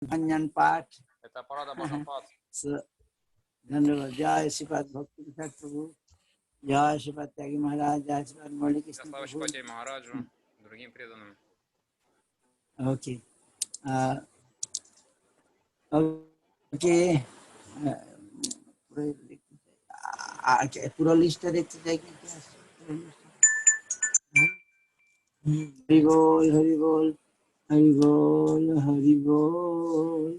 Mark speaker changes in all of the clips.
Speaker 1: Banyan Pat.
Speaker 2: Это парада Бхажан-пад.
Speaker 1: धन्यवाद जय श्रीपाद भक्ति विशाख प्रभु जय श्रीपाद त्यागी महाराज जय श्रीपाद मौलिक कृष्ण
Speaker 2: Слава
Speaker 1: प्रभु
Speaker 2: Шипати Махараджу, другим преданным.
Speaker 1: ओके ओके पूरा लिस्ट देखते जाएंगे क्या हरि बोल हरि बोल हरि बोल हरि बोल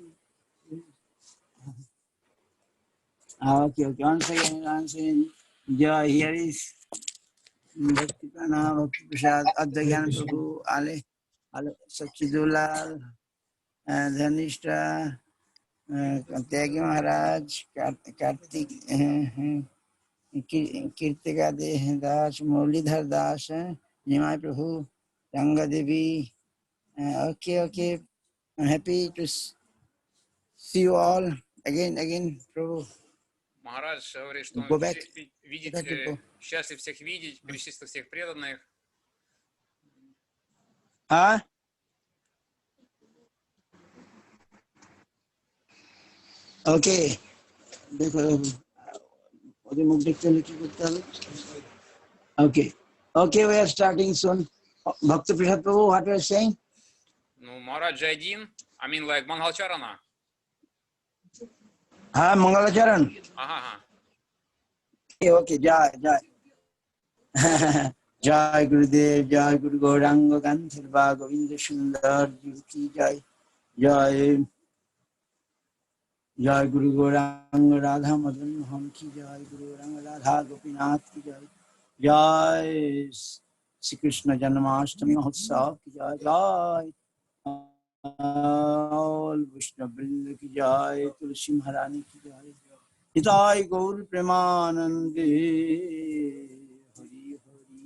Speaker 1: okay okay once again yeah here is Bhakti Prana Bhakti Prasad Adhyayan Prabhu Ale Sachidulal Dhanishta Tyagi Maharaj Kartik Kirtika Das Murlidhar Das Nimai Prabhu Ranga Devi okay I'm happy to see you all again Prabhu
Speaker 2: Махарадж говорит, что он
Speaker 1: go back
Speaker 2: счастлив всех видеть, причислив всех преданных.
Speaker 1: Okay. Okay. Okay, we are starting soon. Bhakti Prasad Prabhu, what you are saying?
Speaker 2: Ну, Махараджа один, I mean like Мангалчарана.
Speaker 1: Mangalacharan.
Speaker 2: Ага.
Speaker 1: Okay, Jai. Jai Gurudev, Jai Guru Gauranga Gandharva Govinda Sundar Ji Jai. Jai Guru Gauranga Radha Madan Mohan Ki Jai Guru Gauranga Radha Gopinath Ki Jai. Jai Shri Krishna Janmashtami Mahotsav Ki Jai. All Vishnu Vrinda Ki Jai, Tulsi Maharani Ki Jai. Hitai Gaur Premanande Hari Hari.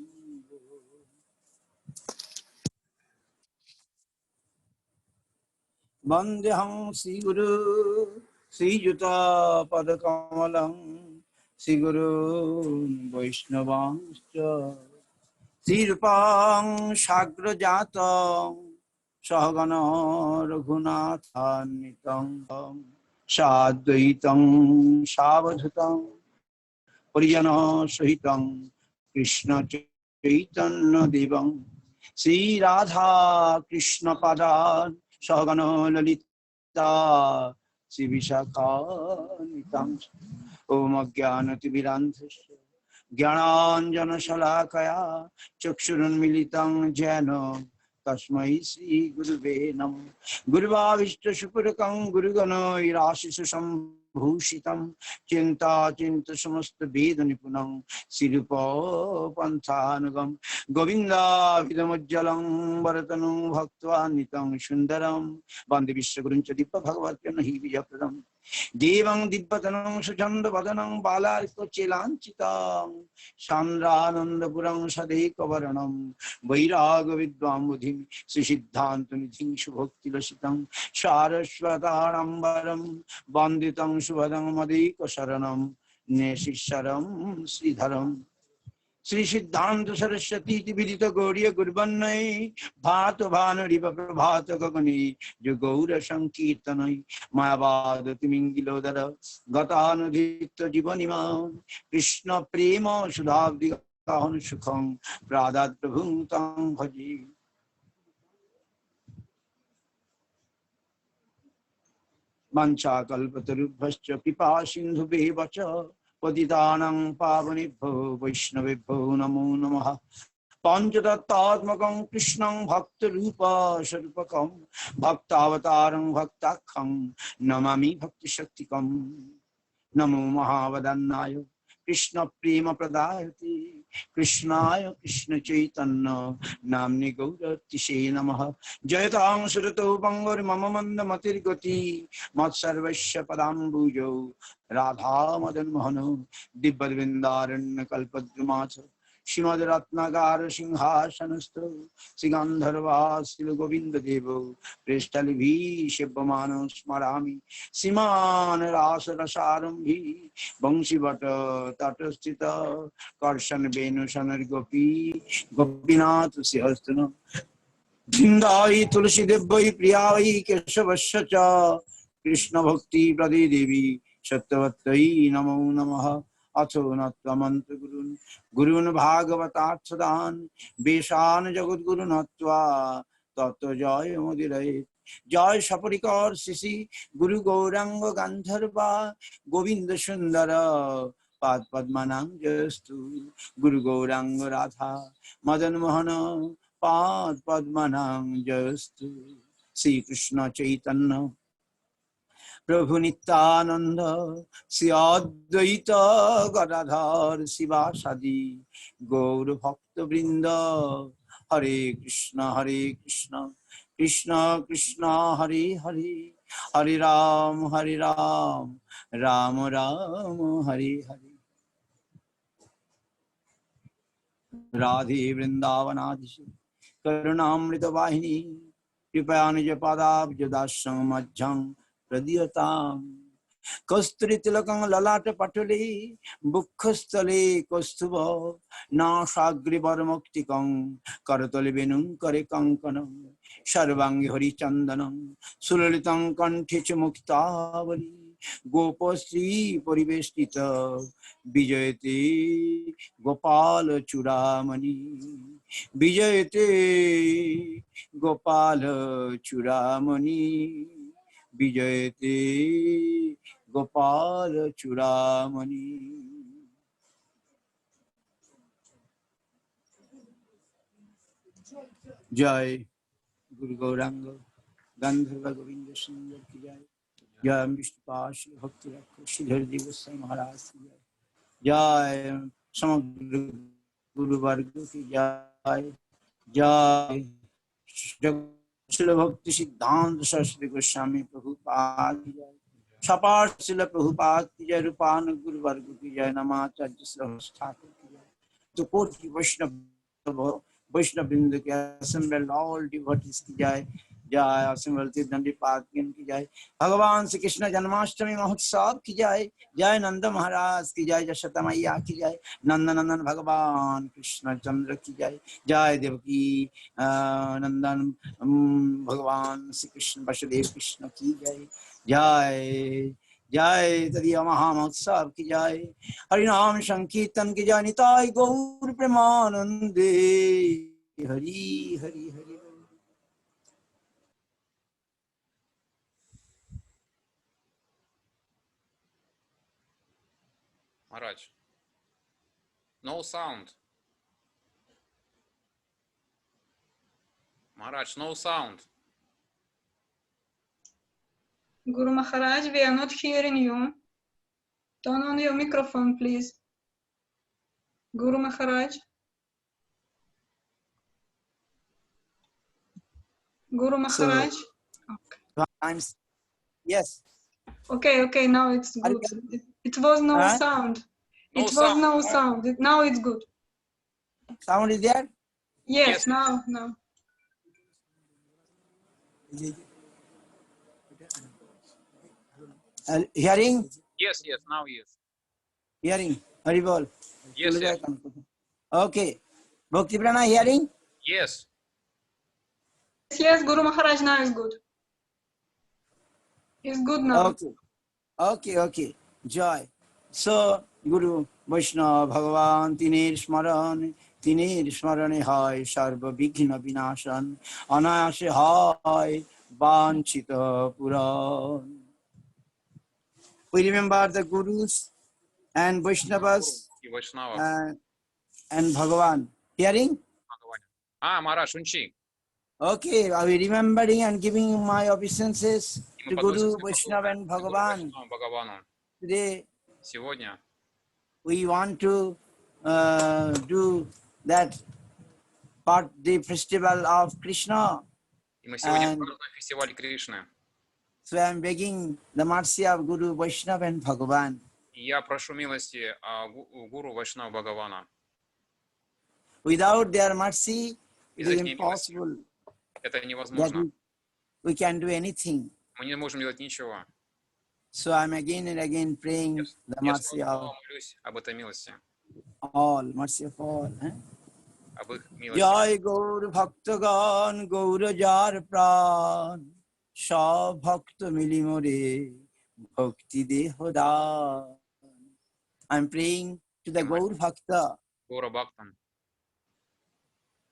Speaker 1: Vandeham Sri Guru Sri Yuta Padakamalam Sri Guru Vaishnavanscha Sri Rupam Shagra Jatam Sahagana Raghunathanitang Sadvaitam Savadhutam Parijana Sahitam Krishna Chaitanya Devam Sri Radha Krishna Padan Sahagana Lalita Sri Vishakanitam Om Ajnanati Viranthasya Jnananjana Shalakaya Chakshurunmilitam Jena Tasmai Sri Guruve Namah Guruvavishta Shupurakam Gurugana Irashisam Bhushitam Chinta Samasta Veda Nipunam Sirupa Panthanagam Govinda Vidamajjalam Bharatanam Bhaktva Nitam Sundaram Bande Vishwaguruncha Dipa Bhagavatya Nahi Vijapradam Devang Dibbatanam Sujanda Vadanam Balariko Chelanchitam Sandrananda Purang Sadeka Varanam Vairaga Vidvam Budhim Sisiddhantanidhim Shubhakti Lasitam Saraswatarambaram Banditam Shubhadam Madhika Saranam Nesisharam Sridharam Sri Siddhanta Saraswati Vidita Gauriya Gurbanai Bhato Bhanariva Prabhata Gagani Jogaura Sankirtanai Mayavada Timingilodara Gatanadhita Jivanima Krishna Prema Sudhavdi Kahan Sukham Pradhat Prabhuntam Bhaji Mancha Kalpatarubhascha Pipa Sindhu Bevacha Patitanang Pavanibho Vaishnavibho Namo Namaha Panchatattvatmakam Krishnam Bhakta Rupa Sharupakam Bhaktavatarang Bhaktakham Namami Bhakti Shaktikam Namo Mahavadannaya Krishna Prema Pradayati Krishnaya Krishna Chaitanya Namni Gauratishe Namaha Jayatang Surato Bangar Mamamanda Matirgati Mat Sarvasya Padambujo Radha Madan Mohano Dibbadvindaran Kalpadrumatha Shrimad Ratnagar Singhasanasto Sigandharva Sila Govinda Devo Prestalivi Shibbamano Smarami Siman Rasa Rasarambi Bangsi Bata Tatastita Karshan Benu Sanar Gopi Gopinath Sihastana Vrindayi tulsi devvayi priyayi keshavasya cha Krishna bhakti prade devi sattvattayi namo namaha atho nattamanta gurun gurun bhagavatarthadan beshan jagat guru natva tattva jaya modirai jaya saparikar sisi guru gauranga gandharva govinda sundara pad padmanang jastu guru gauranga radha madan mohana Pad Padmanang Jastu Sri Krishna Chaitanya Prabhu Nityananda Sri Advaita Gadadhar Sivasadi Gaur Bhakta Vrinda Hare Krishna Krishna Krishna Hare Hare Hare Ram Ram Ram Hare Hare Radhe Vrindavanadhi Karunamrita Vahini Kripaya Nija Padabja Dasam Majjham Pradyatam Kasturi Tilakam Lalata Patali Bukkhastale Kastuva Nashagri Varamuktikam Karatali Venum Kare Kankanam Sharvangi Hari Chandanam Sulalitam Kanticha Muktavali Gopasri Parivestita Vijayate Gopala Churamani Vijayate Gopala Churamani Vijayate Gopala Churamani. Jai Guru Gauranga Gandharva Govinda Sundar ki jai. Jai Vishnupashi Bhakti Rakha Sridhar Ji Goswami Maharaj ki jai. Jai Samagra Guru Varga ki jai. Jai Srila Bhakti Siddhanta Saraswati Goswami Prabhupada ki jai. Chapar Srila Prabhupada ki jai. Rupana Guru Varga ki jai. Namacharya Srila Thakur ki jai. To Koti Vaishnava Vrinda ki assembled all devotees ki jai. Jai assembled Dandi Patkin ki jai. Bhagavan Shri Krishna Janmashtami Mahotsav ki jai. Jai Nanda Maharaj ki jai. Jashoda Maiya ki jai. Nandan Bhagavan Krishna Chandra ki jai. Jai Devaki Nandan Bhagavan Shri Krishna Vasudev Krishna ki jai. Jai Jai Tadiya Mahamotsav ki jai. Harinam Sankirtan ki jai. Nitai Gaur Premanande. Hari Hari Hari.
Speaker 2: Maharaj. No sound. Maharaj, no sound.
Speaker 3: Guru Maharaj, we are not hearing you. Turn on your microphone, please. Guru Maharaj. Guru Maharaj.
Speaker 1: Times. Yes.
Speaker 3: Okay, now it's good. It was no sound.
Speaker 2: No
Speaker 3: It was
Speaker 2: sound.
Speaker 3: no sound. Now it's good.
Speaker 1: Sound is there?
Speaker 3: Yes, now.
Speaker 1: Hearing?
Speaker 2: Yes, now yes.
Speaker 1: Hearing. Haribol.
Speaker 2: Yes.
Speaker 1: Okay. Bhakti Prana hearing?
Speaker 2: Yes.
Speaker 3: Yes, Guru Maharaj, now is good. It's good now.
Speaker 1: Okay. Joy. So, Guru Vaishnava Bhagavan Tinir Smarane Hai Sarva Vighna Vinashan Anayase Hai Vanchita Puran. We remember the Gurus and Vaishnavas and Bhagavan. Hearing?
Speaker 2: Maharaj, Unchi.
Speaker 1: Okay, are we remembering and giving my obeisances to Guru, Vaishnava and Bhagavan? Today,
Speaker 2: Сегодня
Speaker 1: we want to do that part, the festival of Krishna.
Speaker 2: И мы сегодня празднуем фестиваль Кришны.
Speaker 1: So I am begging the mercy of Guru, Vaishnava and Bhagavan.
Speaker 2: И я прошу милости Гуру Вайшнава Бхагавана.
Speaker 1: Without their mercy, it is impossible.
Speaker 2: Это невозможно.
Speaker 1: We can do anything.
Speaker 2: Мы не можем делать ничего.
Speaker 1: So I am again and again praying the mercy of
Speaker 2: молюсь об этой милости.
Speaker 1: all, mercy of all.
Speaker 2: об их милости.
Speaker 1: Jai Gaur Bhaktagan Gaur Jar Pran Sab Bhakta Milimore Bhakti Dehoda. I'm praying to the Gaur Bhakta
Speaker 2: Гора Бхактам,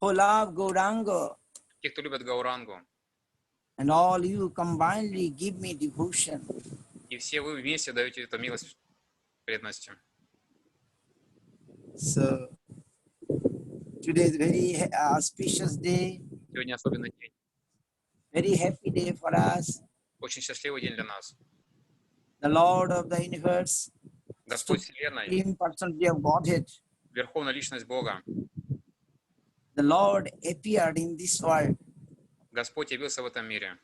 Speaker 1: who love Gauranga,
Speaker 2: те, кто любит Гаурангу.
Speaker 1: and all you combinedly give me devotion.
Speaker 2: И все вы вместе даете эту милость преданностью.
Speaker 1: So today is very auspicious day,
Speaker 2: Сегодня особенный день.
Speaker 1: very happy day for us.
Speaker 2: Очень счастливый день для нас.
Speaker 1: The Lord of the universe,
Speaker 2: Господь Вселенной,
Speaker 1: Supreme Personality of Godhead,
Speaker 2: Верховная Личность Бога.
Speaker 1: the Lord appeared in this world.
Speaker 2: Господь явился в этом мире.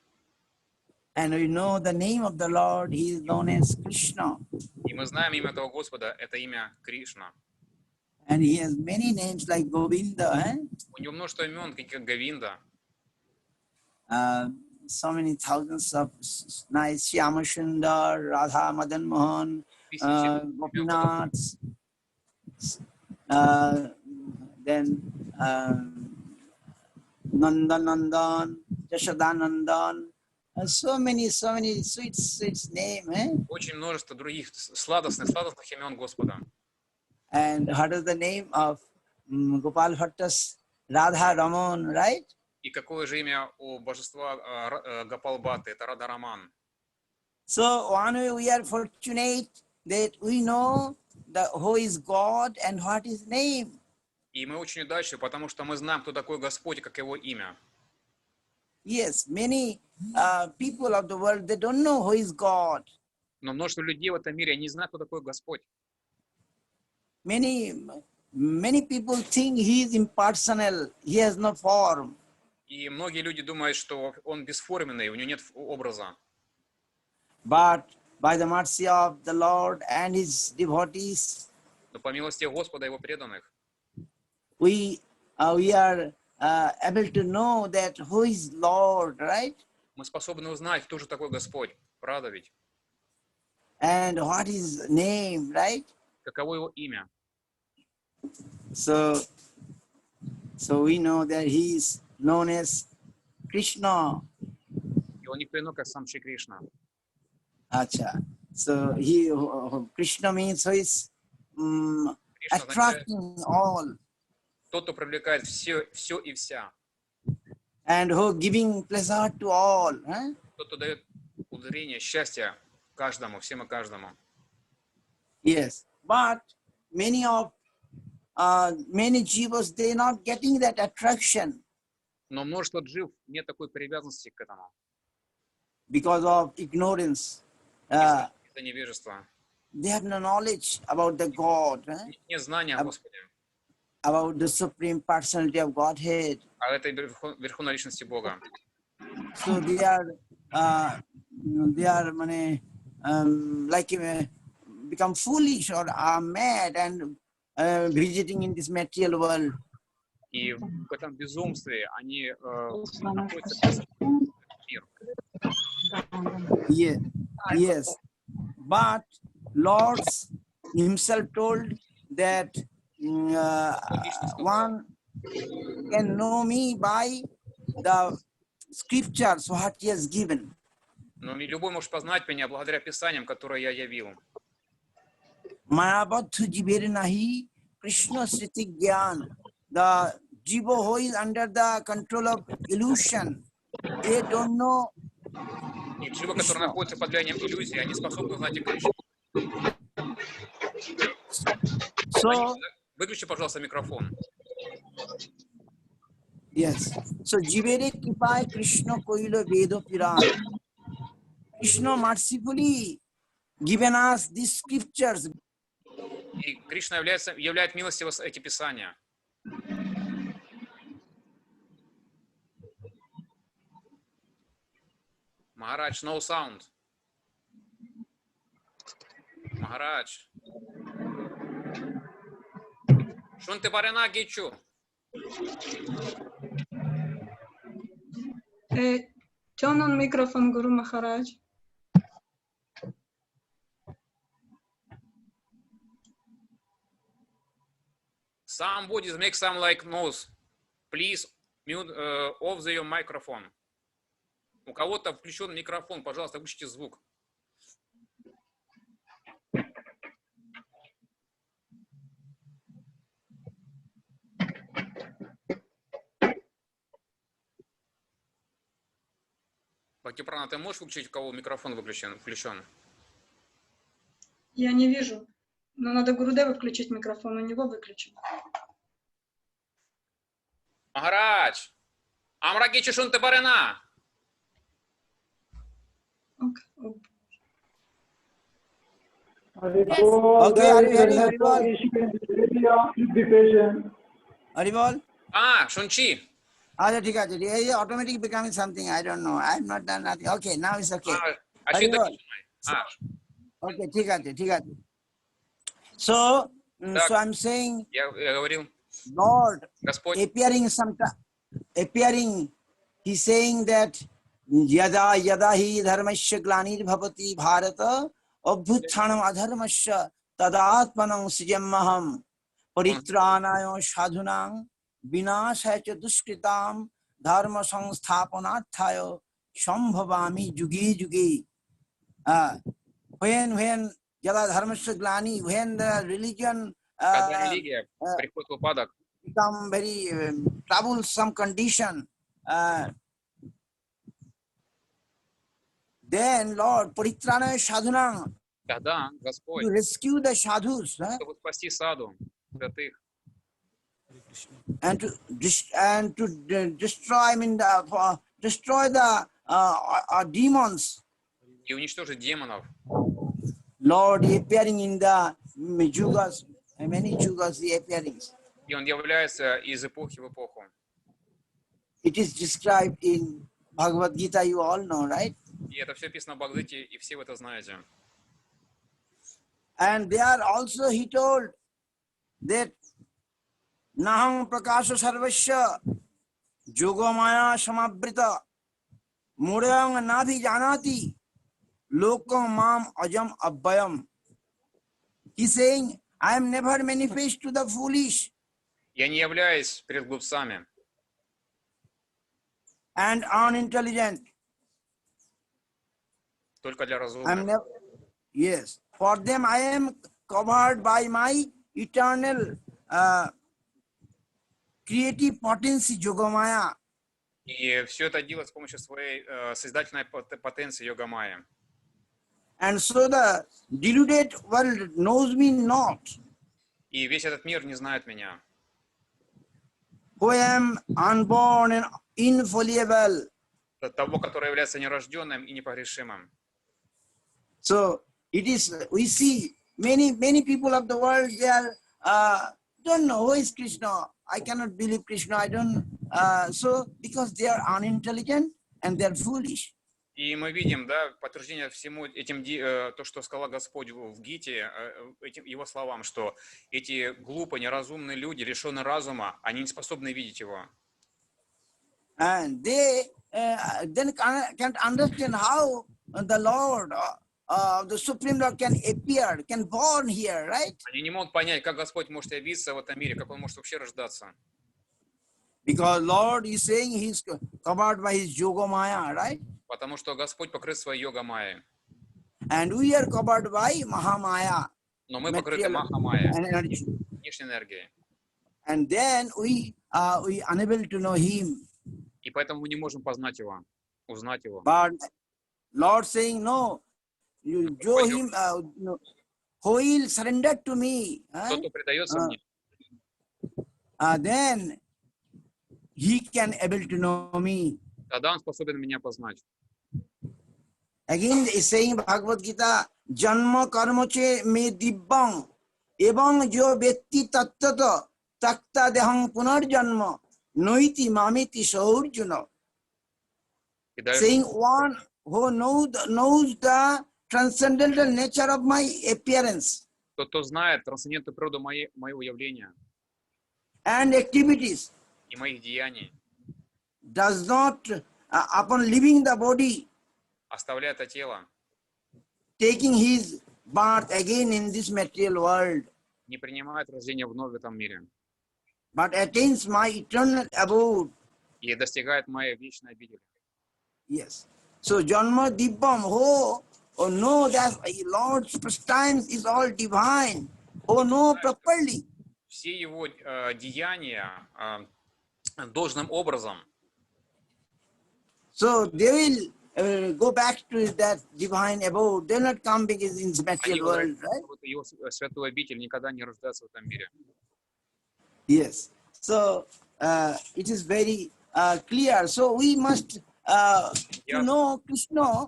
Speaker 1: And we know the name of the Lord, He is known as Krishna.
Speaker 2: И мы знаем имя этого Господа, это имя Кришна.
Speaker 1: And He has many names like Govinda,
Speaker 2: У него множество имен, как Говинда.
Speaker 1: so many thousands of nice Shyama Sundar, Radha Madan Mohan, Gopinath, then Nandanandan, Jashodanandan, so many sweet name.
Speaker 2: Очень множество других сладостных имен Господа.
Speaker 1: And what is the name of Gopal Bhatta's Radha Raman, right?
Speaker 2: И какое же имя у божества Гопалбхаты? Это Рада Раман.
Speaker 1: So one way we are fortunate that we know who is God and what is name.
Speaker 2: И мы очень удачливы, потому что мы знаем, кто такой Господь, как его имя.
Speaker 1: Yes, many people of the world, they don't know who is God.
Speaker 2: Но множество людей в этом мире не знают, кто такой Господь.
Speaker 1: Many people think He is impersonal, He has no form.
Speaker 2: И многие люди думают, что он бесформенный, у него нет образа.
Speaker 1: But by the mercy of the Lord and His devotees,
Speaker 2: Но по милости Господа и его преданных,
Speaker 1: we are able to know that who is Lord, right?
Speaker 2: мы способны узнать, кто же такой Господь, правда ведь?
Speaker 1: And what is name, right?
Speaker 2: Каково его имя?
Speaker 1: So we know that He is known as Krishna.
Speaker 2: И он никто иной, как сам Шри Кришна.
Speaker 1: Acha. So Krishna means who is attracting all.
Speaker 2: Тот, кто привлекает все и вся.
Speaker 1: And who giving pleasure to all.
Speaker 2: Тот, кто дает удовлетворение, счастье каждому, всем и каждому.
Speaker 1: Yes, but many jivas, they are not getting that attraction.
Speaker 2: Но множество джив нет такой привязанности к этому.
Speaker 1: Because of ignorance.
Speaker 2: Из-за невежества.
Speaker 1: They have no knowledge about the God.
Speaker 2: Нет знания о Господе.
Speaker 1: About the Supreme Personality of Godhead.
Speaker 2: О этой верховной личности Бога.
Speaker 1: So they are like become foolish or are mad and visiting in this material world.
Speaker 2: И в этом безумстве они находятся в мире.
Speaker 1: Yes. But Lord Himself told that one can know me by the scriptures what He has given.
Speaker 2: Но любой может познать меня благодаря Писаниям, которые я явил.
Speaker 1: Mayabadhu jivere nahi Krishna sriti gyan. The jiva who is under the control of illusion, they don't know.
Speaker 2: И дживы, которые находятся под влиянием иллюзии, они способны узнать о Кришне.
Speaker 1: So,
Speaker 2: выключи, пожалуйста, микрофон.
Speaker 1: Yes. So, jivere kripai Krishna koilo vedo piran. Krishna mercifully given us these scriptures.
Speaker 2: И Кришна являет милостиво эти писания. Махарадж, no sound. Махарадж. Шунте парена гичу.
Speaker 3: Turn on microphone, Guru Maharaj.
Speaker 2: Somebody make some like noise. Please mute off your microphone. У кого-то включен микрофон, пожалуйста, выключите звук. Бхактипрана, ты можешь выключить, у кого микрофон включен?
Speaker 3: Я не вижу. Но надо Гурудеву включить микрофон, у него выключен.
Speaker 2: Махарадж! Амраги Чешунте Барена!
Speaker 1: Okay, are you hearing Haribol?
Speaker 2: Shunchi!
Speaker 1: Automatically becoming something, I don't know. I have not done nothing. Okay, now it's okay.
Speaker 2: Haribol.
Speaker 1: Okay, ठीक है. So I'm saying,
Speaker 2: Я говорил,
Speaker 1: Lord
Speaker 2: Господь,
Speaker 1: appearing, he's saying that yada hi dharmasya glanir bhavati bharata abhuthanam adharmasya tadatmanam sijamaham paritranayo sadhunam vinashaya cha duskritam dharma samsthapanarthayo sambhavami juge juge. When yada dharmasya glani, when the religion
Speaker 2: когда религия приходит в упадок,
Speaker 1: become very troublesome condition, then Lord paritranaya sadhunam,
Speaker 2: тогда Господь,
Speaker 1: to rescue the sadhus,
Speaker 2: чтобы спасти саду, святых,
Speaker 1: and to destroy, destroy the demons.
Speaker 2: и уничтожить демонов.
Speaker 1: Lord appearing in the yugas, many yugas he appearing.
Speaker 2: И он является из эпохи в эпоху.
Speaker 1: It is described in Bhagavad Gita, you all know, right?
Speaker 2: И это все описано в Бхагавадгите, и все вы это знаете.
Speaker 1: And there also he told that Naham Prakasha Sarvasya Yogamaya Samabrita Murang Navi Janati Lokam Mam Ajam Abbayam. He's saying, I am never manifest to the foolish.
Speaker 2: Я не являюсь перед глупцами.
Speaker 1: And unintelligent.
Speaker 2: Только для разумных.
Speaker 1: Yes. For them I am covered by my eternal creative potency, Yogamaya.
Speaker 2: И все это делать с помощью своей создательной потенции Йога-майя.
Speaker 1: And so the deluded world knows me not.
Speaker 2: И весь этот мир не знает меня.
Speaker 1: Who am unborn and infallible.
Speaker 2: Того, который является нерожденным и непогрешимым.
Speaker 1: So it is, we see many people of the world, they are don't know who is Krishna. I cannot believe Krishna. I don't. So because they are unintelligent and they are foolish.
Speaker 2: И мы видим, да, подтверждение всему этим, то, что сказал Господь в Гите, этим его словам, что эти глупые, неразумные люди, лишенные разума, они не способны видеть его.
Speaker 1: And they then can't understand how the Lord, the Supreme Lord, can appear, can born here, right?
Speaker 2: Они не могут понять, как Господь может явиться в этом мире, как Он может вообще рождаться.
Speaker 1: Because Lord is saying He's covered by His Yogamaya, right?
Speaker 2: Потому что Господь покрыт своей йога-майей.
Speaker 1: And we are covered by Mahamaya.
Speaker 2: Но мы покрыты Маха-майей, внешней энергией.
Speaker 1: And then we unable to know Him.
Speaker 2: И поэтому мы не можем познать Его, узнать Его.
Speaker 1: But Lord saying, no, you show Him, who will surrender to me.
Speaker 2: Тот, кто предается мне,
Speaker 1: then He can able to know me.
Speaker 2: тогда Он способен меня познать.
Speaker 1: Again is saying Bhagavad Gita, Janma karmoche me dibbang ebang jo vetti tattata takta dehang punar janma noiti mamiti saurjuna. Saying one who knows the transcendental nature of my appearance.
Speaker 2: Тот, кто знает трансцендентную природу моего явления
Speaker 1: And activities.
Speaker 2: И моих деяний.
Speaker 1: Does not, upon leaving the body,
Speaker 2: оставляя это тело,
Speaker 1: taking his birth again in this material world,
Speaker 2: не принимает рождение вновь в этом мире.
Speaker 1: but attains my eternal abode.
Speaker 2: и достигает моей вечной обители.
Speaker 1: Yes. So Janma Dibbam, oh no, that Lord's pastimes is all divine. Oh no, properly.
Speaker 2: Все его деяния должным образом.
Speaker 1: So they will go back to that divine abode. They'll not come back in this material world, right?
Speaker 2: Его святую обитель никогда не рождается в этом мире.
Speaker 1: Yes. So it is very clear. So we must, to know Krishna,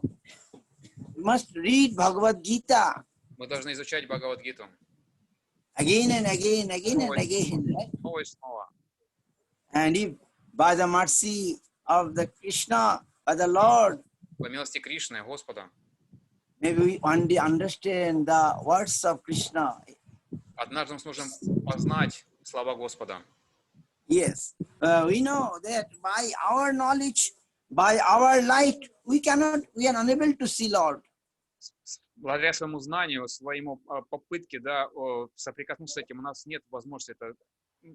Speaker 1: we must read Bhagavad Gita
Speaker 2: Мы должны изучать Бхагавад-гиту
Speaker 1: again and again, again and again, right?
Speaker 2: снова и снова.
Speaker 1: And if by the mercy of the Krishna, by the Lord,
Speaker 2: По милости Кришны, Господа,
Speaker 1: maybe we one day understand the words of Krishna.
Speaker 2: однажды мы сможем познать слова Господа.
Speaker 1: Yes, we know that by our knowledge, by our light, we are unable to see Lord.
Speaker 2: Благодаря своему знанию, своему попытке, да, соприкоснуться с этим, у нас нет возможности это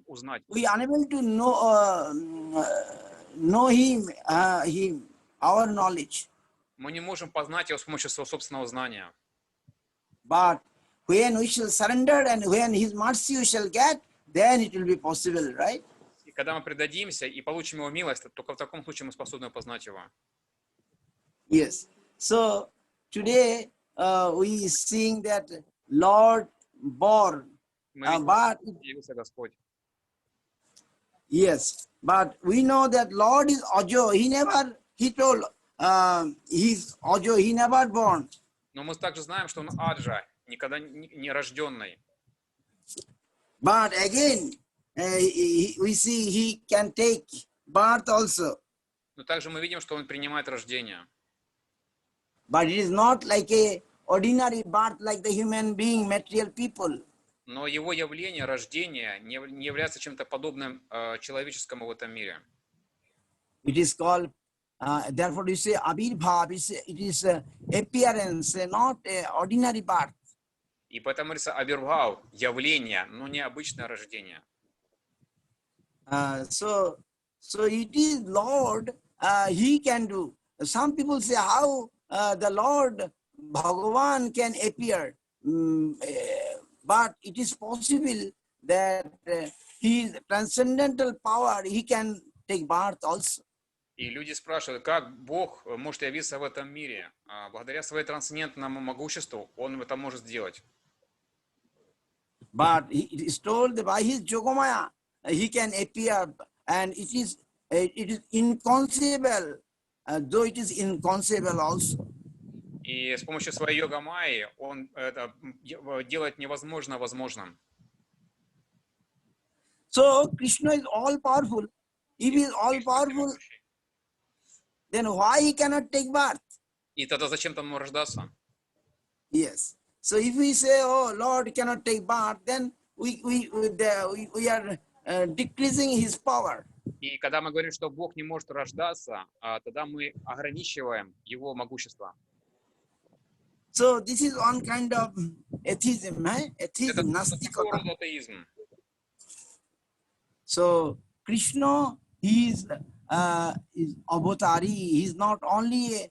Speaker 2: узнать.
Speaker 1: We are unable to know him, our knowledge.
Speaker 2: Мы не можем познать его с помощью своего собственного знания.
Speaker 1: But when we shall surrender and when his mercy we shall get, then it will be possible, right?
Speaker 2: И когда мы предадимся и получим его милость, только в таком случае мы способны познать его.
Speaker 1: Yes. So today we sing that Lord born,
Speaker 2: Мы видим,
Speaker 1: but
Speaker 2: явился Господь.
Speaker 1: yes, but we know that Lord is Ajo. He told he's Ajo. He never born.
Speaker 2: Но мы также знаем, что он Аджа, никогда не рожденный.
Speaker 1: But again, we see he can take birth also.
Speaker 2: Но также мы видим, что он принимает рождение.
Speaker 1: But it is not like a ordinary birth like the human being, material people.
Speaker 2: Но его явление, рождение не является чем-то подобным человеческому в этом мире.
Speaker 1: It is called, therefore you say Abhirbhav, it is appearance, not ordinary birth.
Speaker 2: И поэтому говорится Абирбхав, явление, но не обычное рождение.
Speaker 1: So it is Lord, he can do. Some people say how the Lord Bhagavan can appear. But it is possible that his transcendental power, he can take birth also.
Speaker 2: И люди спрашивают, как Бог может явиться в этом мире? Благодаря своему трансцендентному могуществу Он это может сделать.
Speaker 1: But it is told that by his Yogamaya, he can appear, and it is inconceivable, though it is inconceivable also.
Speaker 2: И с помощью своей йога-майи Он это делает невозможно возможным.
Speaker 1: So Krishna is all powerful. If he is all powerful, then why he cannot take birth?
Speaker 2: И тогда зачем там ему рождаться?
Speaker 1: Yes. So if we say, oh, Lord cannot take birth, then we are decreasing his power.
Speaker 2: И когда мы говорим, что Бог не может рождаться, тогда мы ограничиваем Его могущество.
Speaker 1: So this is one kind of atheism,
Speaker 2: Это
Speaker 1: atheism,
Speaker 2: такого
Speaker 1: nastikata.
Speaker 2: рода атеизм.
Speaker 1: So Krishna, he is avatari. He is not only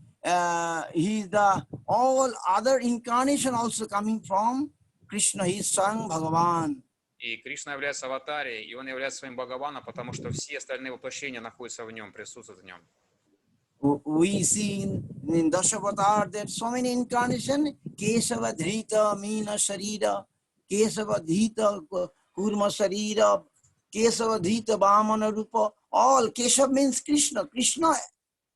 Speaker 1: he is the all other incarnation also coming from Krishna. He is Swang Bhagavan.
Speaker 2: И Кришна является аватарией, и Он является своим Бхагаваном, потому что все остальные воплощения находятся в Нем, присутствуют в Нем.
Speaker 1: We see in Dashavatar that so many incarnations, Kesava Dhrita, Meena Sharira, Kesava Dhrita, Kurma Sharira, Kesava Dhrita, Vamana Rupa, all Kesava means Krishna. Krishna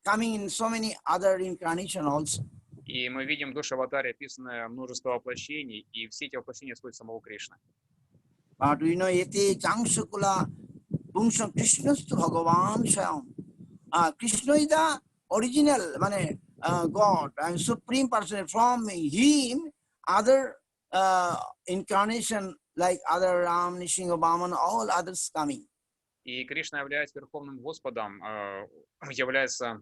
Speaker 1: coming in so many other incarnations also.
Speaker 2: И мы видим в душе аватаре описанное множество воплощений, и все эти воплощения исходят самого Кришны.
Speaker 1: But we know Yete Changshukula Pungsam Krishnastu Bhagavan Swayam. Krishna is the original God and Supreme Person. From him, other incarnation like other Ram, Nishinga, Vaman, all others coming.
Speaker 2: И Кришна является Верховным Господом, является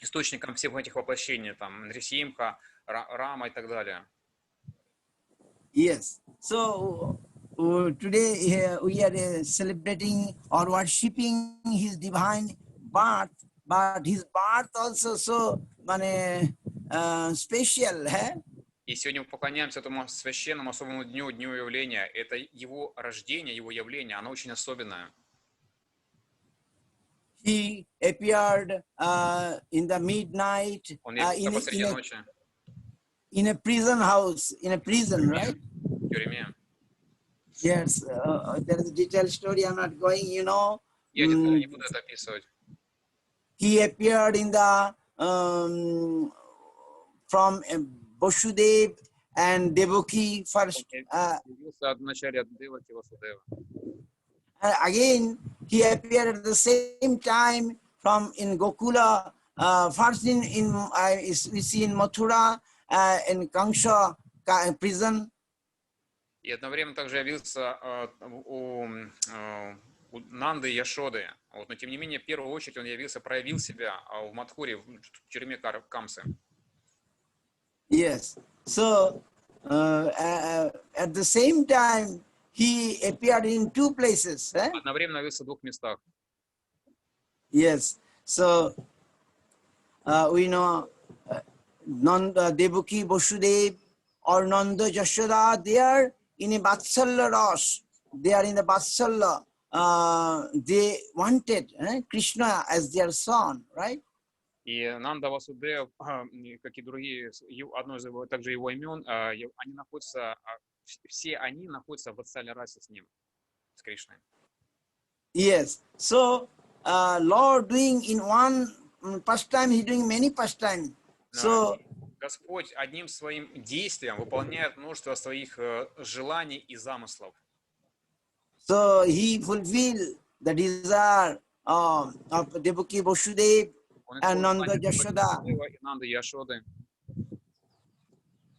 Speaker 2: источником всех этих воплощений, там, Нрисимха, Рама и так далее.
Speaker 1: Yes. So today we are celebrating or worshipping his divine birth, but his birth also so special.
Speaker 2: И сегодня мы поклоняемся этому священному особому дню, дню явления. Это его рождение, его явление, оно очень особенное.
Speaker 1: He appeared in the midnight
Speaker 2: Он явился посреди ночи
Speaker 1: in a prison house, in a prison, right?
Speaker 2: в тюрьме.
Speaker 1: Yes, there is a detailed story. I'm not going,
Speaker 2: Я детально не буду это описывать.
Speaker 1: He appeared in the from Vasudev and Devaki first.
Speaker 2: Явился вначале от Деваки Васудева.
Speaker 1: Again, he appeared at the same time from in Gokula. First in we see in Mathura, in Kangsha prison.
Speaker 2: И одновременно также явился у Нанды и Яшоды. Вот, но тем не менее, в первую очередь он явился, проявил себя в Мадхуре, в тюрьме Камсы.
Speaker 1: Yes. So at the same time, he appeared in two places.
Speaker 2: Одновременно явился в двух местах.
Speaker 1: Yes. So we know Nanda, Devaki, Vasudev, or Nanda, Jashoda, they are in a Vatsalya Ras. They are in the Vatsalya. They wanted Krishna as their son, right?
Speaker 2: И Нанда Васудев, как и другие, одно из его, также его имен, они находятся, все они находятся в Ватсале расе с ним, с Кришной.
Speaker 1: Yes. So Lord doing in one pastime, he doing many pastime. So
Speaker 2: Господь одним своим действием выполняет множество своих желаний и замыслов.
Speaker 1: So he fulfilled the desire of Devaki Vasudev and Nanda Jashoda.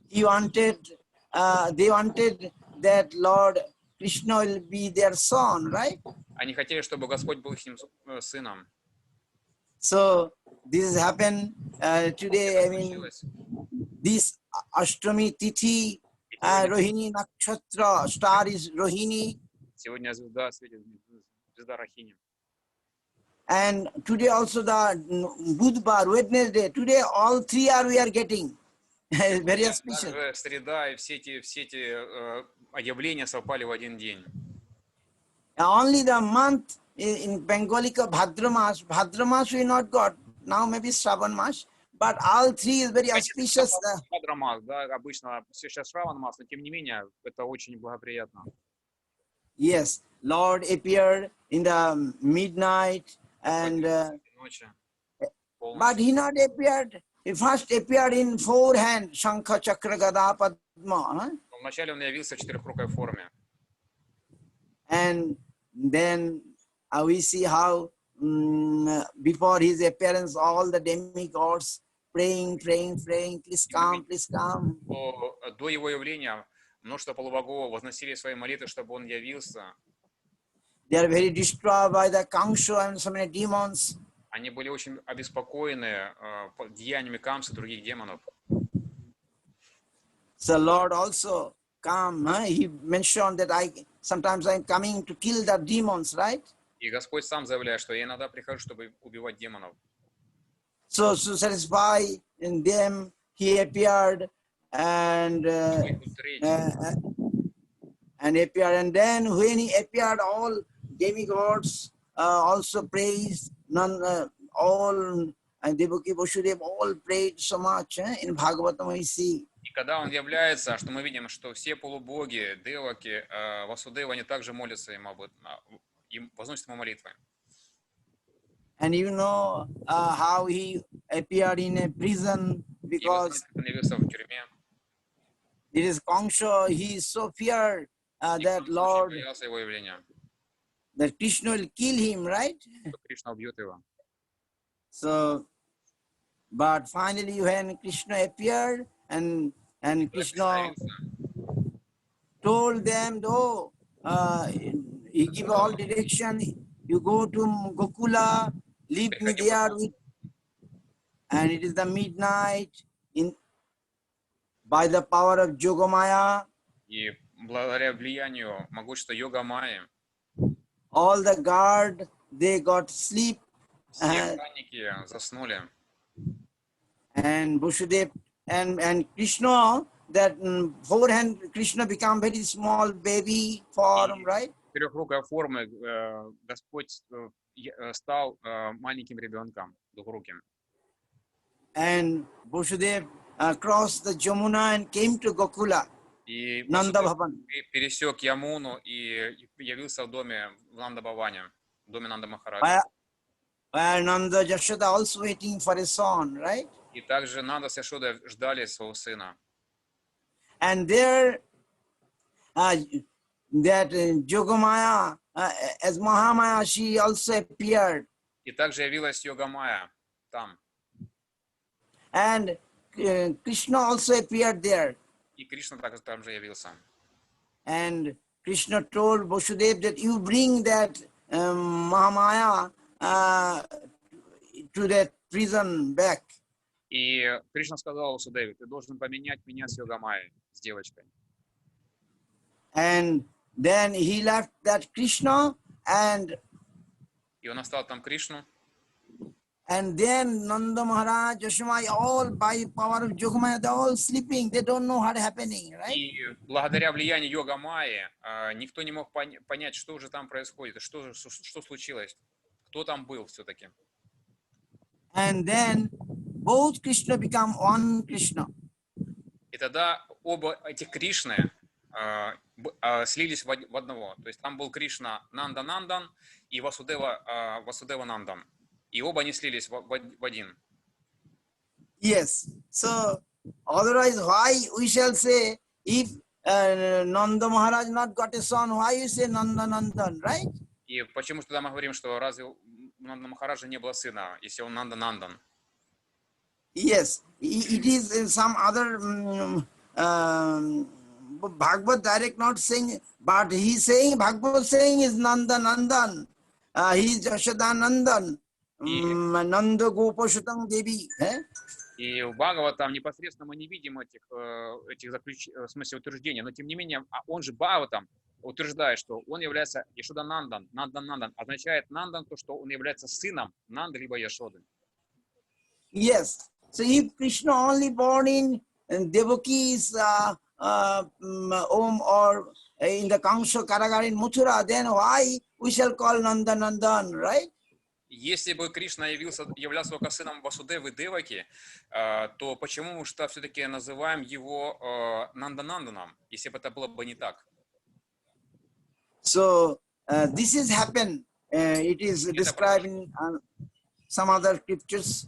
Speaker 1: He wanted, they wanted that Lord Krishna will be their son, right?
Speaker 2: Они хотели, чтобы Господь был их сыном.
Speaker 1: So this has happened today. I mean, this Ashtami Tithi, Rohini Nakshatra, star is Rohini.
Speaker 2: Сегодня звезда светит, звезда Рахини.
Speaker 1: And today also the Budhvar, Wednesday. Today all three we are getting. Very special.
Speaker 2: Также среда и все эти явления совпали в один день.
Speaker 1: Only the month in Bengalika Bhadra Mas we not got. Now maybe Shravan Mas. But all three is very auspicious.
Speaker 2: Бхадрамас, да, обычно сейчас Шраван Мас, но тем не менее это очень благоприятно.
Speaker 1: Yes, Lord appeared in the midnight and but he not appeared. He first appeared in four hand, Shankha, Chakra, Gada, Padma.
Speaker 2: Вначале он явился в четырехрукой форме.
Speaker 1: And then we see how before his appearance, all the demigods praying, please come, please come.
Speaker 2: До его явления множество полубогов возносили свои молитвы, чтобы он явился.
Speaker 1: They are very distraught by the Kangsha and so many demons.
Speaker 2: Они были очень обеспокоены деяниями Камсы и других демонов.
Speaker 1: So Lord also come. He mentioned that sometimes I'm coming to kill the demons, right?
Speaker 2: И Господь сам заявляет, что я иногда прихожу, чтобы убивать демонов.
Speaker 1: So to satisfy in them, he appeared and appeared. And then when he appeared, all demigods also praised. All Devaki Vasudev all prayed so much. In Bhagavatam we see.
Speaker 2: И когда он является, что мы видим, что все полубоги, Деваки, Васудева, они также молятся ему об этом, им возносят ему молитвы.
Speaker 1: And you know how he appeared in a prison because it is Kangsha. He is so feared that Lord, that Krishna will kill him, right? So, but finally when Krishna appeared and Krishna told them, though, he gave all direction, you go to Gokula, leave me there with, and it is the midnight by the power of Yogamaya.
Speaker 2: И благодаря влиянию могущества йога Майи,
Speaker 1: all the guard, they got sleep,
Speaker 2: все охранники заснули.
Speaker 1: and Vasudeva and Krishna, that forehand Krishna become very small baby form, right?
Speaker 2: Трехрукой формы Господь стал маленьким ребенком, двухруким.
Speaker 1: And Vasudeva crossed the Jamuna and came to Gokula,
Speaker 2: И
Speaker 1: Nanda
Speaker 2: Васудев
Speaker 1: Bhavan.
Speaker 2: пересек Ямуну и явился в доме в Нанда-Бхаване, в доме Нанда Махараджа.
Speaker 1: Where Nanda Jashoda also waiting for a son, right?
Speaker 2: И также Нанда с Яшодой ждали своего сына.
Speaker 1: And there, that Jogamaya, as Mahamaya, she also appeared.
Speaker 2: И также явилась Йога Майя там.
Speaker 1: And Krishna also appeared there.
Speaker 2: И Кришна также там же явился.
Speaker 1: And Krishna told Vasudeva that you bring that Mahamaya to that prison back.
Speaker 2: И Кришна сказал Васудеве, ты должен поменять меня с Йога Майей, с девочкой.
Speaker 1: And then he left that Krishna, and
Speaker 2: И он оставил там Кришну.
Speaker 1: then Nanda Maharaj, Yashamai, all by power of Jogamaya, they're all sleeping. They don't know what's happening, right?
Speaker 2: И благодаря влиянию Йога Майи никто не мог понять, что же там происходит, что случилось, кто там был все-таки.
Speaker 1: And then both Krishna become one Krishna.
Speaker 2: И тогда оба этих Кришны слились в одного. То есть там был Кришна Нанда-Нандан и Васудева-Нандан. И оба они слились в один.
Speaker 1: Yes. So otherwise, why we shall say if Nanda Maharaj not got a son, why you say Nanda Nandan, right?
Speaker 2: И почему тогда мы говорим, что разве у Нанда Махараджа не было сына, если он Нанда-Нандан?
Speaker 1: Yes, it is some other Bhagavad direct not saying, but he saying Bhagavad saying is Nanda Nandan. He is Jashoda Nandan. Nanda Gopashutang Devi.
Speaker 2: И в Бхагава там непосредственно мы не видим этих в смысле утверждения, но тем не менее, он же Бхагава там утверждает, что он является Яшода Нандан, Нандан, означает Нандан то, что он является сыном Нанды либо Яшоды.
Speaker 1: Yes. So if Krishna only born in Devaki's home or in the Kangsha Karagar in Mathura, then why we shall call Nanda Nandan, right?
Speaker 2: Если бы Кришна являлся только сыном Васудевы Деваки, то почему мы что все-таки называем его Нанда-Нанданом, если бы это было бы не так?
Speaker 1: So this has happened. It is described in some other scriptures.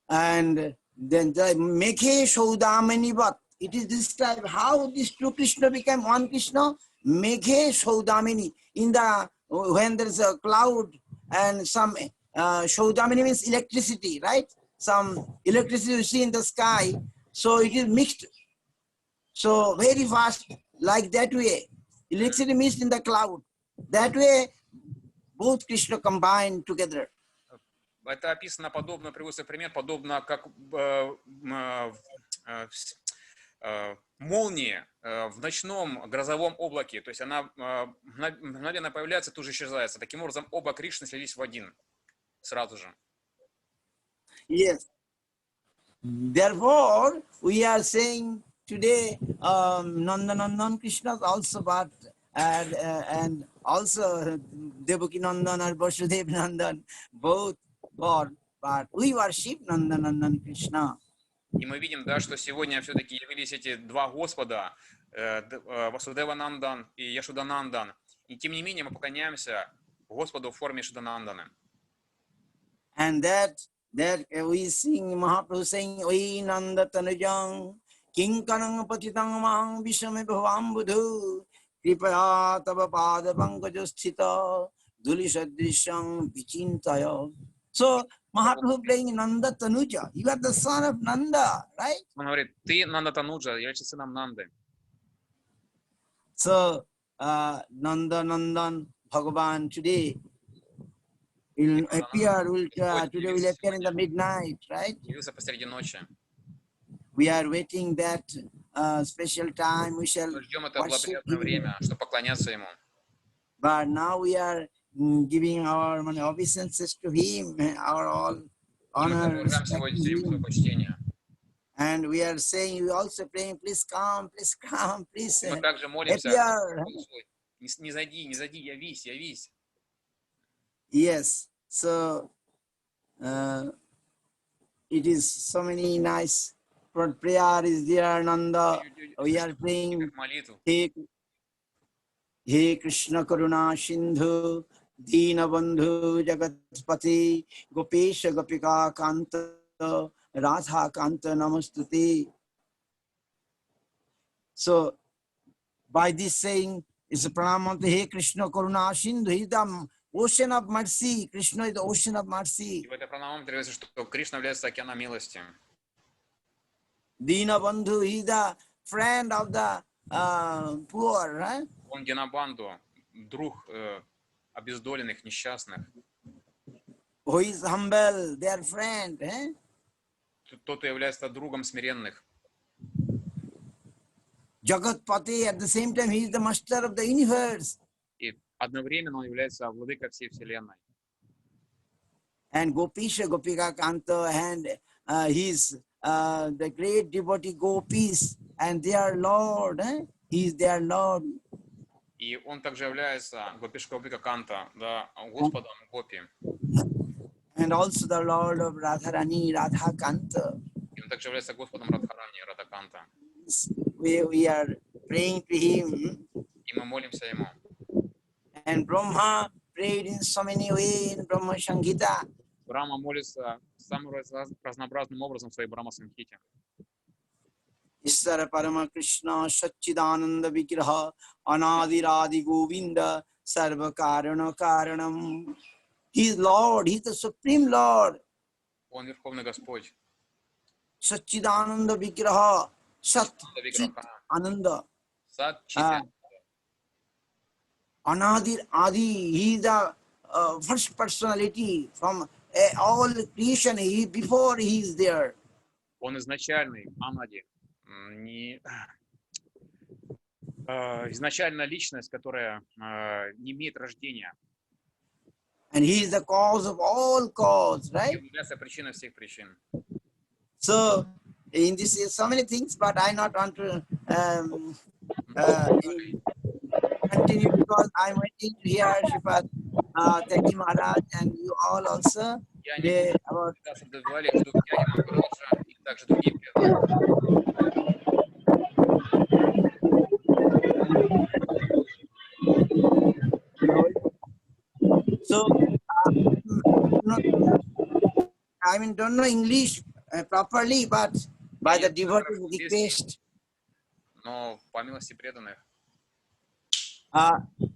Speaker 1: And then the Mekhe Saudamanivat. It is described how this two Krishna became one Krishna. Mekhe Saudamani. In the when there is a cloud and some Saudamani means electricity, right? Some electricity you see in the sky. So it is mixed. So very fast, like that way. Electricity mixed in the cloud. That way, both Krishna combined together.
Speaker 2: Это описано подобно, приводится пример, подобно как молнии в ночном грозовом облаке. То есть она мгновенно появляется, тут же исчезает. Таким образом, оба Кришны слились в один сразу же.
Speaker 1: Yes. Therefore, we are saying today Nandanandan Krishna also, but and also Devaki Nandan or Vasudev Nandan, both God, but we worship Nandanandan Krishna.
Speaker 2: И мы видим, да, что сегодня все-таки явились эти два Господа, Васудева Нандан и Яшода Нандан. И тем не менее мы поклоняемся Господу в форме Яшода Нандана.
Speaker 1: And that we sing Mahaprabhu saying, Oi Nanda Tanujang, Kinkanang Patitang Mang Vishame Bhavam Budhu, Kripaya Tava Pada Pankajosthita, Dulisadrishang Vichintaya. So Mahaprabhu playing Nanda Tanuja. You are the son of Nanda, right?
Speaker 2: Он говорит, ты Нанда Тануджа, являешься сыном Нанды.
Speaker 1: So Nanda Nandan Bhagavan today will appear, today will appear in the midnight, right?
Speaker 2: Явился посреди ночи.
Speaker 1: We are waiting that special time we shall
Speaker 2: Мы ждем это
Speaker 1: worship
Speaker 2: благоприятное
Speaker 1: him.
Speaker 2: время, чтобы поклоняться Ему.
Speaker 1: But now we are giving our obeisances to him, our all
Speaker 2: И мы
Speaker 1: honor,
Speaker 2: продолжаем
Speaker 1: respect
Speaker 2: сегодня
Speaker 1: to
Speaker 2: Ему свое
Speaker 1: him.
Speaker 2: почтение.
Speaker 1: And we are saying, we also praying, please come, please
Speaker 2: Мы также молимся,
Speaker 1: appear.
Speaker 2: не зайди, явись.
Speaker 1: Yes, so it is so many nice prayer is there, Nanda. We are praying,
Speaker 2: Молитву.
Speaker 1: He Krishna Karuna Sindhu, Dina Bandhu Jagatpati, Gopesha Gopika Kanta, Radha Kanta Namastuti. So, by this saying, is a pranam to He Krishna Karuna Sindhu. He is the ocean of mercy. Krishna is the ocean of mercy.
Speaker 2: И в этой пранамаме требуется, что Кришна является океаном милости.
Speaker 1: Dina Bandhu, he is the friend of the poor. Right?
Speaker 2: Он Динабанду, друг обездоленных, несчастных.
Speaker 1: Who is humble, their friend.
Speaker 2: Тот, кто является другом смиренных.
Speaker 1: Jagatpati, at the same time, he is the master of the universe.
Speaker 2: И одновременно он является владыкой всей вселенной.
Speaker 1: And Gopisha Gopika Kanta, and he is the great devotee Gopis, and their Lord. He is their Lord.
Speaker 2: И он также является Гопишка Гопика Канта, да, Господом Гопи.
Speaker 1: And also the Lord of Radharani, Radha Kanta.
Speaker 2: И он также является Господом Радхарани, Радаканта.
Speaker 1: We are praying to him.
Speaker 2: И мы молимся Ему.
Speaker 1: And Brahma prayed in so many ways in Brahma Sangita.
Speaker 2: Брахма молится самым разнообразным образом в своей Брахма-самхите.
Speaker 1: Ishvara Parama Krishna Satchidananda Vigraha Anadiradi Govinda Sarva Karana Karanam. He is Lord, He is the Supreme Lord.
Speaker 2: Он Верховный Господь.
Speaker 1: Satchidananda Vigraha Sat Chit Ananda.
Speaker 2: Сад Читя.
Speaker 1: Anadir Adi, He is the first personality from all creation. Before He is there.
Speaker 2: Он изначальный, Анади. Изначальная личность, которая не имеет рождения.
Speaker 1: And He is the cause of all cause, right?
Speaker 2: И является причиной всех причин.
Speaker 1: So, in this is so many things, but I not want to continue because I'm waiting to hear Shripad Teki Maharaj and you all also.
Speaker 2: Я не
Speaker 1: About
Speaker 2: добавили, что Тяги Махараджа и также другие преданные.
Speaker 1: so, don't know English properly, but by the devotee request,
Speaker 2: Но по милости преданных,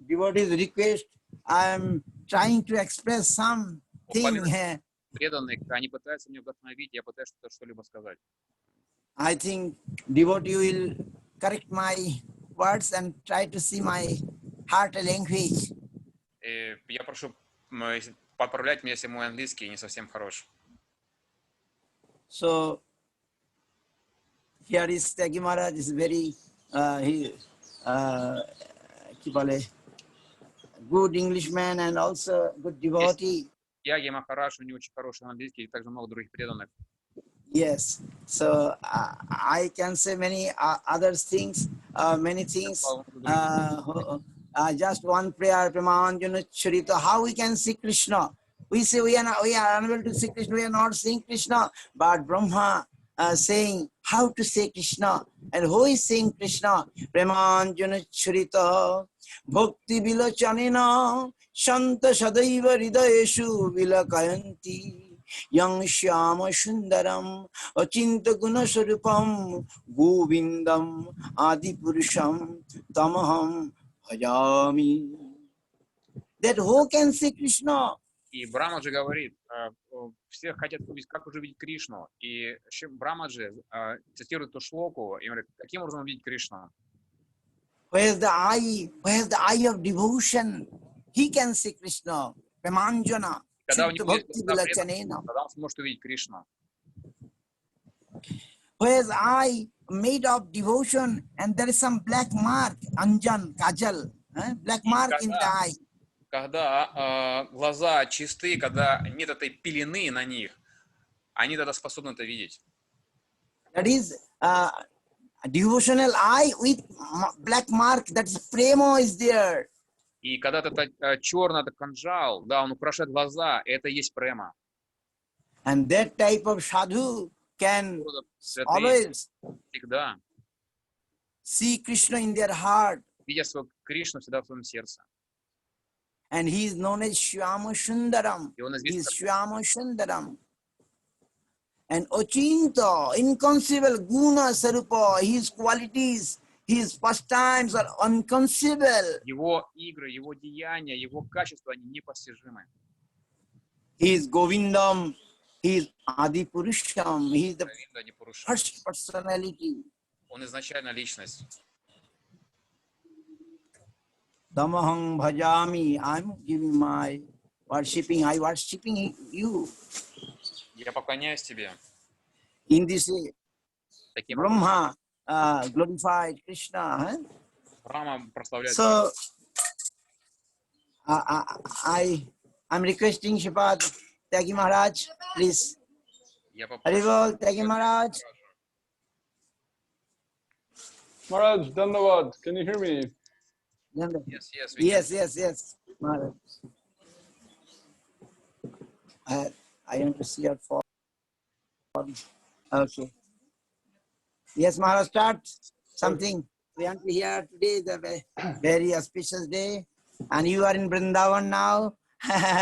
Speaker 1: devotee's request, I am trying to express something here.
Speaker 2: преданных, они пытаются меня вдохновить, я пытаюсь что-либо сказать.
Speaker 1: I think devotee will correct my words and try to see my heart language.
Speaker 2: И я прошу поправлять меня, если мой английский не совсем хорош.
Speaker 1: So here is Tagi Maharaj is very good Englishman and also good devotee.
Speaker 2: Тяги Махарадж, у него очень хороший английский, и также много других преданных.
Speaker 1: Yes, so I can say many other things, many things. Just one prayer, Pramanjana Charita. How we can see Krishna? We say we are unable to see Krishna. We are not seeing Krishna. But Brahma saying how to say Krishna, and who is saying Krishna? Pramanjana Charita. Bhakti vilachanena shanta sadaiva hridayeshu vilakayanti. Yang Shyama Sundaram Achinta Guna Sarupam Govindam Adi Purusham Tamaham Bhajami. That who can see Krishna?
Speaker 2: И Брамаджи говорит, все хотят увидеть, как уже видеть Кришну. И Брамаджи цитирует эту шлоку и говорит, каким образом увидеть Кришну?
Speaker 1: Where's the eye of devotion? He can see Krishna. Pramanjana.
Speaker 2: Когда он сможет увидеть Кришну.
Speaker 1: Where's eye made of devotion, and there is some black mark, anjan, kajal, black
Speaker 2: И
Speaker 1: mark in the eye.
Speaker 2: когда глаза чисты, когда нет этой пелены на них, они тогда способны это видеть.
Speaker 1: That is a devotional eye with black mark. That is prema is there.
Speaker 2: И когда это черный это канджал, да, он украшает глаза, это и есть према.
Speaker 1: And that type of sadhu can
Speaker 2: Святые
Speaker 1: always
Speaker 2: всегда,
Speaker 1: see Krishna in their heart.
Speaker 2: видя своего Кришну всегда в своем сердце.
Speaker 1: And he is known as Shyama Sundaram.
Speaker 2: И он
Speaker 1: He is
Speaker 2: известен
Speaker 1: Shyama Sundaram. And Ochinta, inconceivable guna sarupa, his qualities, his pastimes are unconceivable.
Speaker 2: его игры, его деяния, его качества, они непостижимы.
Speaker 1: He is Govindam, he is Adi Purusham, he is the
Speaker 2: Говинда, Непурушам.
Speaker 1: first personality.
Speaker 2: Он изначально личность.
Speaker 1: Damahang bhajami, I'm giving my worshipping, I worshipping you.
Speaker 2: Я поклоняюсь тебе.
Speaker 1: In this
Speaker 2: Таким
Speaker 1: Brahma glorified Krishna.
Speaker 2: Брахма прославляет.
Speaker 1: So I'm requesting Shipad Tyagi Maharaj, please.
Speaker 2: Я попрошу.
Speaker 1: Haribol, Tyagi Maharaj.
Speaker 4: Maharaj, Dandavad, can you hear me?
Speaker 2: Yes, yes, we can.
Speaker 1: Yes, Maharaj. I want to see your form. Okay. Yes, Maharaj, start something. We want to hear today the very auspicious day. And you are in Vrindavan now,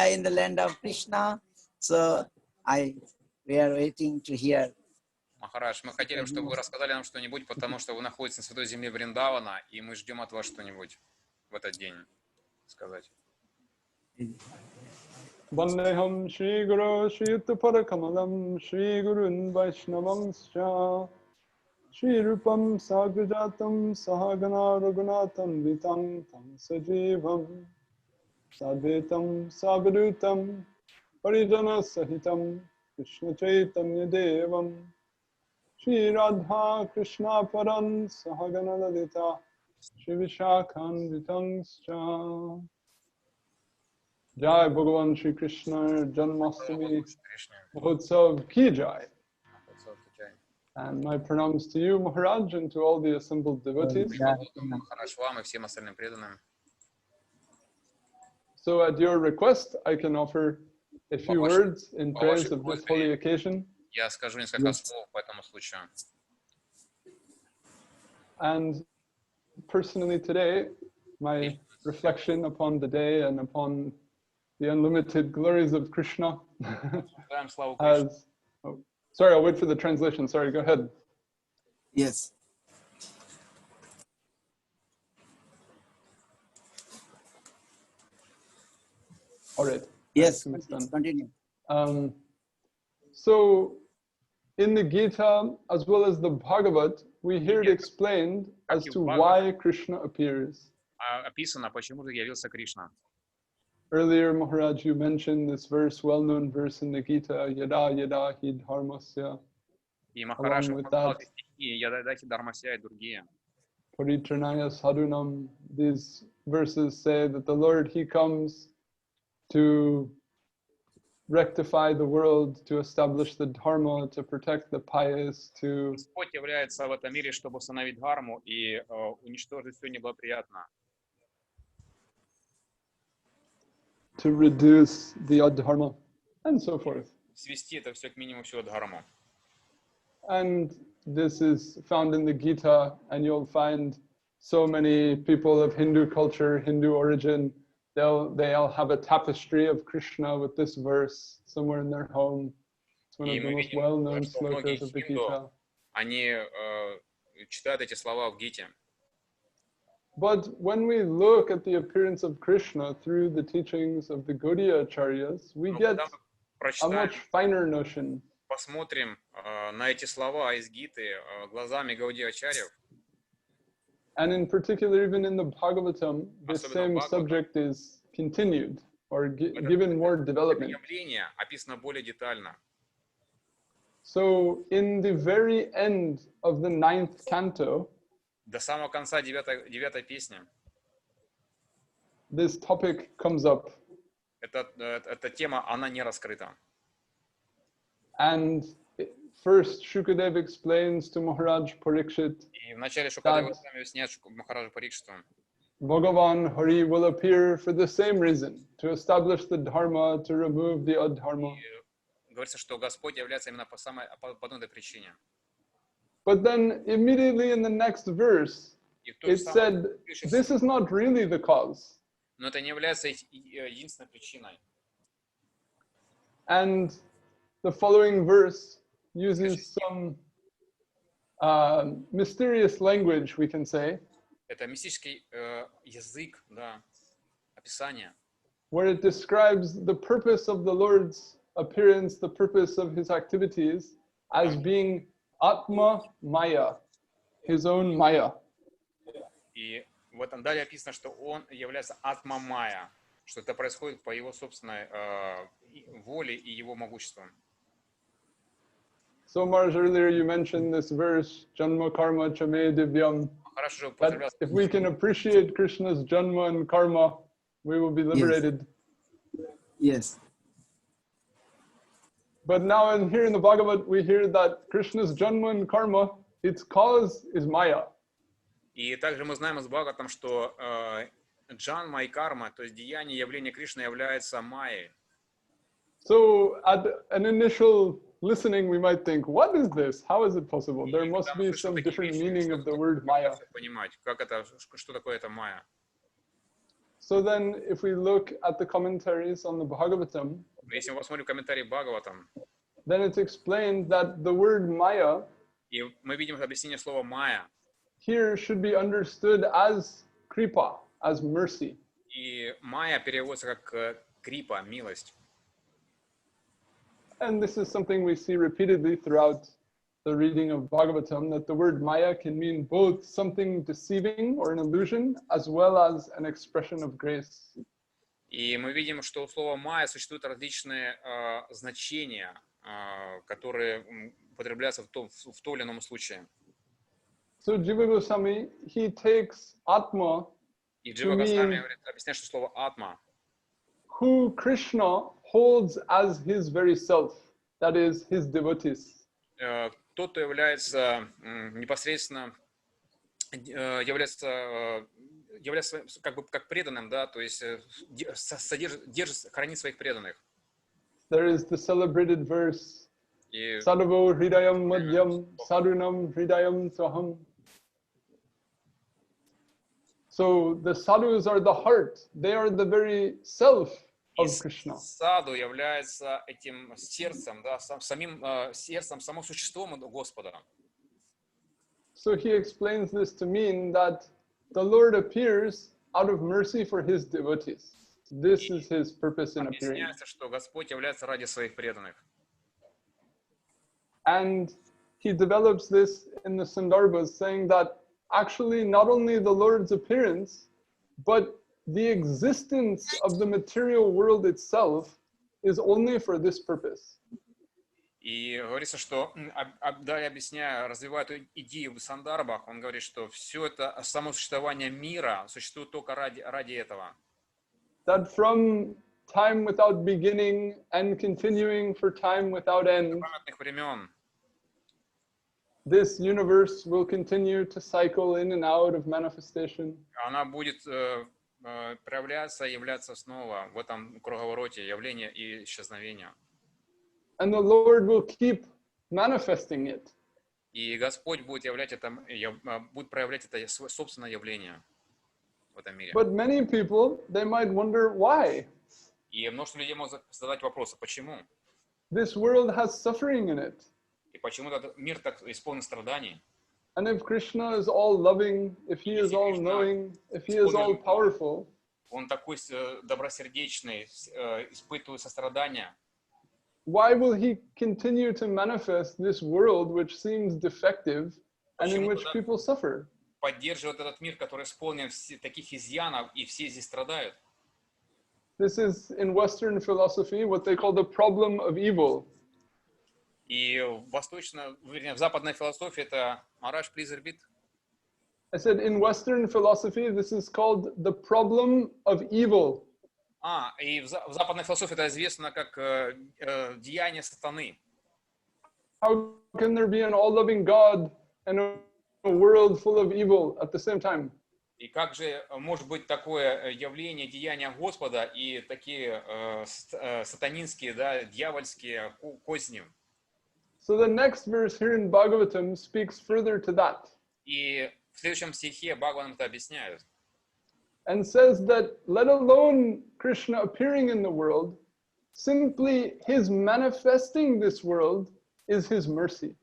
Speaker 1: in the land of Krishna. So we are waiting to hear.
Speaker 2: Махарадж, мы хотели, чтобы вы рассказали нам что-нибудь, потому что вы находитесь на святой земле Вриндавана, и мы ждем от вас что-нибудь в этот день сказать.
Speaker 4: Vandeham Shri Guru Shri Yutapara Kamalam Shri Gurun Vaishnavangscha Shri Rupam Sagrajatam Sahagana Raghunatam Vitam Tam Sajivam Sadvetam Savadutam Parijana Sahitam Krishna Chaitanya Devam Shri Radha Krishna Paran Sahagana Lalita Shri Vishakhan Vitangscha Jai Bhagavan Shri Krishna Janmashtami Mahotsav Ki Jai. And my pranams to you, Maharaj, and to all the assembled devotees.
Speaker 2: Махарадж вам и всем остальным преданным.
Speaker 4: So at your request, I can offer a few words in praise of this holy occasion.
Speaker 2: Я скажу несколько слов по этому случаю.
Speaker 4: And personally today, my reflection upon the day and upon the unlimited glories of Krishna
Speaker 2: Даем славу Кришне.
Speaker 4: has... Oh, sorry, I'll wait for the translation. Sorry, go ahead.
Speaker 1: Yes.
Speaker 4: All right.
Speaker 1: Yes,
Speaker 4: It's done.
Speaker 1: continue.
Speaker 4: So in the Gita, as well as the Bhagavad, we hear it explained as to why Krishna appears.
Speaker 2: Описано, почему же явился Кришна.
Speaker 4: Earlier, Maharaj, you mentioned this verse, well-known verse in the Gita, Yada Yada Hi Dharmasya.
Speaker 2: И Махарадж
Speaker 4: Along with
Speaker 2: упоминал
Speaker 4: that-
Speaker 2: эти стихи, Ядадахи Дharmasya и другие.
Speaker 4: Paritranaya Sadhunam. These verses say that the Lord, He comes to rectify the world, to establish the dharma, to protect the pious, to
Speaker 2: Господь является в этом мире, чтобы установить дхарму и уничтожить все неблагоприятное.
Speaker 4: to reduce the adharma, and so forth.
Speaker 2: Свести это все к минимуму, всю дхарму.
Speaker 4: And this is found in the Gita, and you'll find so many people of Hindu culture, Hindu origin, they'll have a tapestry of Krishna with this verse somewhere in their home. It's one
Speaker 2: И
Speaker 4: of the
Speaker 2: мы
Speaker 4: most
Speaker 2: видим,
Speaker 4: well-known
Speaker 2: что многие
Speaker 4: slokas of the
Speaker 2: хинду,
Speaker 4: Gita.
Speaker 2: они читают эти слова в Гите.
Speaker 4: But when we look at the appearance of Krishna through the teachings of the Gaudiya Acharyas, we
Speaker 2: Но
Speaker 4: get
Speaker 2: когда мы
Speaker 4: a
Speaker 2: прочитаем,
Speaker 4: much finer notion.
Speaker 2: посмотрим на эти слова из Гиты глазами Гаудия Ачарьев,
Speaker 4: And in particular, even in the Bhagavatam, the
Speaker 2: Особенно в
Speaker 4: same
Speaker 2: Бхагаватам.
Speaker 4: subject is continued or given more development.
Speaker 2: явление описано более детально.
Speaker 4: So in the very end of the 9th canto,
Speaker 2: до самого конца девятой песни,
Speaker 4: this topic comes up.
Speaker 2: эта тема, она не раскрыта.
Speaker 4: And first Shukadev explains to Maharaj Parikshit
Speaker 2: И вначале Шукадева Госвами объясняет Махараджу Парикшиту,
Speaker 4: Bhagavan Hari will appear for the same reason, to establish the dharma, to remove the adharma.
Speaker 2: говорится, что Господь является именно по одной этой причине.
Speaker 4: But then immediately in the next verse,
Speaker 2: И в то же
Speaker 4: it
Speaker 2: самое
Speaker 4: said,
Speaker 2: пишется,
Speaker 4: this is not really the cause.
Speaker 2: но это не является единственной причиной.
Speaker 4: And the following verse uses some mysterious language, we can say,
Speaker 2: Это мистический язык, да, описание,
Speaker 4: where it describes the purpose of the Lord's appearance, the purpose of his activities, as being Atma Maya, his own Maya.
Speaker 2: И вот там далее описано, что он является Атма Майя, что это происходит по его собственной воле и его могуществу.
Speaker 4: So Marj, earlier you mentioned this verse, Janma Karma Chame Divyam,
Speaker 2: Хорошо,
Speaker 4: that if we can appreciate Krishna's Janma and Karma, we will be liberated.
Speaker 1: Yes.
Speaker 4: But now here in the Bhagavad, we hear that Krishna's Janma and Karma, its cause is Maya.
Speaker 2: И также мы знаем из Бхагаватам, что джанма и карма, то есть деяние, явление Кришны является майей.
Speaker 4: So at an initial listening, we might think, what is this? How is it possible? There must be some different meaning of the word Maya.
Speaker 2: Понимать, как это, что такое это майя.
Speaker 4: So then if we look at the commentaries on the Bhagavatam,
Speaker 2: Если мы посмотрим комментарий Бхагаватам,
Speaker 4: then it's explained that the word Maya
Speaker 2: и мы видим объяснение слова майя,
Speaker 4: here should be understood as kripa, as mercy.
Speaker 2: и майя переводится как крипа, милость.
Speaker 4: And this is something we see repeatedly throughout the reading of Bhagavatam, that the word Maya can mean both something deceiving or an illusion, as well as an expression of grace.
Speaker 2: И мы видим, что у слова майя существуют различные значения, которые употребляются в том или ином случае.
Speaker 4: So Jiva Goswami, he takes Atma,
Speaker 2: И Джива Госвами объясняет, что слово атма,
Speaker 4: who Krishna holds as his very self, that is, his devotees.
Speaker 2: тот, кто является непосредственно, является как преданным, да, то есть хранит своих преданных.
Speaker 4: There is the celebrated verse,
Speaker 2: И
Speaker 4: Sadhavo Hridayam Madhyam Sadhunam Hridayam Saham. So the sadhus are the heart, they are the very self of Krishna.
Speaker 2: саду является этим сердцем, да, самим сердцем, само существом Господа.
Speaker 4: So he explains this to mean that the Lord appears out of mercy for his devotees. This is his purpose in appearing.
Speaker 2: Объясняется, что Господь является ради своих преданных.
Speaker 4: And he develops this in the Sandarbhas, saying that actually not only the Lord's appearance, but the existence of the material world itself is only for this purpose.
Speaker 2: И говорится, что, далее объясняя, развивая эту идею в Сандарбах, он говорит, что все это само существование мира существует только ради этого.
Speaker 4: That from time without beginning and continuing for time without end,
Speaker 2: Памятных времен
Speaker 4: this universe will continue to cycle in and out of manifestation.
Speaker 2: она будет проявляться и являться снова в этом круговороте явления и исчезновения.
Speaker 4: And the Lord will keep manifesting it.
Speaker 2: И Господь будет проявлять это собственное явление в этом мире.
Speaker 4: But many people, they might wonder why.
Speaker 2: И множество людей могут задать вопросы, почему?
Speaker 4: This world has suffering in it.
Speaker 2: И почему этот мир так исполнен страданий?
Speaker 4: And if Krishna is all loving, if he is all knowing, if he is all powerful,
Speaker 2: Он такой добросердечный, испытывает сострадание.
Speaker 4: why will he continue to manifest this world which seems defective and in which people suffer?
Speaker 2: Поддерживает этот мир, который исполнен таких изъянов, и все здесь страдают.
Speaker 4: This is in Western philosophy what they call the problem of evil.
Speaker 2: И в западной философии это Maharaj, please repeat.
Speaker 4: I said in Western philosophy, this is called the problem of evil.
Speaker 2: И в западной философии это известно как деяние сатаны.
Speaker 4: How can there be an all-loving God and a world full of evil at the same time?
Speaker 2: И как же может быть такое явление, деяния Господа и такие сатанинские, да, дьявольские козни?
Speaker 4: So the next verse here in Bhagavatam speaks further to that.
Speaker 2: И в следующем стихе Бхагаван это объясняет.
Speaker 4: And says that let alone Krishna appearing in the world, simply his manifesting this world is his mercy.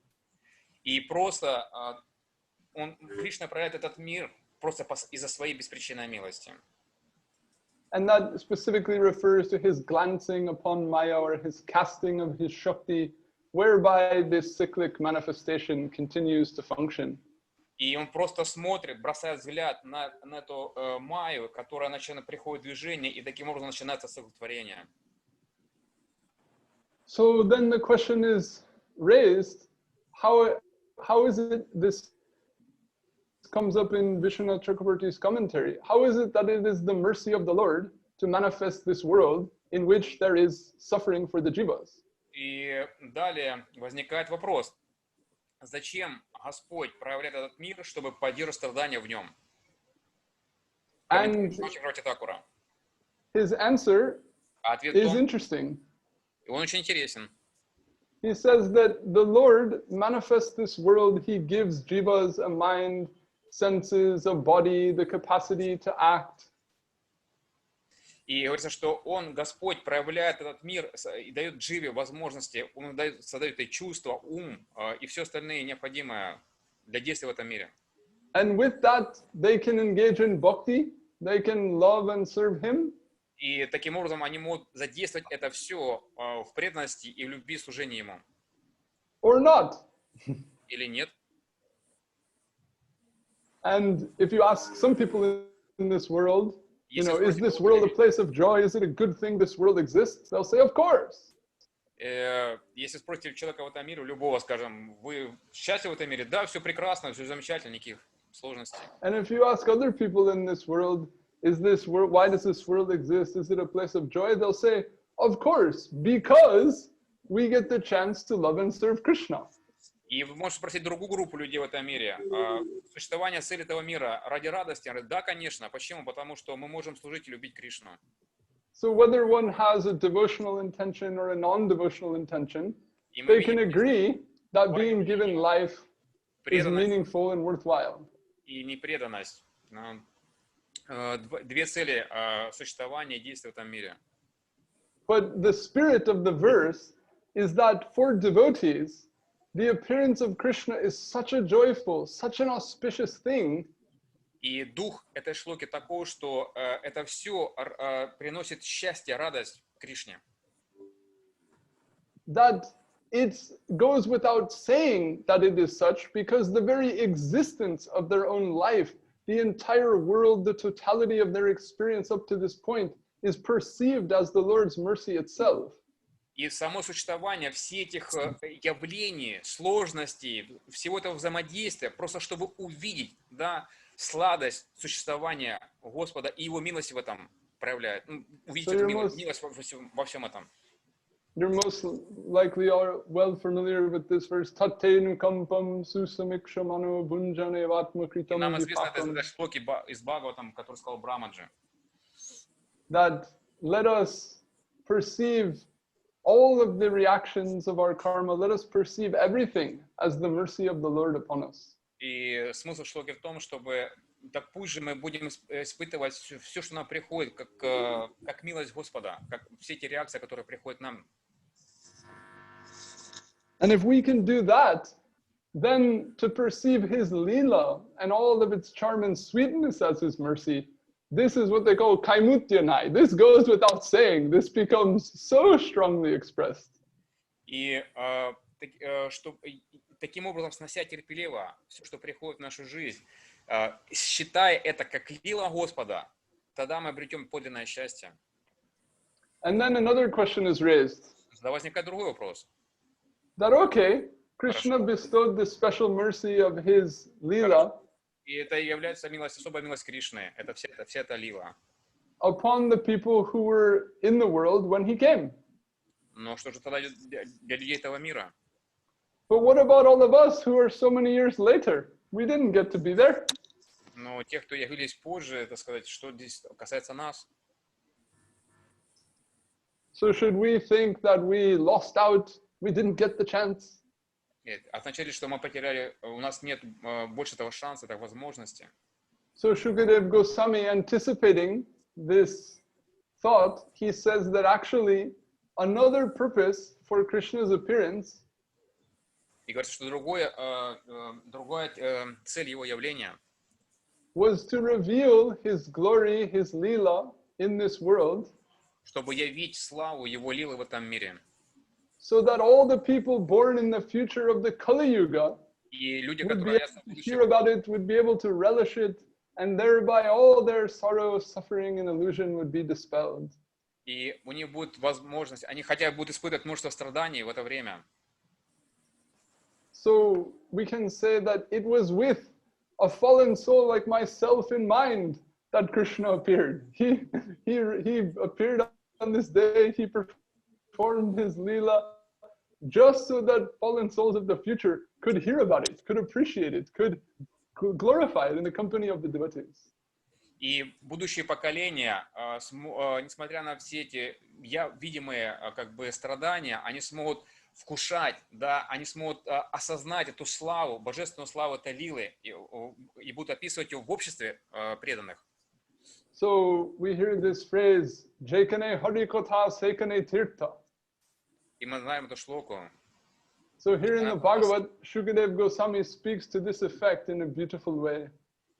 Speaker 2: И просто Кришна проявляет этот мир просто из-за своей беспричинной милости.
Speaker 4: And that specifically refers to his glancing upon Maya or his casting of his Shakti, whereby this cyclic manifestation continues to function.
Speaker 2: И он просто смотрит, бросает взгляд на эту Майю, которая приходит в движение, и таким образом начинается сотворение.
Speaker 4: So then the question is raised, how is it this comes up in Vishwanath Chakrabarti's commentary? How is it that it is the mercy of the Lord to manifest this world in which there is suffering for the jivas?
Speaker 2: И далее возникает вопрос, зачем Господь проявляет этот мир, чтобы поддерживать страдания в нем?
Speaker 4: And his answer is interesting.
Speaker 2: И он очень интересен.
Speaker 4: He says that the Lord manifests this world. He gives jivas a mind, senses, a body, the capacity to act.
Speaker 2: И говорится, что Он, Господь, проявляет этот мир и дает дживе возможности, Он создает и чувства, ум и все остальное необходимое для действия в этом мире.
Speaker 4: And with that, they can engage in bhakti, they can love and serve Him.
Speaker 2: И таким образом они могут задействовать это все в преданности и в любви и служении Ему.
Speaker 4: Or not.
Speaker 2: Или нет.
Speaker 4: And if you ask some people in this world, you know, is this world a place of joy? Is it a good thing this world exists? They'll say, of course.
Speaker 2: Если спросите человека в этом мире, любого, скажем, вы счастливы в этом мире? Да, все прекрасно, все замечательно, никаких сложностей.
Speaker 4: And if you ask other people in this world, is this world, why does this world exist? Is it a place of joy? They'll say, of course, because we get the chance to love and serve Krishna.
Speaker 2: И вы можете спросить другую группу людей в этом мире, существование цели этого мира ради радости? Да, конечно. Почему? Потому что мы можем служить и любить Кришну.
Speaker 4: So whether one has a devotional intention or a non-devotional intention, they can agree that being given life is meaningful and worthwhile.
Speaker 2: И непреданность. Две цели существования и действия в этом мире.
Speaker 4: But the spirit of the verse is that for devotees, the appearance of Krishna is such a joyful, such an auspicious thing.
Speaker 2: И дух этой шлоки такой, что это все приносит счастье, радость Кришне.
Speaker 4: That it goes without saying that it is such, because the very existence of their own life, the entire world, the totality of their experience up to this point is perceived as the Lord's mercy itself.
Speaker 2: И само существование всех этих явлений, сложностей, всего этого взаимодействия, просто чтобы увидеть, да, сладость существования Господа и Его милость в этом проявляет. Увидеть эту милость во всем этом.
Speaker 4: You're most likely are well familiar with this verse. Tattenu kampam susamikshamano bunjane vatmakritam.
Speaker 2: Нам известно это шлоки из Бхагаватам, который сказал Брамаджи.
Speaker 4: That let us perceive all of the reactions of our karma, let us perceive everything as the mercy of the Lord upon us.
Speaker 2: И смысл шлоки в том, чтобы так пусть же мы будем испытывать все, что нам приходит, как милость Господа, как все эти реакции, которые приходят нам.
Speaker 4: And if we can do that, then to perceive His Leela and all of its charm and sweetness as His mercy, this is what they call kaimutyanai. This goes without saying. This becomes so strongly expressed.
Speaker 2: И таким образом, снося терпеливо все, что приходит в нашу жизнь, считая это как лила Господа, тогда мы обретем подлинное счастье.
Speaker 4: And then another question is raised.
Speaker 2: Тогда возникает другой вопрос.
Speaker 4: that okay, Krishna bestowed this special mercy of his Leela
Speaker 2: И это является милость, особая милость Кришны. Это вся эта лила.
Speaker 4: upon the people who were in the world when he came.
Speaker 2: Но что же тогда для людей этого мира?
Speaker 4: But what about all of us who are so many years later? We didn't get to be there.
Speaker 2: Но те, кто явились позже, это сказать, что здесь касается нас.
Speaker 4: So should we think that we lost out, we didn't get the chance?
Speaker 2: Нет, означает ли, что мы потеряли, у нас нет больше этого шанса, этой возможности?
Speaker 4: So Shukadev Goswami, anticipating this thought, he says that actually another purpose for Krishna's appearance
Speaker 2: И говорится, что другая цель его явления
Speaker 4: was to reveal his glory, his Leela in this world,
Speaker 2: чтобы явить славу его лилы в этом мире.
Speaker 4: so that all the people born in the future of the Kali Yuga
Speaker 2: И люди,
Speaker 4: would be
Speaker 2: которые
Speaker 4: able to hear about it, would be able to relish it, and thereby all their sorrow, suffering, and illusion would be dispelled.
Speaker 2: и у них будет возможность, они хотя бы будут испытывать множество страданий в это время.
Speaker 4: So we can say that it was with a fallen soul like myself in mind that Krishna appeared. He appeared on this day, he performed his Leela just so that fallen souls of the future could hear about it, could appreciate it, could glorify it in the company of the devotees.
Speaker 2: И будущие поколения, несмотря на все эти видимые как бы страдания, они смогут вкушать, да, они смогут осознать эту славу, божественную славу этой лилы и будут описывать ее в обществе преданных.
Speaker 4: So we hear this phrase, Jaikane Harikotha Sekane Tirtha.
Speaker 2: И мы знаем эту шлоку.
Speaker 4: So here in the Bhagavad, Shukadev Goswami speaks to this effect in a beautiful way.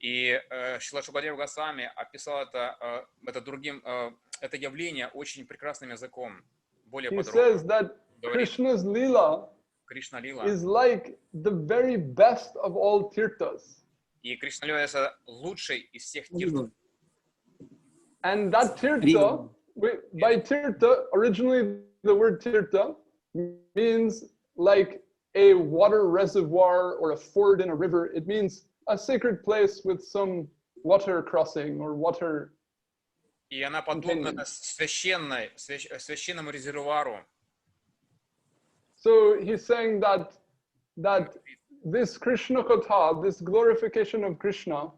Speaker 2: И Шрила Шукадев Госвами описал это явление очень прекрасным языком, более
Speaker 4: He says
Speaker 2: подробно.
Speaker 4: that Krishna's Leela
Speaker 2: Кришна Лила.
Speaker 4: is like the very best of all tirthas.
Speaker 2: И Кришна Лила это лучший из всех тиртов.
Speaker 4: And that tirtha, by tirtha, originally the word tirtha means like a water reservoir or a ford in a river. It means a sacred place with some water crossing or water.
Speaker 2: И она подобна священному резервуару.
Speaker 4: So he's saying that this Krishna Katha, this glorification of Krishna,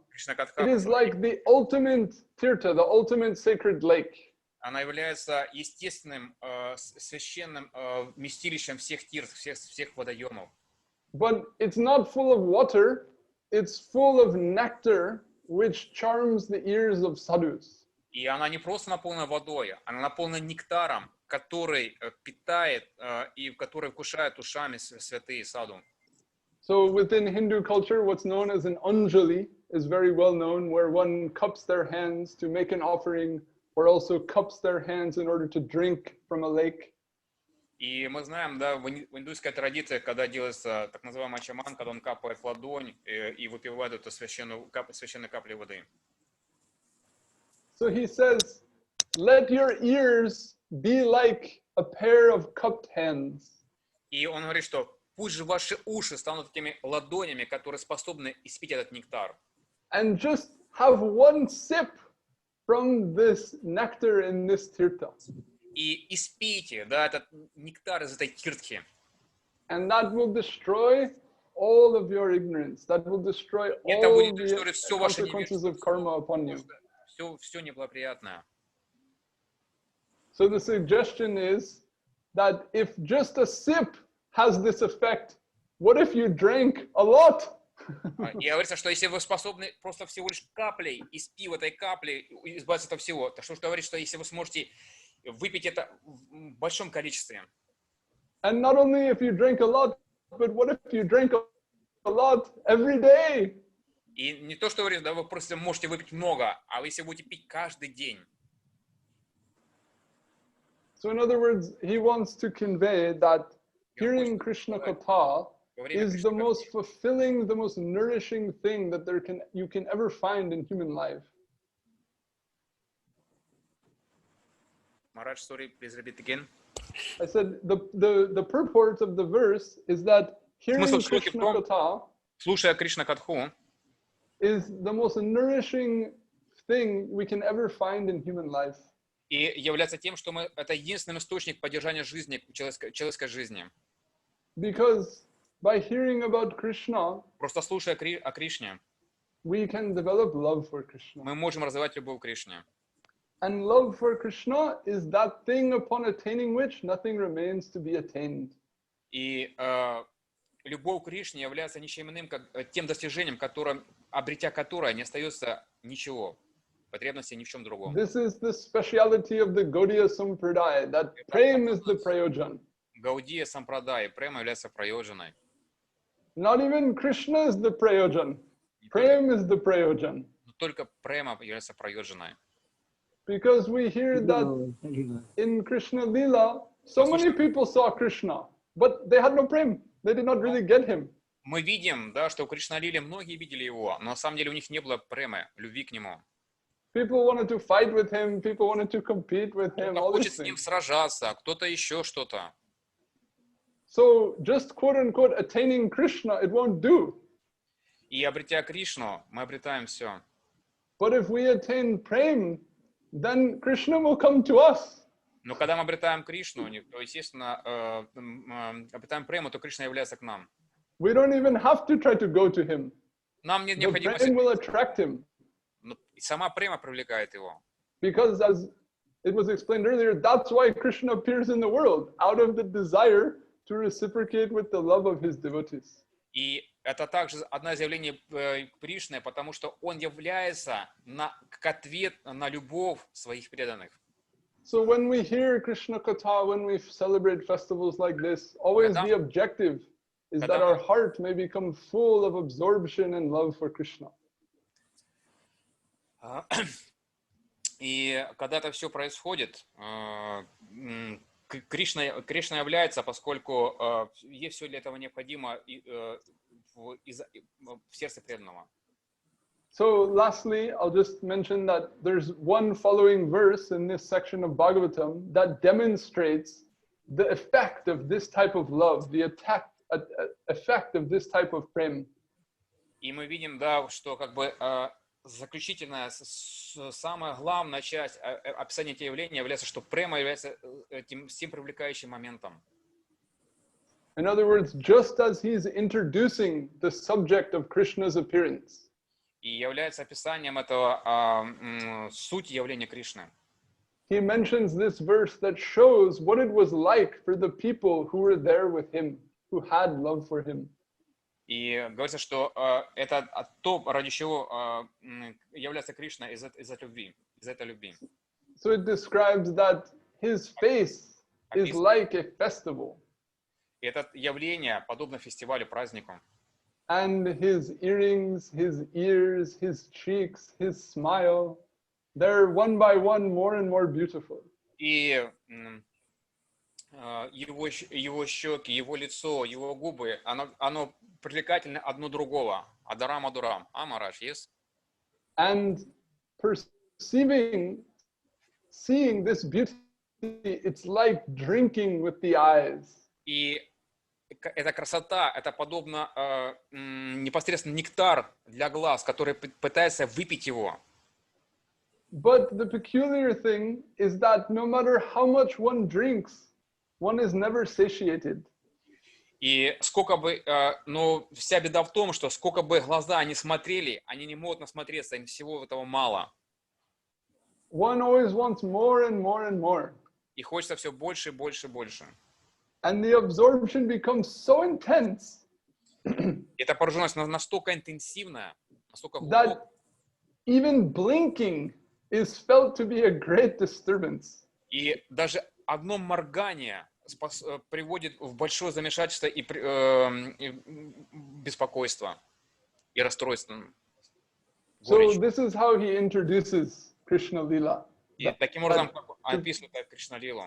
Speaker 4: it is like the ultimate tirtha, the ultimate sacred lake.
Speaker 2: Она является естественным, священным вместилищем всех тирт, всех водоемов.
Speaker 4: But it's not full of water, it's full of nectar, which charms the ears of sadhus.
Speaker 2: И она не просто наполнена водой, она наполнена нектаром, который питает и который вкушает ушами святые саду.
Speaker 4: So within Hindu culture, what's known as an anjali is very well known, where one cups their hands to make an offering, or also cups their hands in order to drink from a lake.
Speaker 2: И мы знаем, да, в индуйской традиции, когда делается так называемый ачаман, когда он капает в ладонь и выпивает эту священную каплю воды.
Speaker 4: So he says, let your ears be like a pair of cupped hands.
Speaker 2: И он говорит, что пусть же ваши уши станут такими ладонями, которые способны испить этот нектар.
Speaker 4: And just have one sip from this nectar in this tirtha.
Speaker 2: И испейте, да, этот нектар из этой тиртки.
Speaker 4: And that will destroy all of your ignorance. That will destroy all the consequences of karma upon you.
Speaker 2: Все неблагоприятное.
Speaker 4: So the suggestion is that if just a sip has this effect, what if you drank a lot?
Speaker 2: И говорится, что если вы способны просто всего лишь каплей, испив этой капли, избавиться от всего, то что говорит, что если вы сможете выпить это в большом количестве.
Speaker 4: And not only if you drink a lot, but what if you drink a lot every day?
Speaker 2: И не то, что говорит, да, вы просто можете выпить много, а вы если будете пить каждый день.
Speaker 4: So in other words, he wants to convey that hearing Krishna Katha is the most fulfilling, the most nourishing thing that you can ever find in human life.
Speaker 2: Maharaj, sorry, please repeat again.
Speaker 4: I said the purport of the verse is that hearing
Speaker 2: Смысл шлоки в
Speaker 4: Krishna
Speaker 2: том,
Speaker 4: Katha
Speaker 2: слушая Кришна Катху,
Speaker 4: is the most nourishing thing we can ever find in human life.
Speaker 2: и является тем, что это единственный источник поддержания жизни, человеческой жизни.
Speaker 4: Because by hearing about Krishna,
Speaker 2: Просто слушая о Кришне,
Speaker 4: we can develop love for Krishna.
Speaker 2: мы можем развивать любовь к Кришне.
Speaker 4: And love for Krishna is that thing upon attaining which nothing remains to be attained.
Speaker 2: И любовь к Кришне является ничем иным, как тем достижением, обретя которое не остается ничего, потребности ни в чем другом.
Speaker 4: This is the speciality of the Gaudiya Sampradaya, that prem is the prayojan.
Speaker 2: Гаудия Сампрадай, према является праyoджаной.
Speaker 4: Not even Krishna is the prayojan. Prem is the prayojan.
Speaker 2: Но только према является праyoджаной.
Speaker 4: Because we hear that in Krishna Lila, so many people saw Krishna, but they had no prem. They did not really get him.
Speaker 2: Мы видим, да, что в Кришналиле многие видели его, но на самом деле у них не было премы, любви к нему.
Speaker 4: People wanted to fight with him. People wanted to compete with him.
Speaker 2: Кто-то
Speaker 4: All these
Speaker 2: хочет с ним
Speaker 4: things.
Speaker 2: сражаться, кто-то еще что-то.
Speaker 4: So just quote unquote attaining Krishna, it won't do.
Speaker 2: И обретя Кришну, мы обретаем все.
Speaker 4: But if we attain prem, then Krishna will come to us.
Speaker 2: Но когда мы обретаем Кришну, то, естественно, обретаем прему, то Кришна является к нам.
Speaker 4: We don't even have to try to go to him.
Speaker 2: Нам нет
Speaker 4: The
Speaker 2: необходимости,
Speaker 4: prem will attract him.
Speaker 2: но сама према привлекает его.
Speaker 4: Because as it was explained earlier, that's why Krishna appears in the world, out of the desire to reciprocate with the love of his devotees.
Speaker 2: И это также одно из явлений Кришны, потому что он является как ответ на любовь своих преданных.
Speaker 4: So when we hear Krishna Katha, when we celebrate festivals like this, always the objective is that our heart may become full of absorption and love for Krishna.
Speaker 2: И когда это все происходит, Кришна является, поскольку есть все для этого необходимо в сердце преданного.
Speaker 4: So lastly, I'll just mention that there's one following verse in this section of Bhagavatam that demonstrates the effect of this type of love, the effect of this type of prem.
Speaker 2: И мы видим, да, что как бы заключительная, самая главная часть описания этого явления является, что према является этим всем привлекающим моментом.
Speaker 4: In other words, just as he's introducing the subject of Krishna's appearance,
Speaker 2: И является описанием этого сути явления Кришны.
Speaker 4: he mentions this verse that shows what it was like for the people who were there with him, who had love for him.
Speaker 2: И говорится, что это то, ради чего является Кришна из этой любви.
Speaker 4: So it describes that his face is like a festival.
Speaker 2: И это явление подобно фестивалю, празднику.
Speaker 4: And his earrings, his ears, his cheeks, his smile, they're one by one more and more beautiful.
Speaker 2: И его щеки, его лицо, его губы, оно привлекательно одно другого. Адарам, адурам. А, Марадж, yes?
Speaker 4: And seeing this beauty, it's like drinking with the eyes.
Speaker 2: И эта красота, это подобно непосредственно нектар для глаз, который пытается выпить его.
Speaker 4: But the peculiar thing is that no matter how much one drinks, one is never satiated.
Speaker 2: И сколько бы, но вся беда в том, что сколько бы глаза не смотрели, они не могут насмотреться, им всего этого мало.
Speaker 4: One always wants more and more and more.
Speaker 2: И хочется все больше и больше и больше.
Speaker 4: And the absorption becomes so intense
Speaker 2: Эта погруженность настолько интенсивная, настолько
Speaker 4: that
Speaker 2: глубокая,
Speaker 4: even blinking is felt to be a great disturbance.
Speaker 2: и даже одно моргание приводит в большое замешательство и беспокойство, и расстройство.
Speaker 4: So this is how he introduces Krishna Lila.
Speaker 2: И таким образом описывает Кришналилу.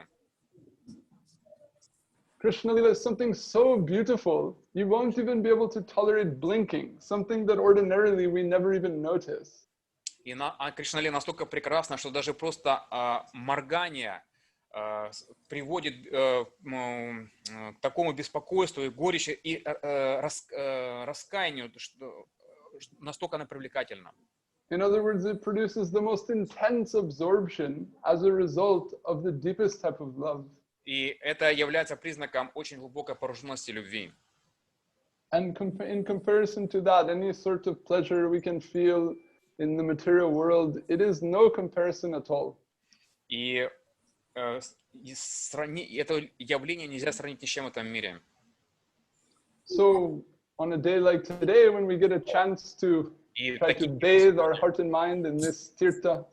Speaker 4: Krishna Lila is something so beautiful, you won't even be able to tolerate blinking, something that ordinarily we never even notice.
Speaker 2: И Кришналила настолько прекрасна, что даже просто моргание приводит к такому беспокойству и горечи и раскаянию, что настолько она привлекательна.
Speaker 4: In other words, it produces the most intense absorption as a result of the deepest type of love.
Speaker 2: И это является признаком очень глубокой погруженности любви.
Speaker 4: And in comparison to that, any sort of pleasure we can feel in the material world, it is no comparison at all.
Speaker 2: И это явление нельзя сравнить ни с чем в этом мире.
Speaker 4: So on a day like today, when we get a chance to try to bathe our heart and mind in this tirtha,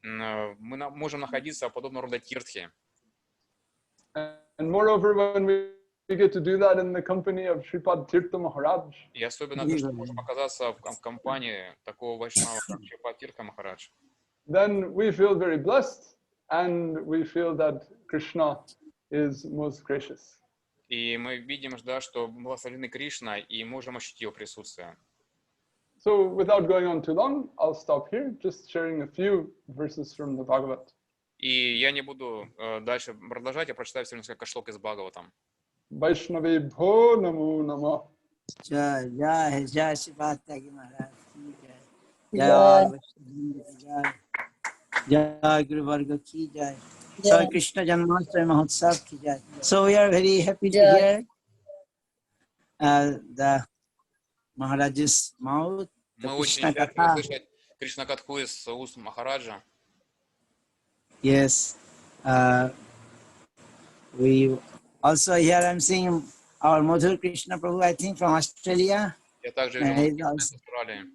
Speaker 2: мы можем находиться в подобного рода тиртхе.
Speaker 4: and moreover, when we get to do that in the company of Shripad Tirtha Maharaj,
Speaker 2: И особенно то, что мы можем оказаться в компании такого вайшнава, как Шрипад Тиртха Махарадж.
Speaker 4: then we feel very blessed, and we feel that Krishna is most gracious.
Speaker 2: И мы видим, да, что благословенный Кришна, и можем ощутить его присутствие.
Speaker 4: So without going on too long, I'll stop here, just sharing a few verses from the Bhagavad.
Speaker 2: И я не буду дальше продолжать, я прочитаю всего несколько шлок из Бхагаватам.
Speaker 4: Vaishnavi bho namo namah.
Speaker 1: Jai Jai Jai Shri Tagi Maharaj ki Jai. Jai Jai Guru Varga ki Jai. So Krishna Janmashtami Mahotsav ki Jai. So we are very happy to hear the Maharaj's mouth, the
Speaker 2: Мы очень
Speaker 1: Krishna
Speaker 2: счастливы
Speaker 1: Katha.
Speaker 2: слышать Кришна Катху из уст Махараджа.
Speaker 1: Yes. We also here I'm seeing our Madhur Krishna Prabhu, I think from Australia.
Speaker 2: Я также
Speaker 1: he's
Speaker 2: вижу
Speaker 1: also-
Speaker 2: из Австралии.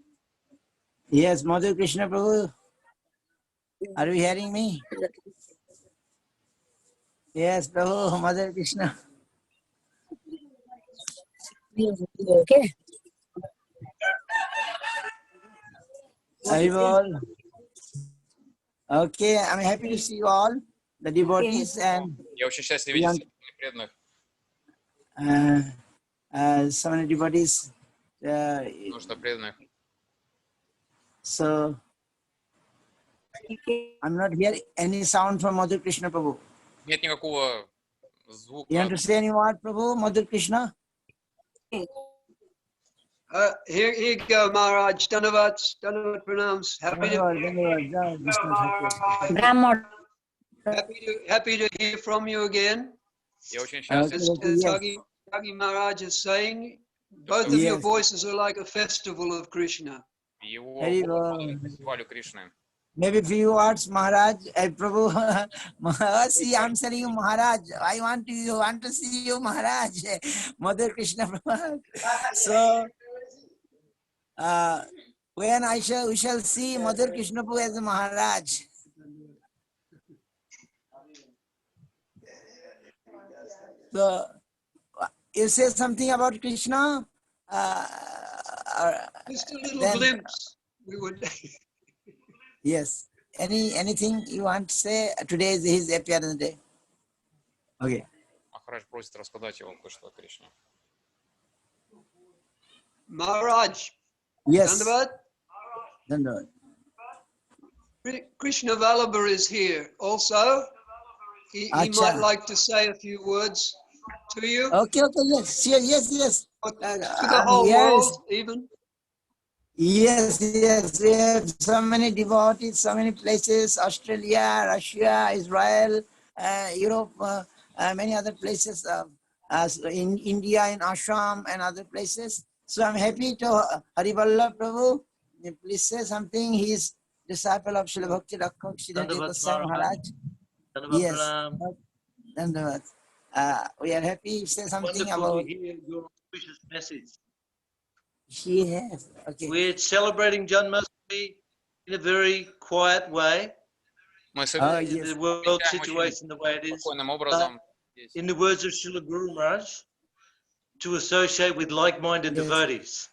Speaker 1: Yes, Madhur Krishna Prabhu. Are you hearing me? Yes, Prabhu, Madhur Krishna.
Speaker 5: Okay.
Speaker 1: Haribol. Okay, I'm happy to see you all, the devotees and
Speaker 2: Я очень счастлив видеть всех преданных,
Speaker 1: so many devotees.
Speaker 2: множество преданных.
Speaker 1: So I'm not hearing any sound from Madhur Krishna Prabhu.
Speaker 2: Нет никакого звука.
Speaker 1: You want to say any word, Prabhu, Madhur Krishna?
Speaker 6: Here you go, Maharaj. Dhanavad pranams.
Speaker 5: Brahmo.
Speaker 6: Happy to hear from you again.
Speaker 2: Я очень счастлив.
Speaker 6: As
Speaker 1: Yes.
Speaker 6: Tagi Maharaj is saying, both of your
Speaker 1: Yes.
Speaker 6: voices are like a festival of Krishna.
Speaker 2: Его
Speaker 1: Haribol.
Speaker 2: фестивалю Кришны.
Speaker 1: Maybe few words, Maharaj. Prabhu, Maharaj, see, I'm telling you, Maharaj. I want to see you, Maharaj. Mother Krishna Prabhu. So, when we shall see Mother Krishna Prabhu as a Maharaj. So, you say something about Krishna?
Speaker 6: Just a little
Speaker 1: Then-
Speaker 6: glimpse. We would.
Speaker 1: Yes. Anything you want to say? Today is his appearance day. Okay.
Speaker 2: Махарадж просит рассказать его кое-что о Кришне.
Speaker 6: Maharaj,
Speaker 1: Yes.
Speaker 6: Dhanavad.
Speaker 1: Dandavad.
Speaker 6: Krishna Vallabha is here also. He
Speaker 1: Acha.
Speaker 6: might like to say a few words to you,
Speaker 1: Okay, yes, sure, yes.
Speaker 6: or to the
Speaker 1: I'm
Speaker 6: whole
Speaker 1: here.
Speaker 6: world even.
Speaker 1: Yes. We have so many devotees, so many places, Australia, Russia, Israel, Europe, many other places, as in India, in Assam and other places. So I'm happy to Hariballa Prabhu. Please say something. He is disciple of Srila Bhakti Rakhak Sridhar
Speaker 7: Dandavad
Speaker 1: Goswami Maharaj.
Speaker 7: Dandavad
Speaker 1: Yes.
Speaker 7: Pranam.
Speaker 1: Dandavad. We are happy. Say something
Speaker 7: Wonderful
Speaker 1: about.
Speaker 7: to hear your auspicious message.
Speaker 1: She has. Okay.
Speaker 7: We're celebrating Janmashtami in a very quiet way,
Speaker 2: Мы
Speaker 1: Ah,
Speaker 2: совершенно
Speaker 1: yes.
Speaker 7: the world situation the way it is.
Speaker 2: спокойным образом. здесь.
Speaker 7: In the words of Srila Guru Maharaj, to associate with like-minded
Speaker 1: Yes.
Speaker 7: devotees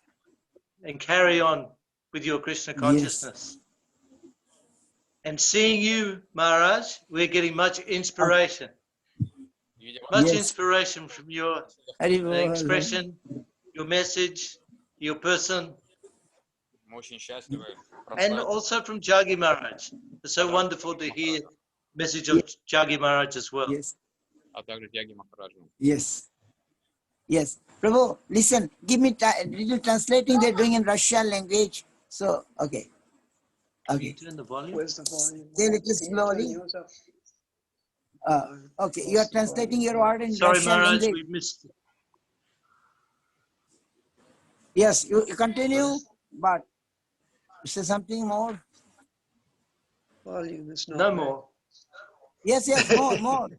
Speaker 7: and carry on with your Krishna
Speaker 1: Yes.
Speaker 7: consciousness. And seeing you, Maharaj, we're getting much inspiration.
Speaker 2: Видя
Speaker 7: Much
Speaker 1: Yes.
Speaker 7: inspiration from your
Speaker 1: Haribol.
Speaker 7: expression, your message, your person,
Speaker 2: мы очень счастливы.
Speaker 7: and also from Jagi Maharaj. It's so wonderful to hear message of Jagi Maharaj as well.
Speaker 1: Yes,
Speaker 2: а также Тяги Махараджу.
Speaker 1: yes, yes. Prabhu, listen, give me little translating they're doing in Russian language. So, okay.
Speaker 7: Can you
Speaker 1: Okay.
Speaker 7: turn the volume?
Speaker 6: Where's the volume?
Speaker 1: Say little
Speaker 6: Can you turn
Speaker 1: slowly.
Speaker 6: yours up?
Speaker 1: Okay, you are translating your word in
Speaker 7: Sorry,
Speaker 1: Russian
Speaker 7: Maharaj,
Speaker 1: language.
Speaker 7: we missed.
Speaker 1: Yes, you continue, but say something more.
Speaker 6: Volume is not
Speaker 7: No
Speaker 6: there.
Speaker 7: more.
Speaker 1: Yes, yes, more, more.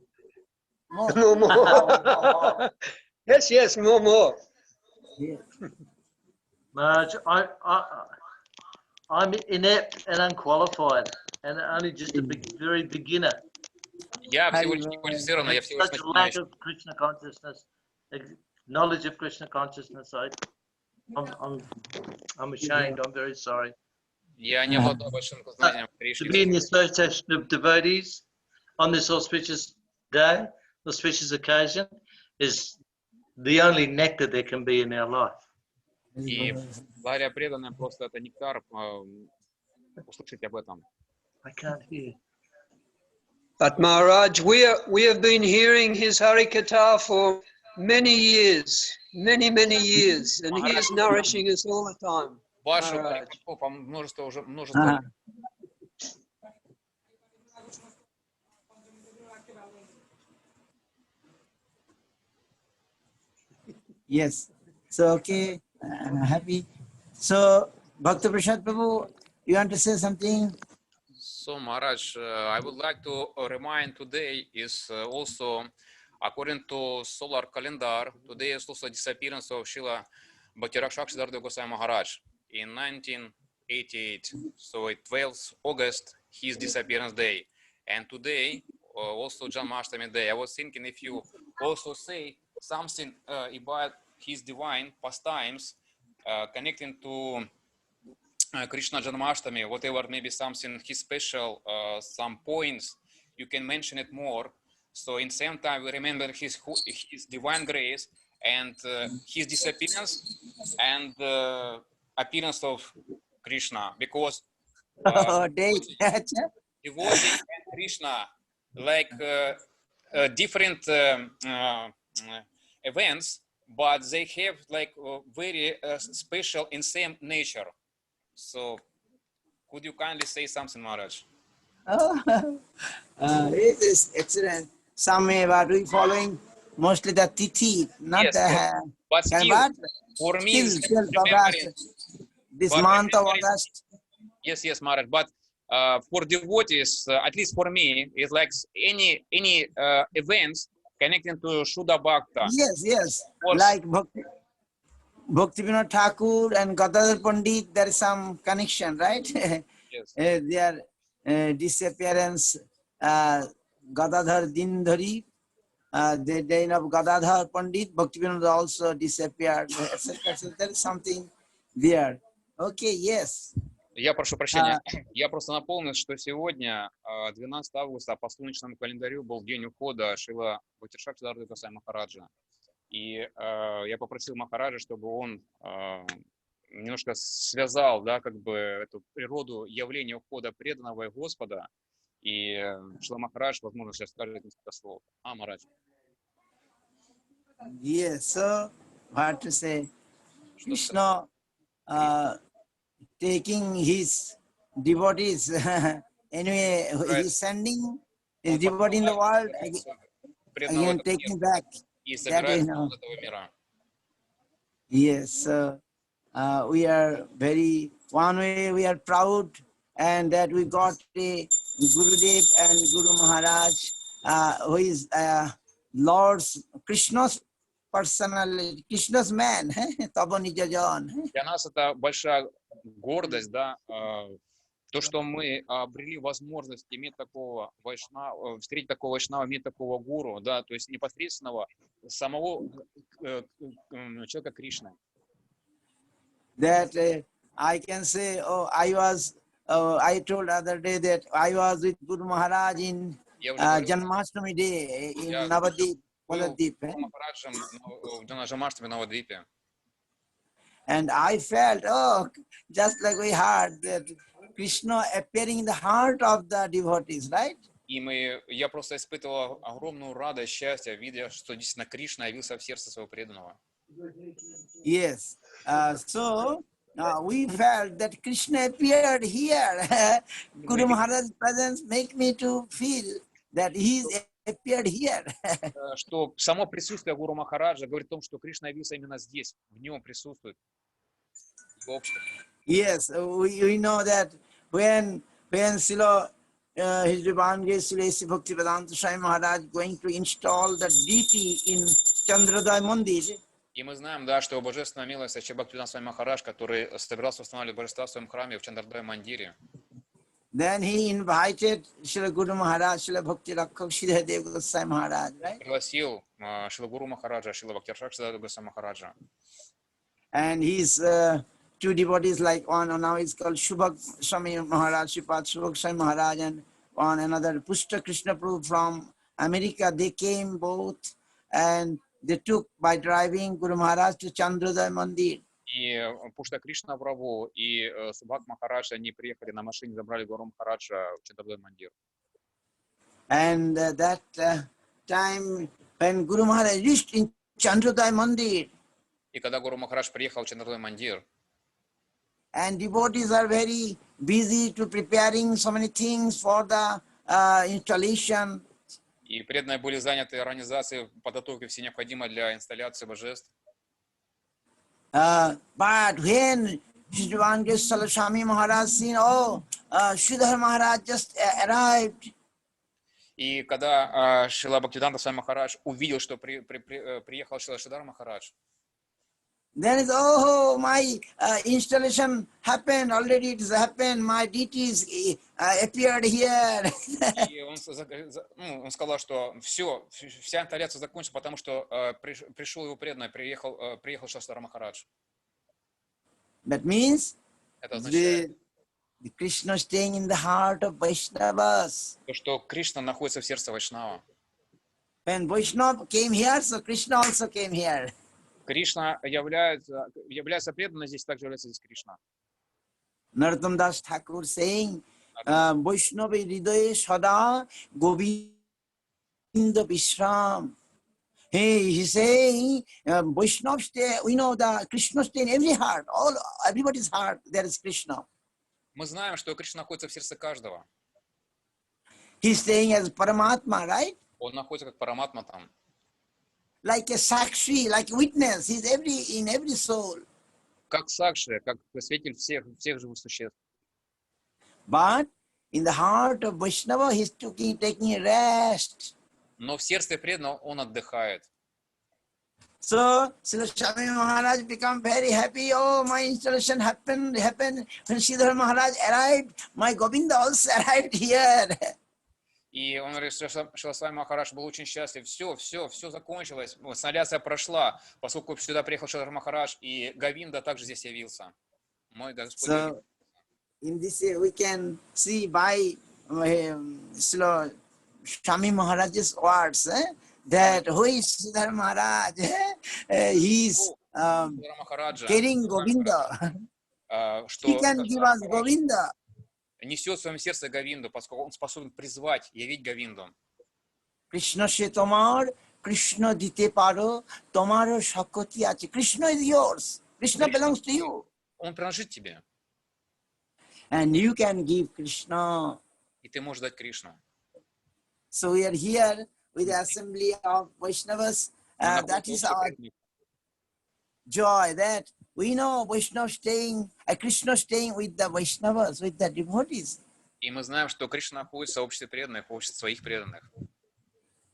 Speaker 1: More.
Speaker 6: More. Yes, yes, more.
Speaker 1: Yeah.
Speaker 7: Maharaj, I'm inept and unqualified, and only just a very beginner.
Speaker 2: Я всего лишь неквалифицированный, я всего лишь
Speaker 7: Such a lack
Speaker 2: начинающий.
Speaker 7: of Krishna consciousness, knowledge of Krishna consciousness. I'm ashamed. I'm very sorry.
Speaker 2: Я не обладаю большим знанием
Speaker 7: To be in the
Speaker 2: Кришны.
Speaker 7: association of devotees on this auspicious day, auspicious occasion, is the only nectar there can be in our life.
Speaker 2: И благодаря преданным просто это нектар, услышать об этом.
Speaker 7: I can't hear.
Speaker 6: But Maharaj, we have been hearing his Harikatha for many years, many years, and he is nourishing us all the time.
Speaker 2: Вашу
Speaker 6: Maharaj.
Speaker 2: Харикатху по множество
Speaker 1: Uh-huh. Yes. So, okay, I'm happy. So, Bhakta Prasad Prabhu, you want to say something?
Speaker 2: So Maharaj, I would like to remind today is also according to solar calendar, today is also disappearance of Srila Bhakti-Rakshakshidhardev Goswami Maharaj in 1988. So it 12th August, his disappearance day. And today, also Janmashtami day. I was thinking if you also say something about his divine pastimes connecting to Krishna Janmashtami, whatever, maybe something his special, some points, you can mention it more. So in same time, we remember his divine grace and his disappearance and appearance of Krishna, because
Speaker 1: Date.
Speaker 2: devotee and Krishna like different events, but they have like very special in same nature. So, could you kindly say something, Maharaj?
Speaker 1: It is excellent. Some what we following mostly the tithi, not
Speaker 2: Yes,
Speaker 1: the
Speaker 2: yes. But still,
Speaker 1: but
Speaker 2: for me,
Speaker 1: still
Speaker 2: remembering,
Speaker 1: August, this
Speaker 2: but
Speaker 1: month of
Speaker 2: remembering-
Speaker 1: August.
Speaker 2: yes, Maharaj. But for devotees, at least for me, it's like any events connecting to Shuddha Bhakta.
Speaker 1: Yes.
Speaker 2: Or-
Speaker 1: Like Bhakti Vinod Thakur and Gadadhar Pandit, there is some connection, right?
Speaker 2: Yes.
Speaker 1: Their disappearance, Gadadhar Dindhari, the day of Gadadhar Pandit, Bhakti Vinod also disappeared, etc. So there is something there. Okay, yes.
Speaker 2: Я прошу прощения. Я просто напомню, что сегодня, 12 августа, по солнечному календарю был день ухода Шрила Бхакти-Шакшидхарdev Госвами Махараджа. И я попросил Махараджа, чтобы он немножко связал, да, как бы эту природу явления ухода преданного и Господа. И Шрила Махарадж, возможно, сейчас скажет несколько слов. Махарадж.
Speaker 1: Yes, so what to say?
Speaker 2: Что
Speaker 1: Krishna taking his devotees, anyway,
Speaker 2: Right.
Speaker 1: he's sending his
Speaker 2: Он
Speaker 1: devotee in the world,
Speaker 2: преданного в
Speaker 1: again
Speaker 2: этот мир
Speaker 1: taking back.
Speaker 2: и
Speaker 1: That
Speaker 2: собирает
Speaker 1: is
Speaker 2: народ этого мира.
Speaker 1: Yes, so we are very, one way we are proud and that we got a Gurudev and Guru Maharaj, who is Lord's, Krishna's personality, Krishna's man, Tabo Nijajan.
Speaker 2: Для нас это большая гордость, да, то, что мы обрели возможность иметь такого вайшнава, встретить такого вайшнава, иметь такого гуру, да, то есть непосредственного самого человека Кришны.
Speaker 1: That I can say, I told other day that I was with Guru Maharaj in Janmashtami day in Navadip, Paladip.
Speaker 2: Махараджем в Джанмаштами на Навадвипе.
Speaker 1: And I felt, just like we heard that Krishna appearing in the heart of the devotees, right?
Speaker 2: И я просто испытывал огромную радость, счастье, видя, что действительно Кришна явился в сердце своего преданного.
Speaker 1: Yes. So we felt that Krishna appeared here. Guru Maharaj's presence make me to feel that he's appeared here.
Speaker 2: Что само присутствие Гуру Махараджа говорит о том, что Кришна явился именно здесь, в нем присутствует. В обществе.
Speaker 1: Yes, we know that when Srila His Divine Grace Srila A.C. Bhaktivedanta Swami Maharaj going to install the deity in Chandrodaya Mandir.
Speaker 2: И мы знаем, да, что божественная милость Ачи Бхактивиданта Свами Махарадж, который собирался устанавливать божества в своем храме в Чандрадая Мандире.
Speaker 1: Then he invited Srila Guru Maharaj, Srila Bhakti Rakkhak Sridhar Goswami Maharaj, right?
Speaker 2: Пригласил Шрила Гуру Махараджа, Шрила Бхактиракшак Сиддхарта Госвами Махараджа.
Speaker 1: And his two devotees, like one now is called Shubhak Swami Maharaj, Sripad Shubhak Swami Maharaj, and one another Pushta Krishna Prabhu from America. They came both and they took by driving Guru Maharaj to Chandrodaya Mandir.
Speaker 2: И Пушта Кришна Прабху и Субхак Махарадж, они приехали на машине, забрали Гуру Махараджа в Чандрадая Мандир.
Speaker 1: And that time when Guru Maharaj reached in Chandrodaya Mandir,
Speaker 2: И когда Гуру Махарадж приехал в Чандрадая Мандир,
Speaker 1: and devotees are very busy to preparing so many things for the installation.
Speaker 2: и преданные были заняты организацией подготовки все необходимое для инсталляции божеств.
Speaker 1: But when Sridhar Swami Maharaj seen, oh, Sridhar Maharaj just arrived.
Speaker 2: И когда Шрила Бхактивиданта Свами Махарадж увидел, что приехал Шрила Махарадж,
Speaker 1: Then it's, oh, my installation happened, already it has happened, my deities appeared here.
Speaker 2: и он сказал, что вся инсталляция закончилась, потому что пришел его преданный, приехал Шрила Махарадж.
Speaker 1: That means
Speaker 2: Это означает,
Speaker 1: the Krishna staying in the heart of Vaishnavas.
Speaker 2: что Кришна находится в сердце Вайшнава.
Speaker 1: When Vaishnava came here, so Krishna also came here.
Speaker 2: Кришна является преданным, здесь также является здесь Кришна.
Speaker 1: Narottam Das Thakur saying, Vaishnava Hridaye Sada Govinda Vishram. Hey, he's saying, Vaishnava stay, we know that Krishna stay in every heart, everybody's heart, there is Krishna.
Speaker 2: Мы знаем, что Кришна находится в сердце каждого.
Speaker 1: He's staying as Paramatma, right?
Speaker 2: Он находится как Параматма там.
Speaker 1: Like a sakshi, like a witness, he's in every soul.
Speaker 2: Как Сакши, как свидетель всех живых существ.
Speaker 1: But in the heart of Vaishnava, he's taking a rest.
Speaker 2: Но в сердце преданного он отдыхает.
Speaker 1: So, Srila Swami Maharaj become very happy. Oh, my installation happened. When Sridhar Maharaj arrived, my Govinda also arrived here.
Speaker 2: И он говорит, что Шрила Свами Махарадж был очень счастлив. Все закончилось. Инсталляция прошла, поскольку сюда приехал Шрила Махарадж, и Говинда также здесь явился. Мой Господь.
Speaker 1: So, in this way, we can see by Srila Swami Maharaj's words that who is Sridhar Maharaj? He's carrying Govinda. He can give us Govinda.
Speaker 2: Несет в своем сердце Говинду, поскольку он способен призвать, явить Говинду.
Speaker 1: Krishna se tomar, Krishna dite paro, tomaro shakoti ache. Krishna is yours. Krishna belongs to you.
Speaker 2: Он принадлежит тебе.
Speaker 1: And you can give Krishna.
Speaker 2: И ты можешь дать Кришну.
Speaker 1: So we are here with the assembly of Vaishnavas. That is our joy, that we know Vaishnava staying, Krishna staying with the Vaishnavas, with the devotees.
Speaker 2: И мы знаем, что Кришна находится в обществе преданных, в обществе своих преданных.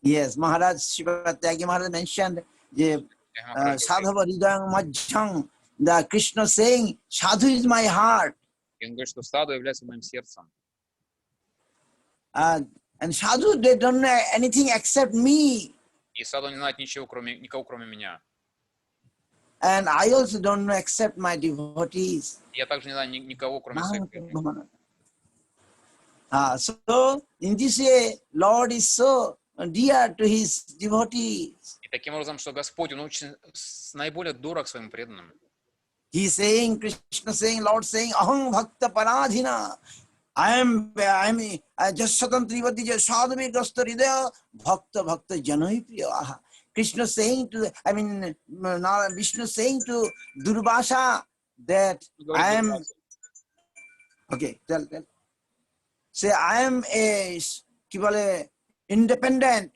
Speaker 1: Yes, Maharaj Shivatyagi Maharaj mentioned Sadhava Hridayam Majjham. The Krishna saying, Sadhu is my heart.
Speaker 2: И он говорит, что саду является моим сердцем.
Speaker 1: And Sadhu, they don't know anything except me.
Speaker 2: И саду не знает никого, кроме меня.
Speaker 1: And I also don't know except my devotees.
Speaker 2: Я также не знаю никого, кроме своих преданных.
Speaker 1: So, in this way, Lord is so dear to his devotees.
Speaker 2: И таким образом, что Господь, Он очень наиболее дорог своим преданным.
Speaker 1: He is saying, Krishna saying, Lord saying, Aham Bhakta Paradhina. I am just Satantrivati Sadhavi Gastaridaya Bhakta Bhakta Janai Priya. Krishna saying to, now Vishnu saying to Durvasa that
Speaker 2: Говорит
Speaker 1: I am,
Speaker 2: Дурваса.
Speaker 1: okay, tell. Say I am a independent,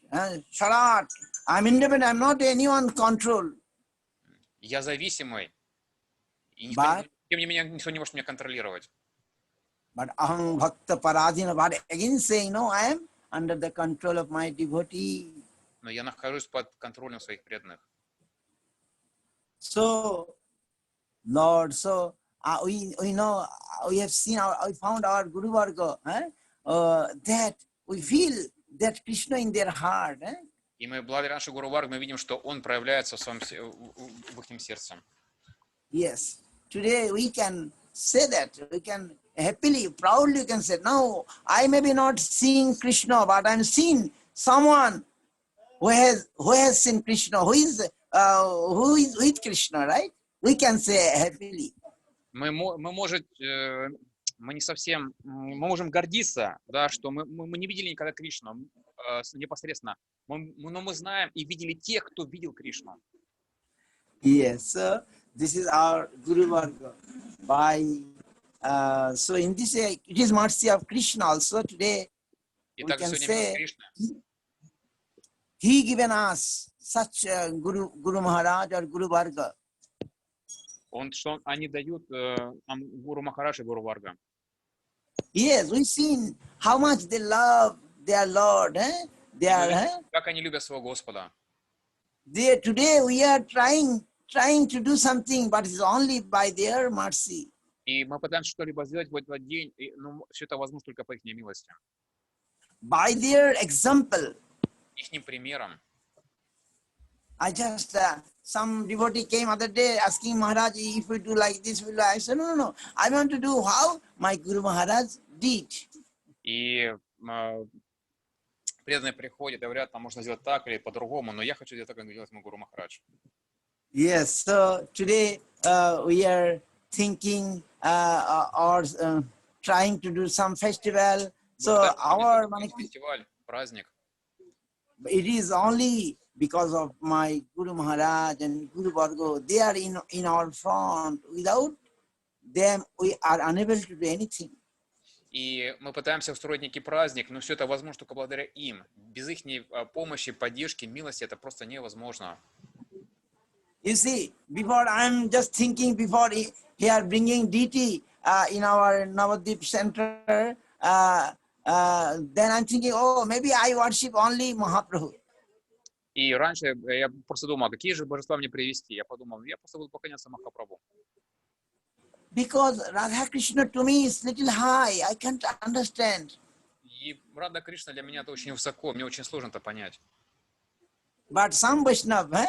Speaker 1: Sharat. I'm independent, I'm not anyone control.
Speaker 2: Я зависимый, и
Speaker 1: But
Speaker 2: тем не менее никто не может меня контролировать.
Speaker 1: aham bhakta paradhina, but again saying, no, I am under the control of my devotee.
Speaker 2: Но я нахожусь под контролем своих преданных.
Speaker 1: So, Lord, we know, we have seen, we found our Guru Varga, that we feel that Krishna in their heart.
Speaker 2: И мы благодаря нашему Гуру Варгу мы видим, что он проявляется в их сердце.
Speaker 1: Yes. Today we can say that. We can happily, proudly can say, no, I may be not seeing Krishna, but I'm seeing someone who has seen Krishna, who is with Krishna, right? We can say happily.
Speaker 2: Мы можем гордиться, да, что мы не видели никогда Кришну непосредственно, но мы знаем и видели тех, кто видел Кришну.
Speaker 1: Yes, so this is our Guru Varga. So in this way, it is mercy of Krishna also. Today
Speaker 2: И
Speaker 1: we
Speaker 2: также
Speaker 1: can
Speaker 2: сегодня
Speaker 1: say
Speaker 2: Кришна.
Speaker 1: he given us such Guru Maharaj or Guru Varga.
Speaker 2: Они дают нам Гуру Махарадж и Гуру Варга.
Speaker 1: Yes, we've seen how much they love their Lord.
Speaker 2: Как они любят своего Господа.
Speaker 1: Today we are trying to do something, but it's only by their mercy.
Speaker 2: И мы пытаемся что-либо сделать в этот день, но все это возможно только по их милости.
Speaker 1: By their example.
Speaker 2: Ихним примером.
Speaker 1: I just, some devotee came other day asking Maharaj, if we do like this, we do. I said, no. I want to do how my Guru Maharaj did.
Speaker 2: И преданные приходят и говорят, там можно сделать так или по-другому, но я хочу делать так, как делает мой Гуру Махарадж.
Speaker 1: Yes, so today we are thinking or trying to do some festival. So our
Speaker 2: фестиваль, праздник.
Speaker 1: It is only because of my Guru Maharaj and Guru Varga. They are in our front. Without them, we are unable to do anything.
Speaker 2: И мы пытаемся устроить некий праздник, но все это возможно только благодаря им. Без их помощи, поддержки, милости это просто невозможно.
Speaker 1: You see, before I'm just thinking, before here bringing deity in our Navadvip center, then I'm thinking, oh, maybe I worship only Mahaprabhu.
Speaker 2: И раньше я просто думал, какие же божества мне привести. Я подумал, я просто буду поклоняться Махапрабху.
Speaker 1: Because Radha Krishna to me is little high, I can't understand.
Speaker 2: И Рада Кришна для меня это очень высоко, мне очень сложно это понять.
Speaker 1: But some Vaishnava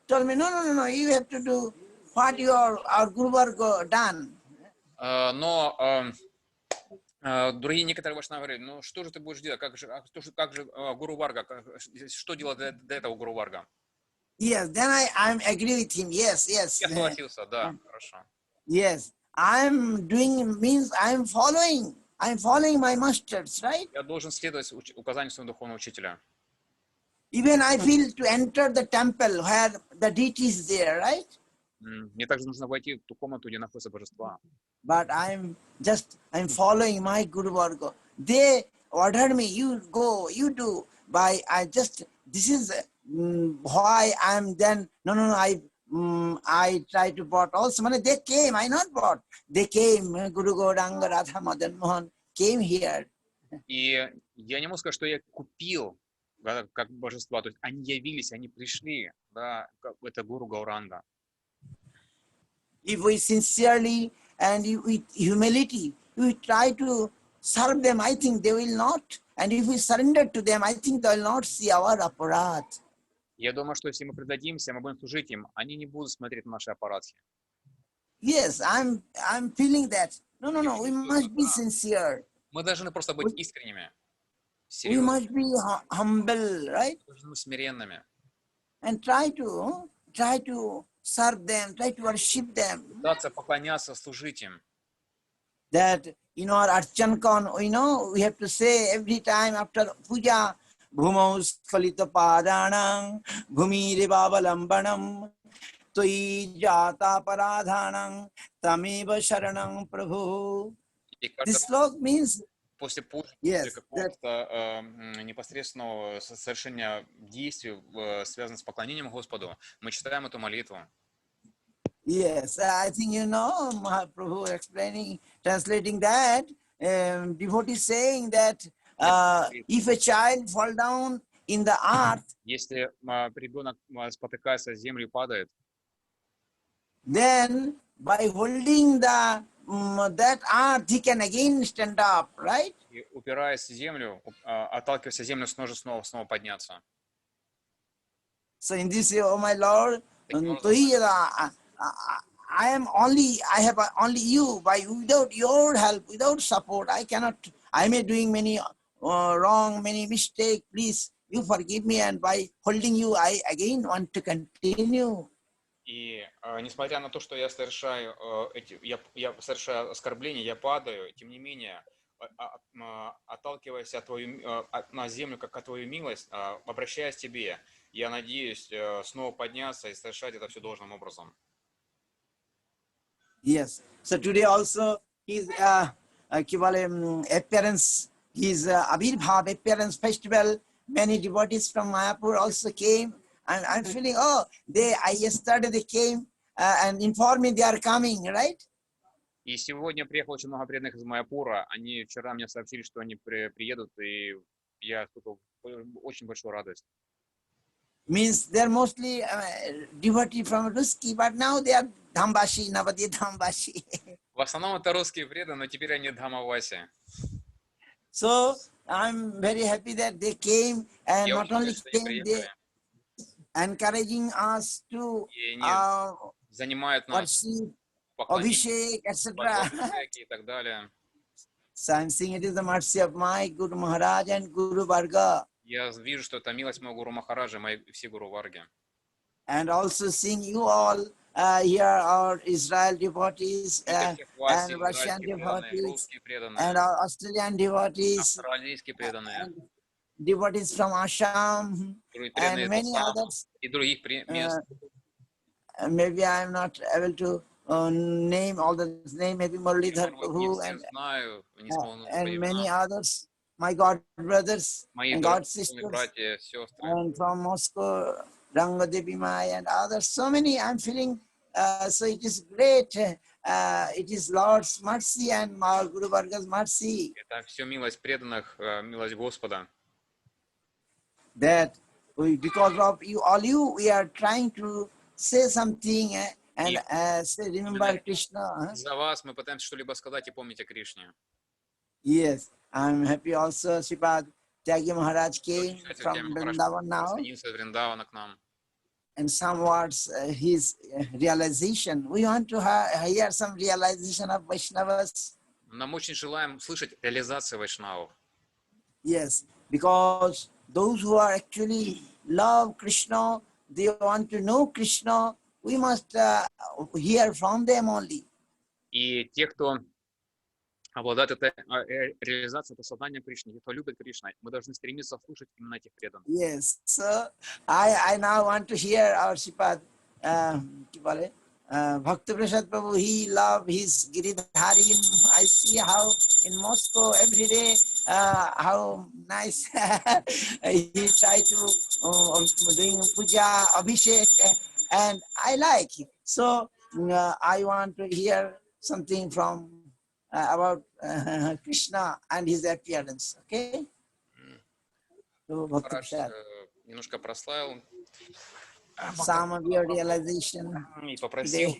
Speaker 1: told me, no, you have to do what our Guru Varga done.
Speaker 2: Но другие некоторые вайшнавы говорят, ну что же ты будешь делать, как же Гуру Варга, что делать до этого Гуру Варга?
Speaker 1: Yes, then I'm agree with him. Yes.
Speaker 2: Я согласился, да, хорошо.
Speaker 1: Yes, I'm following my masters, right?
Speaker 2: Я должен следовать указанию своего духовного учителя.
Speaker 1: Even I feel to enter the temple where the deity is there, right?
Speaker 2: Мне также нужно войти в ту комнату, где находятся божества.
Speaker 1: But I'm following my Guru Varga. They ordered me, you go, you do. This is why I'm then, no, I try to bought also. They came, I not bought. They came, Guru Gauranga, Radha Madan Mohan came here.
Speaker 2: И я не могу сказать, что я купил как божества. То есть они явились, они пришли, да, это Гуру Гауранга.
Speaker 1: If we sincerely and with humility, we try to serve them, I think they will not. And if we surrender to them, I think they will not see our aparat.
Speaker 2: Я думаю, что если мы предадимся, мы будем служить им, они не будут смотреть на наши аппаратки.
Speaker 1: Yes, I'm feeling that. No, we must be sincere.
Speaker 2: Мы должны просто быть искренними,
Speaker 1: We must be humble, right?
Speaker 2: должны быть смиренными.
Speaker 1: And try to serve them, try to worship them.
Speaker 2: Пытаться поклоняться, служить им.
Speaker 1: that in our Archankon, we have to say every time after puja, Bhumau Skalita Padanam, Bhumi Rivavalambanam, Toi Jata Paradhanam, Tameva Sharanam Prabhu.
Speaker 2: И каждый
Speaker 1: This
Speaker 2: раз
Speaker 1: slok means,
Speaker 2: после пуджи,
Speaker 1: yes, that,
Speaker 2: какого-то непосредственного совершения действий, связанных с поклонением Господу, мы читаем эту молитву.
Speaker 1: yes, I think Mahaprabhu explaining, translating that, devotee saying that if a child fall down in the earth,
Speaker 2: Если ребенок спотыкается о землю и падает,
Speaker 1: then by holding the that earth, he can again stand up, right?
Speaker 2: и упираясь в землю, отталкиваясь о землю, снова подняться.
Speaker 1: So in this way, oh my Lord, I have only you. Without your help, without support, I cannot. I may doing many wrong, many mistake. Please, you forgive me, and by holding you, I again want to continue.
Speaker 2: И несмотря на то, что я совершаю я совершаю оскорбления, я падаю, тем не менее, отталкиваясь на землю, как о твою милость, обращаясь к тебе, я надеюсь снова подняться и совершать это все должным образом.
Speaker 1: Yes. So today also his appearance, his Abhirbhav appearance festival. Many devotees from Mayapur also came. And I'm feeling, yesterday they came and informed me they are coming, right?
Speaker 2: И сегодня приехало очень много преданных из Майяпура. Они вчера мне сообщили, что они приедут, и я испытал очень большую радость.
Speaker 1: Means they're mostly devotee from Ruski, but now they are Dhambashi, Navadi Dhambashi.
Speaker 2: В основном это русские преданные, но теперь они Дхамаваси.
Speaker 1: So I'm very happy that they came, and not only came, they encouraging us to worship, Abhishek, etc. So I'm saying it is the mercy of my Guru Maharaj and Guru Varga.
Speaker 2: Я вижу, что это милость моего Гуру Махараджа, мои все Гуру Варги.
Speaker 1: And also seeing you all here, our Israel devotees and Russian devotees and our Australian devotees, and devotees from Assam and many others. Maybe I am not able to name all the names, maybe Muralidhar Prabhu and many others, my God brothers and God sisters, and from Moscow, Rangadevi Mai and others, so many. I'm feeling, so it is great. It is Lord's mercy and our Guru Varga's mercy.
Speaker 2: Это все милость преданных, милость Господа.
Speaker 1: That because of you, we are trying to say something and say, remember Krishna.
Speaker 2: За вас мы пытаемся что-либо сказать и помнить о Кришне.
Speaker 1: Yes, I'm happy also. Sripad Tyagi Maharaj came from Vrindavan now. And some words, his realization. We want to hear some realization of Vaishnavas.
Speaker 2: Нам очень желаем слышать реализацию вайшнавов.
Speaker 1: Yes, because those who are actually love Krishna, they want to know Krishna, we must hear from them only.
Speaker 2: И те, кто обладает этой реализацией, это сознание Кришны, те, кто любит Кришну, мы должны стремиться слушать именно этих преданных.
Speaker 1: Yes, so I now want to hear our Sripad Bhakti Prasad Prabhu. He loved his Giridhari. I see how in Moscow every day, how nice he tried to doing puja, abhishek, and I like it. So I want to hear something from about Krishna and his appearance. Okay? So Bhakti Prasad.
Speaker 2: Немножко прославил.
Speaker 1: Some of your realization.
Speaker 2: И попросил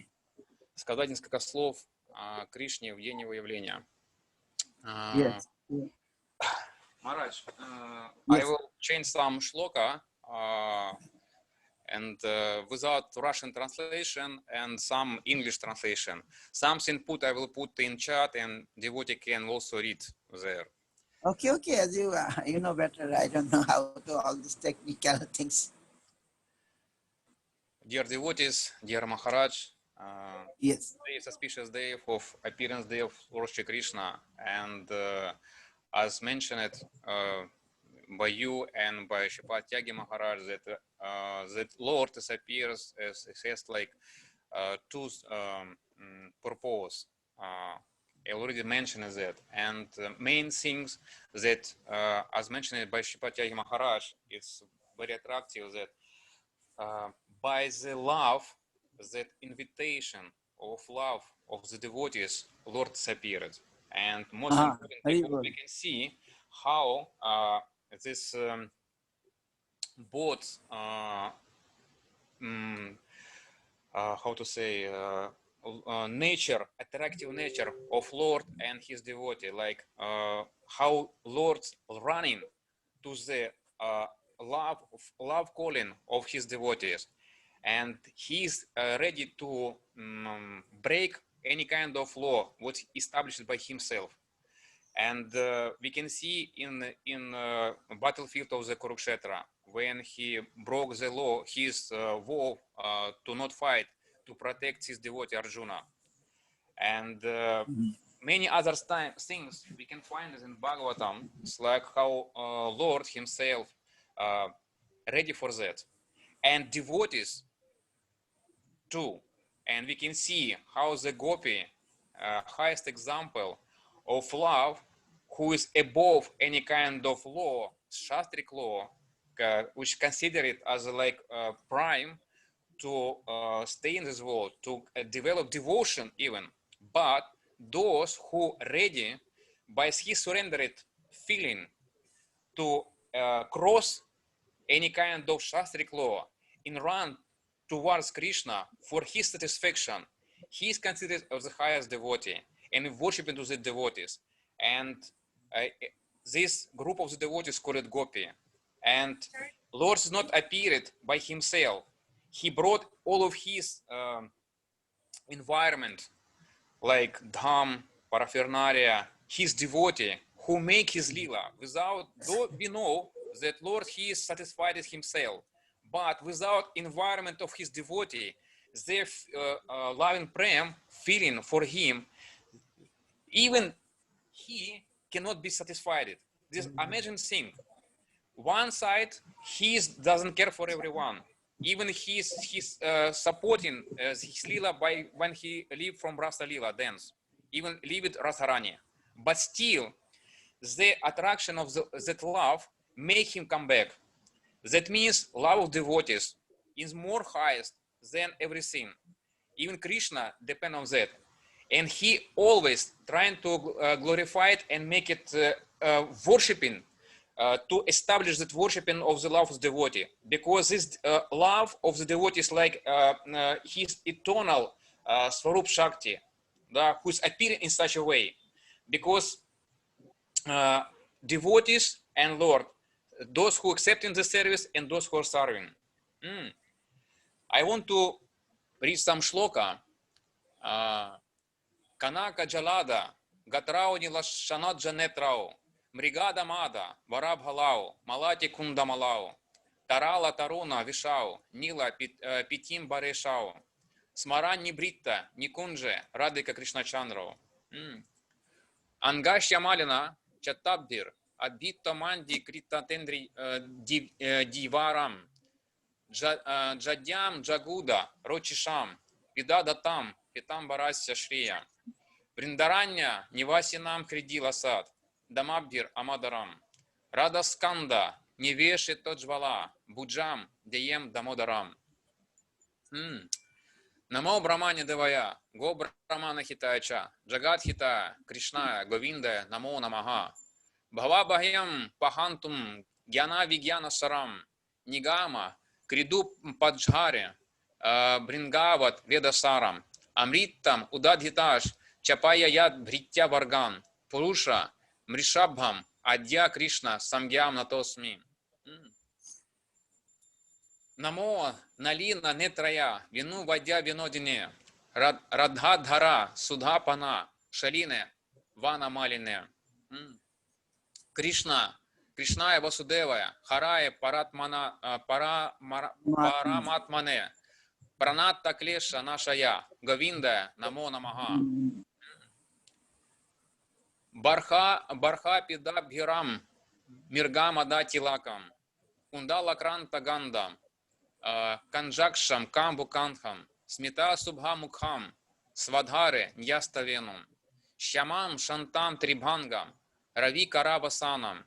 Speaker 2: сказать несколько слов о Кришне в день его явления.
Speaker 1: Yes.
Speaker 2: Maharaj, I will change some shloka and without Russian translation and some English translation. Something I will put in chat and devotee can also read there.
Speaker 1: Okay, as you know better. I don't know how to all these technical things.
Speaker 2: Dear devotees, dear Maharaj,
Speaker 1: Yes.
Speaker 2: Today is auspicious day of appearance day of Lord Shri Krishna, and as mentioned by you and by Shripat Tyagi Maharaj, that Lord appears as has like two purpose. I already mentioned that, and main things that, as mentioned by Shripat Tyagi Maharaj, it's very attractive that by the love, that invitation of love of the devotees, Lord appeared. And most importantly, we can see how this both how to say nature, attractive nature of Lord and his devotee, like how Lord's running to the love calling of his devotees, and he's ready to break any kind of law what established by himself. And we can see in battlefield of the Kurukshetra, when he broke the law, his vow to not fight, to protect his devotee Arjuna. And many other things we can find in Bhagavatam. It's like how Lord himself ready for that. And devotees too. And we can see how the Gopi, highest example of love, who is above any kind of law, shastric law, which consider it as like prime to stay in this world, to develop devotion even. But those who ready by his surrendered feeling to cross any kind of shastric law and run towards Krishna for his satisfaction, he is considered as the highest devotee and worshiping to the devotees. And this group of the devotees called it Gopi. And Lord is not appeared by himself. He brought all of his environment, like dham, paraphernalia, his devotee, who make his lila. Though we know that Lord, he is satisfied with himself, but without environment of his devotee, their loving prem, feeling for him, even he cannot be satisfied. This amazing thing. One side, he doesn't care for everyone. Even he's supporting his lila by when he leave from Rasa Lila dance, even leave it Radharani. But still, the attraction of that love make him come back. That means love of devotees is more highest than everything. Even Krishna depend on that. And he always trying to glorify it and make it worshipping, to establish that worshipping of the love of the devotee. Because this love of the devotee is like his eternal Swarup Shakti, who's appearing in such a way. Because devotees and Lord, those who accepting the service and those who are serving. I want to read some shloka. Kanaka Jalada, Gatrao Nilashanat Janetrao, Mrigada Mada, Varab Halao, Malati Kunda Malao, Tarala Taruna Vishao, Nila Pitim Bareshao, Smaran Nibritta, Nikunje, Radhika Krishna Chandro. Angashya Malina, Chatabdir, Adbita Mandi Krita Tendri Divaram, Jadyam Jaguda, Rochisham, Vidadatam, Pitam Barasya Shriya, Brindaranya, Nivasинам Кридила Сад, Дамабдир Амадарам, Радасканда, Невеши Тоджвала, Буджам, Деем Дамодарам. Намо Брамани Девая, Го Брамана Хитаяча, Джагат Хитая, Кришная, Говинда, Намо Намага, Бхава Бхаям, Пахантум, Гьяна Вигьяна Сарам, Нигама, Криду Паджхаре, Брингават Ведасарам, Амриттам, Удадхиташ, Чапая Яд Бриття Варган, Пуруша, Мришабхам, Адья Кришна, Самгьям Натосми. Намо, Налина, Нетрая, Вину Вадья Винодине, Радхадхара, Судхапана, Шалине, Вана Малине. Кришна, Кришная Васудевая, Харая Параматмане, Pranata Klesha Nashaya, Govinda Namo Namaha. Barha Pidabhiram, Mirgamada Tilakam, Kundala Kranta Gandam, Kanjaksham Kambu Kantham, Smita Subhamukham, Svadhare Nyastavenum, Shyamam Shantam Tribhangam, Ravi Karavasanam,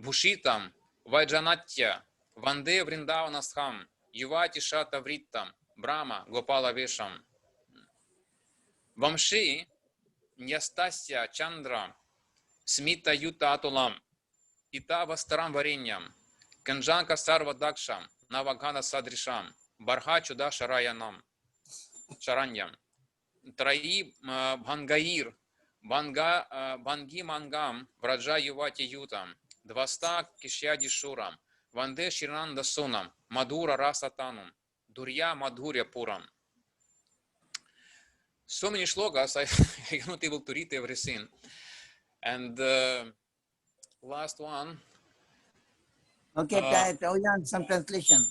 Speaker 2: Bhushitam, Vaijanatya, Vande Vrindavanastham, Yuvati Shata Vrittam, Brahma Gopala Vesham. Vamshi Nyastasya Chandra, Smita Yuta Atulam, Ita Vastaram Varinyam, Kanjanka Sarva Daksham, Navagana Sadrisham, Barha Chuda Sharayanam, Sharanyam, Trai Bhangair, Bhangi Mangam, Vraja Yuvati Yutam, Dvasta Kishyadi Shuram, Vande Shirananda Sunam, Madhura Rasatanum, Durya Madhurya Puram. So many shlokas, I'm not able to read everything. And last one.
Speaker 1: Okay, Oyan, some translation.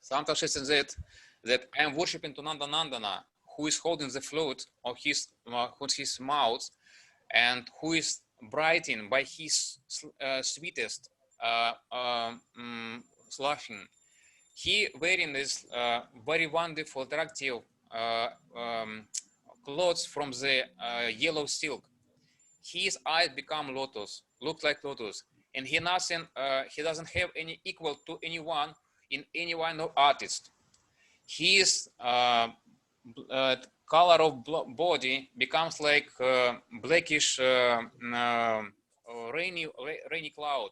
Speaker 2: Samta says that I am worshipping to Nanda Nandana, who is holding the flute of his mouth, and who is brightening by his sweetest laughing. He wearing this very wonderful, attractive clothes from the yellow silk. His eyes become lotus, look like lotus, and he doesn't have any equal to anyone in any one of artists. His color of body becomes like blackish rainy cloud,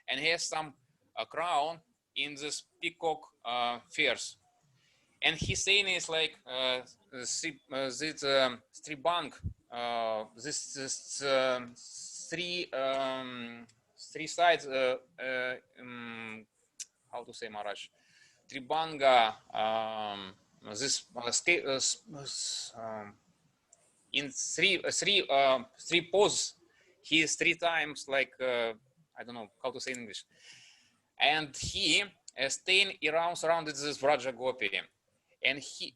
Speaker 2: and he has some crown in this peacock feathers. And his saying is like this tribang, this three sides. How to say, Maharaj? Tribanga. This in three poses. He is 3 times like I don't know how to say in English. And he staying surrounded this Vraja Gopi. And he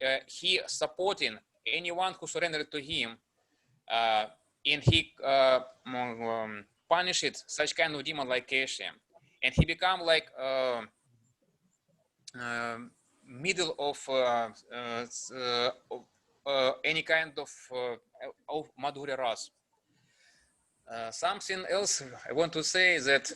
Speaker 2: supporting anyone who surrendered to him, and he punished such kind of demon like Keshi, and he become like middle of any kind of Madhurya Ras. Something else I want to say is that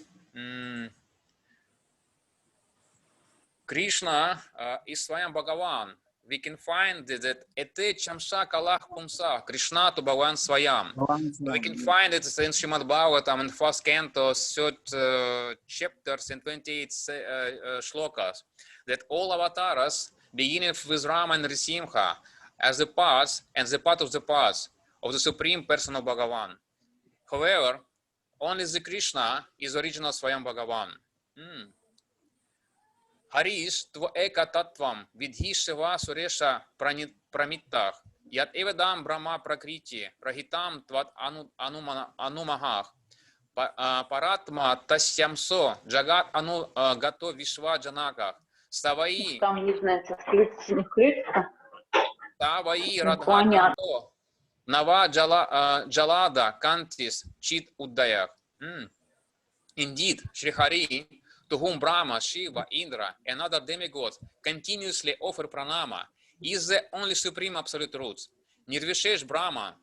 Speaker 2: Krishna is Swayam Bhagavan. We can find that Ete Chamsha Kalah Pumsa, Krishna to Bhagavan Swayam. We can find it in Srimad Bhagavatam in 1st canto, 3rd chapters and 28 shlokas, that all avatars, beginning with Rama and Nrisimha, as the parts and the part of the Supreme Person of Bhagavan. However, only the Krishna is original Swayam Bhagavan. Harish tva eka tattvam vidhi shiva suresha pramittah yat evedam brahma prakriti rahitam tvat anumahah paratma tasyamso jagat gato vishva janakah savai radhakanto nava jalada kantis chit uddayak. Indeed, Shri Hari, to whom Brahma, Shiva, Indra, and other demigods continuously offer pranama, is the only supreme absolute truth. Nirvishesh Brahma,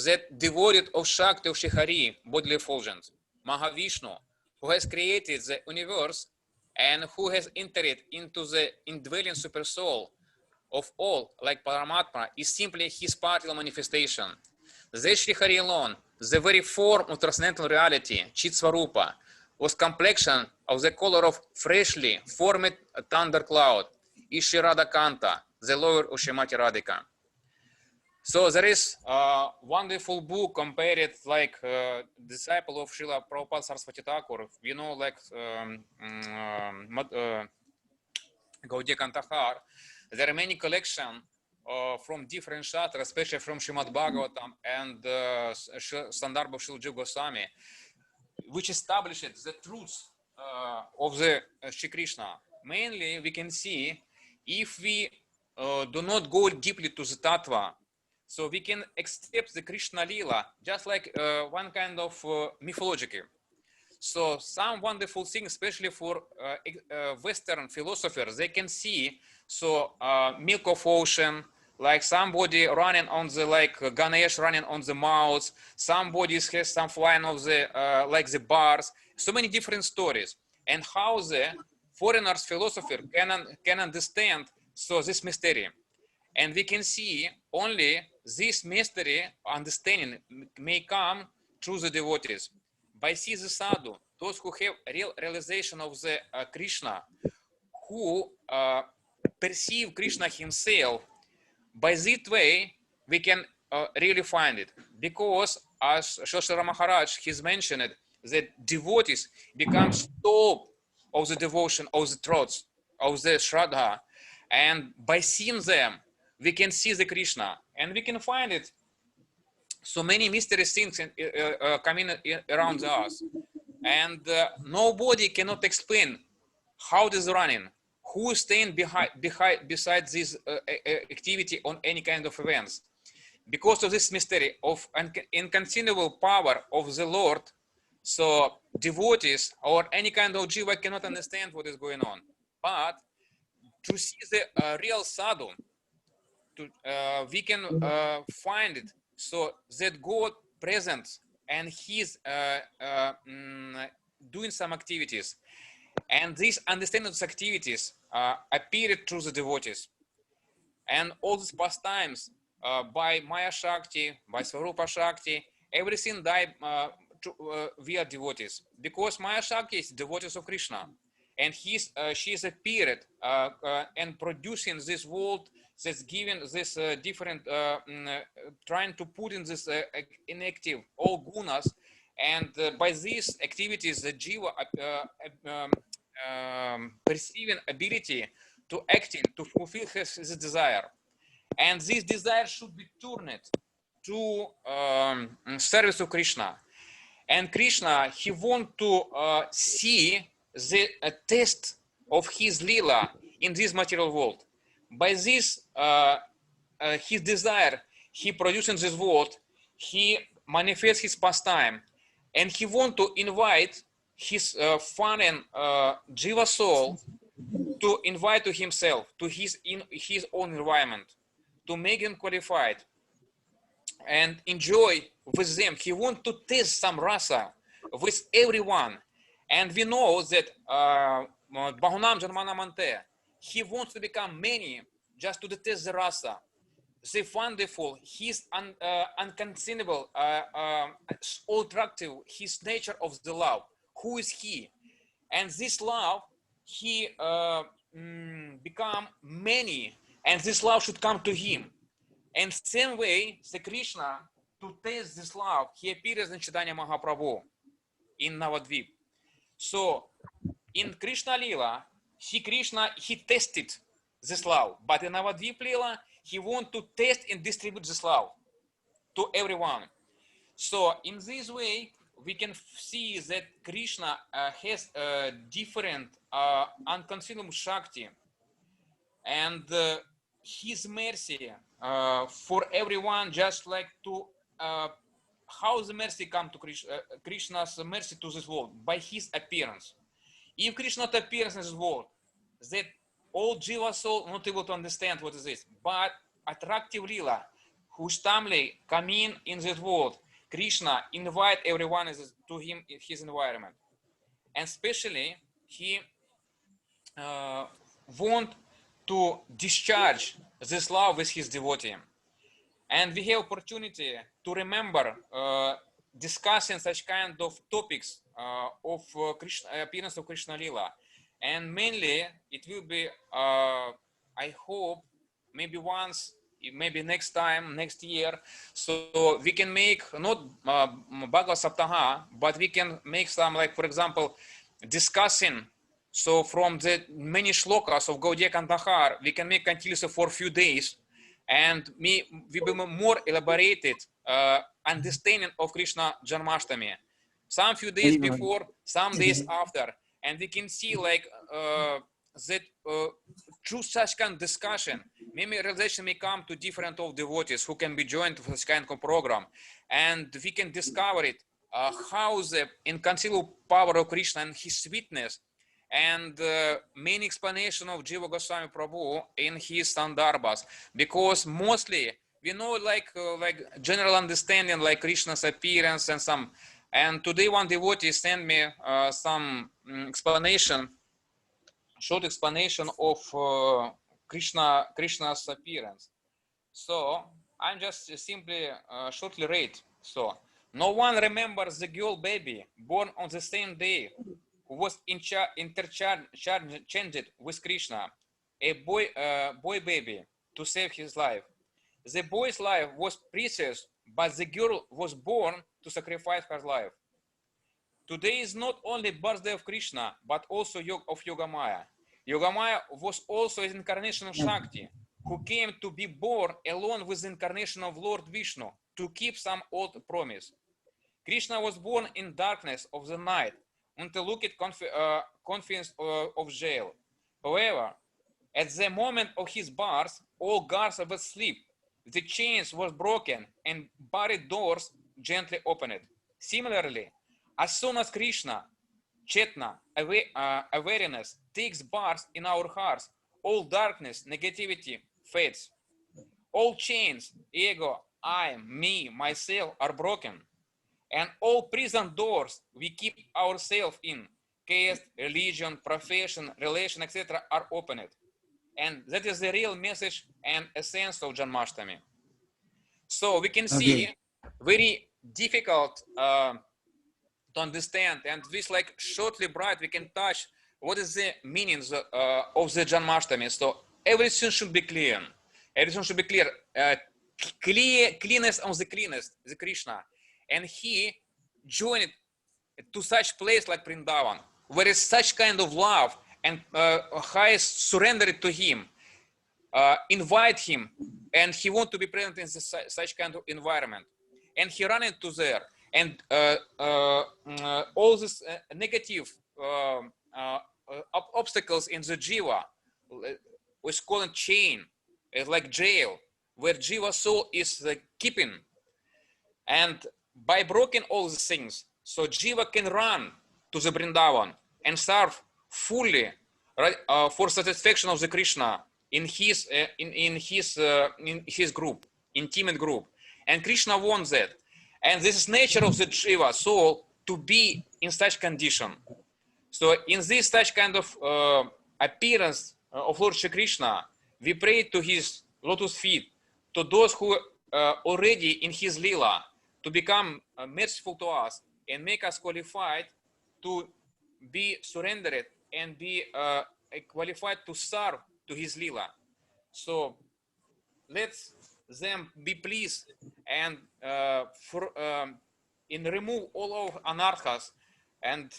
Speaker 2: that devoted of Shakti of Shri Hari, bodily effulgence, Mahavishnu, who has created the universe and who has entered into the indwelling supersoul of all, like Paramatma, is simply his partial manifestation. The Shri Hari alone, the very form of transcendental reality, Chit Swarupa, was complexion of the color of freshly formed thundercloud, Ishirada Kanta, the lover of Shrimati Radhika. So there is a wonderful book compared like disciple of Srila Prabhupada Saraswati Thakur, you know, like Gaudiya Kantahar. There are many collections from different shatters, especially from Srimad Bhagavatam and Sandarbha Srila Jiva Goswami, which established the truth of the Shri Krishna, mainly we can see if we do not go deeply to the tattva, so we can accept the Krishna Lila just like one kind of mythology. So some wonderful things, especially for Western philosophers, they can see, so milk of ocean, like somebody running on the, like Ganesh running on the mouth, somebody has some flying of the, like the bars, so many different stories, and how the foreigners philosopher can understand so this mystery. And we can see only this mystery understanding may come through the devotees. By see the sadhu, those who have real realization of the Krishna, who perceive Krishna himself, by that way we can really find it. Because as Shoshara Maharaj has mentioned, that devotees become stop of the devotion of the thoughts of the Shraddha, and by seeing them we can see the Krishna, and we can find it so many mysterious things coming around us, and nobody cannot explain how it is running, who is staying beside this activity on any kind of events. Because of this mystery of inconceivable power of the Lord, so devotees or any kind of jiva cannot understand what is going on. But to see the real sadhu, we can find it, so that God present and he's doing some activities, and these understanding of activities appeared through the devotees, and all these pastimes by Maya Shakti, by Swarupa Shakti, everything died via devotees, because Maya Shakti is devotees of Krishna, and she's appeared and producing this world that's giving this different, trying to put in this inactive all gunas, and by these activities the jiva perceiving ability to acting, to fulfill his desire, and this desire should be turned to service of Krishna. And Krishna, he wants to see the test of his lila in this material world. By this, his desire, he produces in this world, he manifests his pastime, and he wants to invite his fallen jiva soul to invite to himself, to his own environment, to make him qualified and enjoy with them. He wants to test some rasa with everyone. And we know that Bahunam Janmanamante, he wants to become many just to test the rasa. The wonderful, his unconceivable, all attractive, his nature of the love. Who is he? And this love, he become many, and this love should come to him. And same way, the Krishna, to taste this love, he appears in Chaitanya Mahaprabhu in Navadvip. So in Krishna Lila, Krishna, he tested this love, but in Navadvip Lila, he wants to test and distribute this love to everyone. So in this way, we can see that Krishna has a different unconceivable Shakti, and his mercy for everyone, just like to how the mercy come to Krishna's mercy to this world by his appearance. If Krishna appears in this world, that all jiva soul not able to understand what is this, but attractive lila, whose family come in this world, Krishna invite everyone to him in his environment, and especially he want to discharge this love with his devotee. And we have opportunity to remember discussing such kind of topics of Krishna, appearance of Krishna Lila. And mainly it will be, I hope, maybe once, maybe next time, next year. So we can make not Bhagavad Saptaha, but we can make some, like, for example, discussing. So from the many shlokas of Gaudiya Kandahar, we can make continuously for a few days, and we will more elaborated understanding of Krishna Janmashtami. Some few days before, some days after, and we can see like that through such kind of discussion, maybe realization may come to different of devotees who can be joined with such kind of program, and we can discover it how the inconceivable power of Krishna and his sweetness, and main explanation of Jiva Goswami Prabhu in his Sandarbhas, because mostly we know like general understanding like Krishna's appearance and some. And today one devotee sent me some explanation, short explanation of Krishna's appearance. So I'm just simply shortly read. So no one remembers the girl baby born on the same day who was interchanged with Krishna, a boy baby, to save his life. The boy's life was precious, but the girl was born to sacrifice her life. Today is not only birthday of Krishna, but also of Yogamaya. Yogamaya was also an incarnation of Shakti, who came to be born along with the incarnation of Lord Vishnu to keep some old promise. Krishna was born in darkness of the night, until look at confidence of jail. However, at the moment of his birth, all guards were asleep. The chains were broken and barred doors gently opened. Similarly, as soon as Krishna, Chetna, awareness takes birth in our hearts, all darkness, negativity fades. All chains, ego, I, me, myself are broken. And all prison doors we keep ourselves in, caste, religion, profession, relation, etc. are opened. And that is the real message and essence of Janmashtami. So we can see very difficult to understand, and this like shortly bright we can touch what is the meanings of the Janmashtami. So everything should be clear. Everything should be clear. Cleanest of the cleanest, the Krishna. And he joined to such place like Vrindavan, where is such kind of love and highest surrendered to him, invite him, and he want to be present in such kind of environment. And he ran into there, and all these negative obstacles in the jiva was called chain, like jail, where jiva soul is keeping. And by breaking all these things, so jiva can run to the Vrindavan and serve fully, right, for satisfaction of the Krishna in his group, intimate group. And Krishna wants that. And this is nature of the jiva soul to be in such condition. So in this such kind of appearance of Lord Shri Krishna, we pray to his lotus feet, to those who already in his lila, to become merciful to us and make us qualified to be surrendered and be qualified to serve to his lila. So let them be pleased and remove all of anarchas and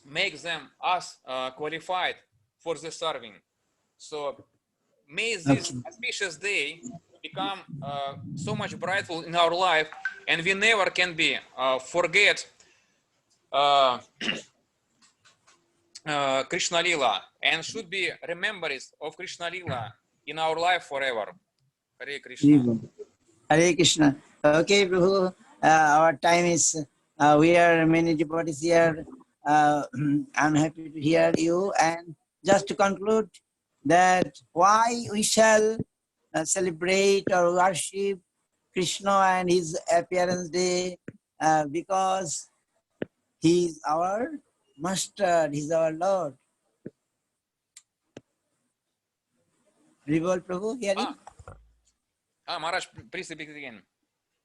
Speaker 2: make them us qualified for the serving. So may this auspicious day become so much brightful in our life, and we never can be forget Krishna Lila, and should be remembrance of Krishna Lila in our life forever. Hare Krishna.
Speaker 1: Hare Krishna. Okay, Prabhu, our time is, we are many devotees here. I'm happy to hear you. And just to conclude, that why we shall celebrate or worship Krishna and his appearance day, because he is our master, he is our Lord. Rivol Prabhu, hearing?
Speaker 2: Maharaj, please repeat it again.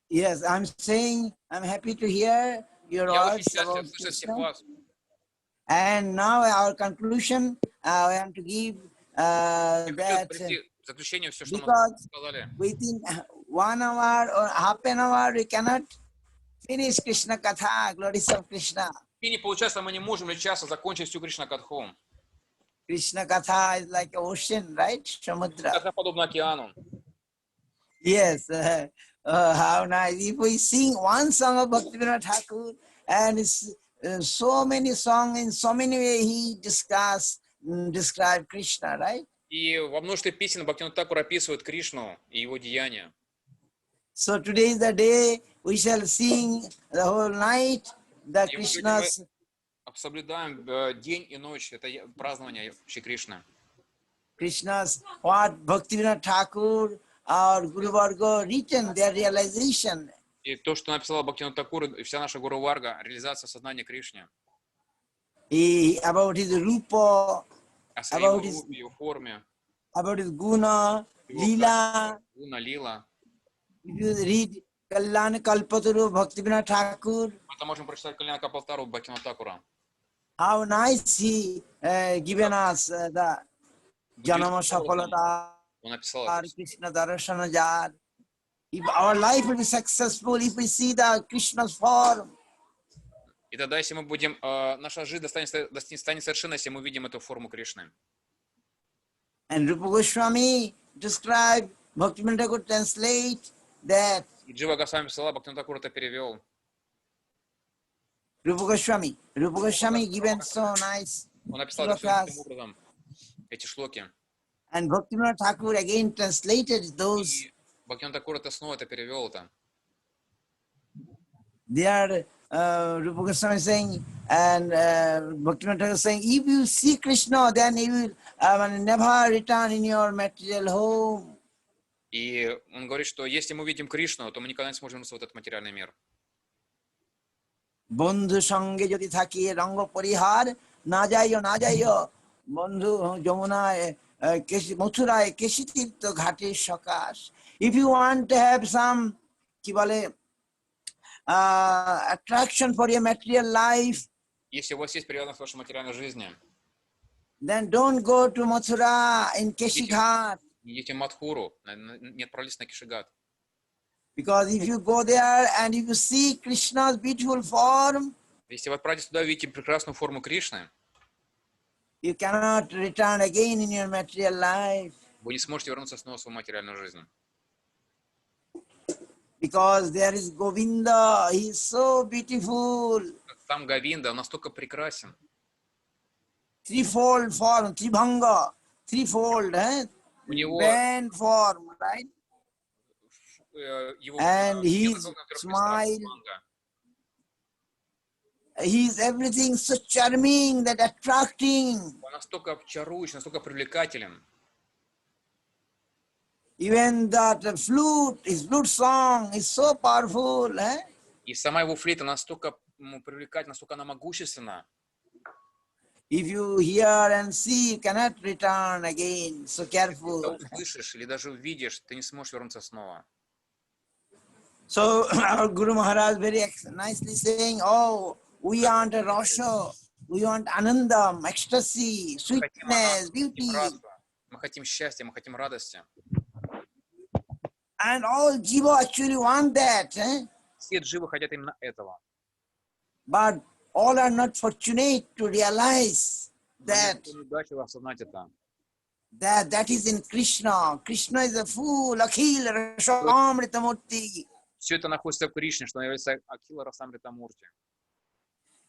Speaker 1: Yes, I'm saying I'm happy to hear your words about Krishna. And now our conclusion, I want to give that because within 1 hour or half an hour we cannot finish Krishna Katha, glories of Krishna.
Speaker 2: В течение получаса мы не можем или часа закончить всю Кришна Катху.
Speaker 1: Krishna Katha is like ocean, right? Samudra.
Speaker 2: Катха подобна океану.
Speaker 1: Yes. How nice. If we sing one song of Bhaktivinoda Thakur, and it's, so many songs, in so many ways he discussed describe Krishna, right?
Speaker 2: И во множестве песен Бхактивинода Тхакур описывает Кришну и его деяния.
Speaker 1: So today is the day we shall sing the whole night the
Speaker 2: И сегодня мы
Speaker 1: Krishna's
Speaker 2: соблюдаем день и ночь, это празднование Шри Кришны.
Speaker 1: what Bhaktivinoda Thakur or Guru Varga written, their realization.
Speaker 2: И то, что написала Бхактивинода Тхакур и вся наша Гуру Варга, реализация сознания Кришны.
Speaker 1: About his rupa,
Speaker 2: О своей
Speaker 1: about his,
Speaker 2: группе, его форме,
Speaker 1: about his guna,
Speaker 2: его
Speaker 1: lila.
Speaker 2: Гуна, Лила.
Speaker 1: If you read Kalyan Kalpataru Bhaktivinoda Thakur,
Speaker 2: Это можем прочитать Кальяна Капалтару Бхактивинода Тхакура.
Speaker 1: how nice he given us the Janama Safalata,
Speaker 2: Он написал
Speaker 1: or
Speaker 2: это.
Speaker 1: Krishna Darshana Jar. If our life will be successful, if we see the Krishna's form,
Speaker 2: И тогда, если мы будем, наша жизнь станет совершенной, если мы увидим эту форму Кришны.
Speaker 1: and Rupa Goswami described, Bhaktivinoda Thakur translate that
Speaker 2: И Джива Госвами писала, Бхактивинода Тхакур это перевел.
Speaker 1: Rupa Goswami given so nice
Speaker 2: Он написал это все таким
Speaker 1: shlokas,
Speaker 2: образом, эти шлоки.
Speaker 1: and Bhaktivinoda Thakur again translated those.
Speaker 2: И Бхактивинода Тхакур это снова это перевел. Это.
Speaker 1: There, Rupa Goswami saying, and Bhaktivinoda Thakur saying, if you see Krishna, then you will never return in your material home.
Speaker 2: И он говорит, что если мы увидим Кришну, то мы никогда не сможем вернуться в этот материальный мир.
Speaker 1: বন্ধু সঙ্গে যদি থাকে রঙ্গ পরিহার না যাইও বন্ধু যমুনায় মথুরায় কেশি তীর্থ ঘাটের সকাশ if you want to have some কি বলে attraction for your material life,
Speaker 2: Если у вас есть привязанность к вашей материальной жизни,
Speaker 1: then don't go to Mathura in Keshi Ghat,
Speaker 2: идите в Мадхуру, не отправляйтесь на Кишигат.
Speaker 1: because if you go there and if you see Krishna's beautiful form,
Speaker 2: Если вы отправитесь туда, увидите прекрасную форму Кришны,
Speaker 1: you cannot return again in your material life.
Speaker 2: вы не сможете вернуться снова в свою материальную жизнь.
Speaker 1: Because there is Govinda, he is so beautiful.
Speaker 2: Там Говинда, он настолько прекрасен.
Speaker 1: Threefold form, Tribhanga, threefold,
Speaker 2: У него
Speaker 1: band form, right?
Speaker 2: Его
Speaker 1: And his smile, he is everything so charming, that attracting.
Speaker 2: Он настолько чарующий, настолько привлекателен.
Speaker 1: Even that flute, his flute song is so powerful.
Speaker 2: И сама его флейта настолько привлекательна, настолько она могущественна.
Speaker 1: If you hear and see, you cannot return again. So careful.
Speaker 2: Когда услышишь или даже увидишь, ты не сможешь вернуться снова.
Speaker 1: So our Guru Maharaj very nicely saying, oh, we want a rasha, we want anandam, ecstasy, sweetness, beauty.
Speaker 2: Мы хотим счастья, мы хотим радости.
Speaker 1: And all jiva actually want that.
Speaker 2: Все дживы хотят именно этого.
Speaker 1: But all are not fortunate to realize that that is in Krishna. Krishna is a fool, Akhil Rasamritamurti.
Speaker 2: Все это находится в Кришне, что он является Акила Расамритамурти.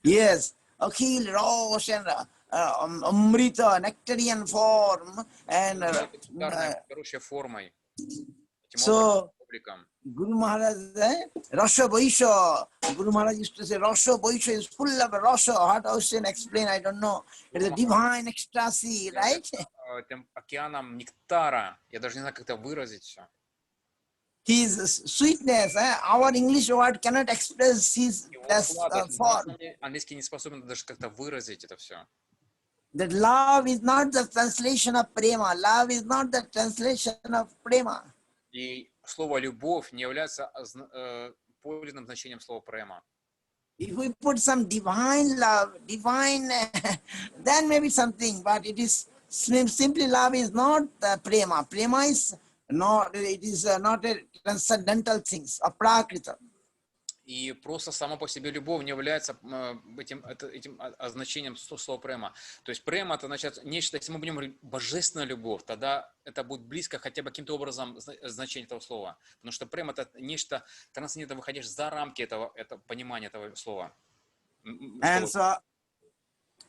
Speaker 1: Yes, Akhil Rosh and Amrita, nectarian form. And
Speaker 2: формой.
Speaker 1: so, Guru Maharaj, Rasha Vaisha. Guru Maharaj used to say, Rasha Vaisha is full of Rasha. How to explain, I don't know. It is a divine ecstasy, right?
Speaker 2: Этим океаном нектара. Я даже не знаю, как это выразить все.
Speaker 1: His sweetness, our English word cannot express his form.
Speaker 2: Английский не способен даже как-то выразить это все.
Speaker 1: That love is not the translation of prema. Love is not the translation of prema.
Speaker 2: И слово «любовь» не является подлинным значением слова «према».
Speaker 1: If we put some divine love, then maybe something, but it is simply love is not prema. Prema is not, it is not a transcendental thing, aprakrita.
Speaker 2: И просто само по себе любовь не является этим значением слова према. То есть према это значит нечто, если мы будем говорить божественная любовь, тогда это будет близко хотя бы каким-то образом значение этого слова. Потому что према это нечто трансцендентное, выходишь за рамки этого понимания этого слова.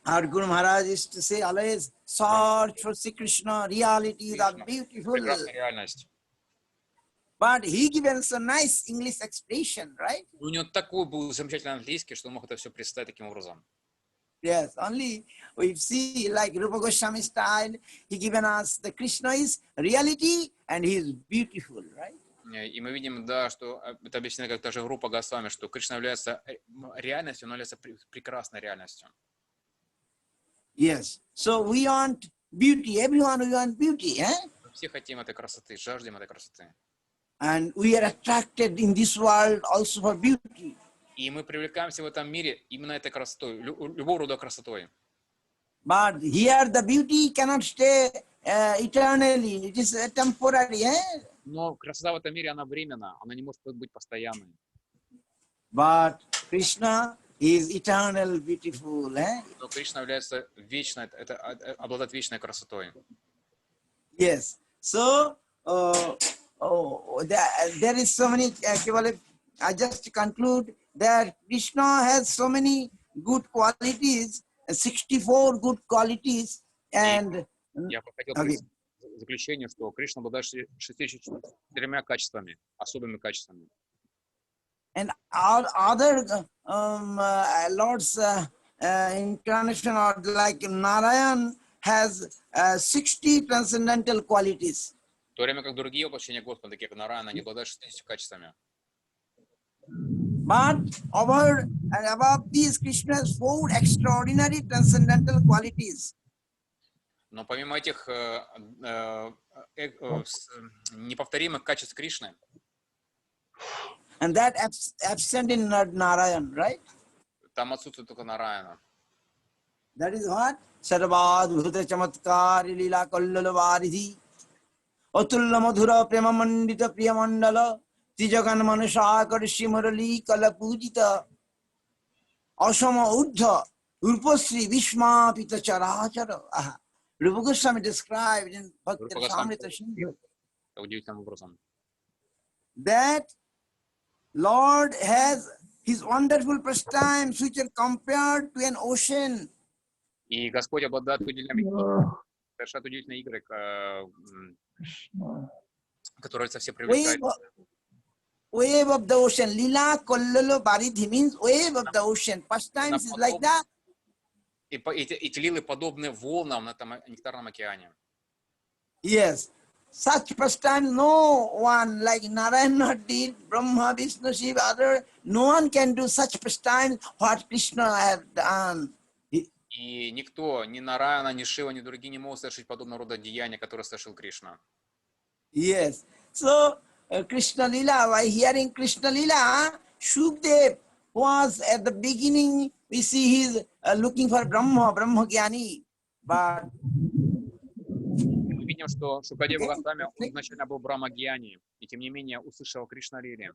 Speaker 1: Our Guru Maharaj used to say always, search for Sri Krishna, reality, the
Speaker 2: Кришна,
Speaker 1: beautiful.
Speaker 2: прекрасная реальность.
Speaker 1: But he given so nice English expression, right?
Speaker 2: У него такой был замечательный английский, что он мог это все представить таким образом.
Speaker 1: Yes, only we see like Rupa Goswami style, he given us the Krishna is reality and he is beautiful, right?
Speaker 2: И мы видим, да, что это объяснено как даже группа Госвами, что Кришна является реальностью, но является прекрасной реальностью.
Speaker 1: Yes. So we want beauty. Everyone we want beauty, eh?
Speaker 2: Мы все хотим этой красоты, жаждем этой красоты.
Speaker 1: And we are attracted in this world also for beauty.
Speaker 2: И мы привлекаемся в этом мире именно этой красотой, любого рода красотой.
Speaker 1: But here the beauty cannot stay eternally. It is temporary, eh?
Speaker 2: Но красота в этом мире, она временна, она не может быть постоянной.
Speaker 1: But Krishna is eternal, beautiful, eh?
Speaker 2: Но Кришна является вечной, это обладает вечной красотой.
Speaker 1: Yes. So there is so many. I just conclude that Krishna has so many good qualities, 64 good qualities, and
Speaker 2: Я бы хотел
Speaker 1: okay.
Speaker 2: к заключению, что Кришна обладает 64 качествами, особыми качествами.
Speaker 1: And all other lords incarnation or like Narayan has 60 transcendental qualities.
Speaker 2: В то время как другие воплощения Господа, такие как Нараяна, они обладают 60 качествами.
Speaker 1: But over and above these, Krishna has 4 extraordinary transcendental qualities.
Speaker 2: Но помимо этих неповторимых качеств Кришны,
Speaker 1: And that absent in Narayan, right?
Speaker 2: там отсутствует только Нараяна.
Speaker 1: That is what? Sarvad Bhuta Chamatkari Lila Kallala Varidhi Atulla Madhura Prema Mandita Priya Mandala Tijagan Manashakar Shimurali Kala Pujita Asama Uddha Urpasri Vishma Pita Charachara. Rupa Goswami described in Bhakti Rasamrita Sindhu
Speaker 2: Удивительным образом.
Speaker 1: that Lord has his wonderful pastimes which are compared to an ocean.
Speaker 2: И Господь обладает удивительными, совершает удивительные игры, которые со все привлекают.
Speaker 1: Wave of the ocean. Lila Kollalo Baridhi means wave of the ocean. Pastimes is like that.
Speaker 2: И эти лилы подобны волнам на этом нектарном океане.
Speaker 1: Yes. Such pastimes no one like Narayana did, Brahma, Vishnu, Shiva, other, no one can do such pastimes what Krishna has done.
Speaker 2: И никто, ни Нараяна, ни Шива, ни другие не могут совершить подобного рода деяния, которые совершил Кришна.
Speaker 1: Yes. So, Krishna Lila, by hearing Krishna Lila, Shukdev was at the beginning, we see he's looking for Brahma Jnani. But
Speaker 2: Мы видим, что Шукадева Госвами, он изначально был Брахма-гьяни, и тем не менее услышал Кришна Лили.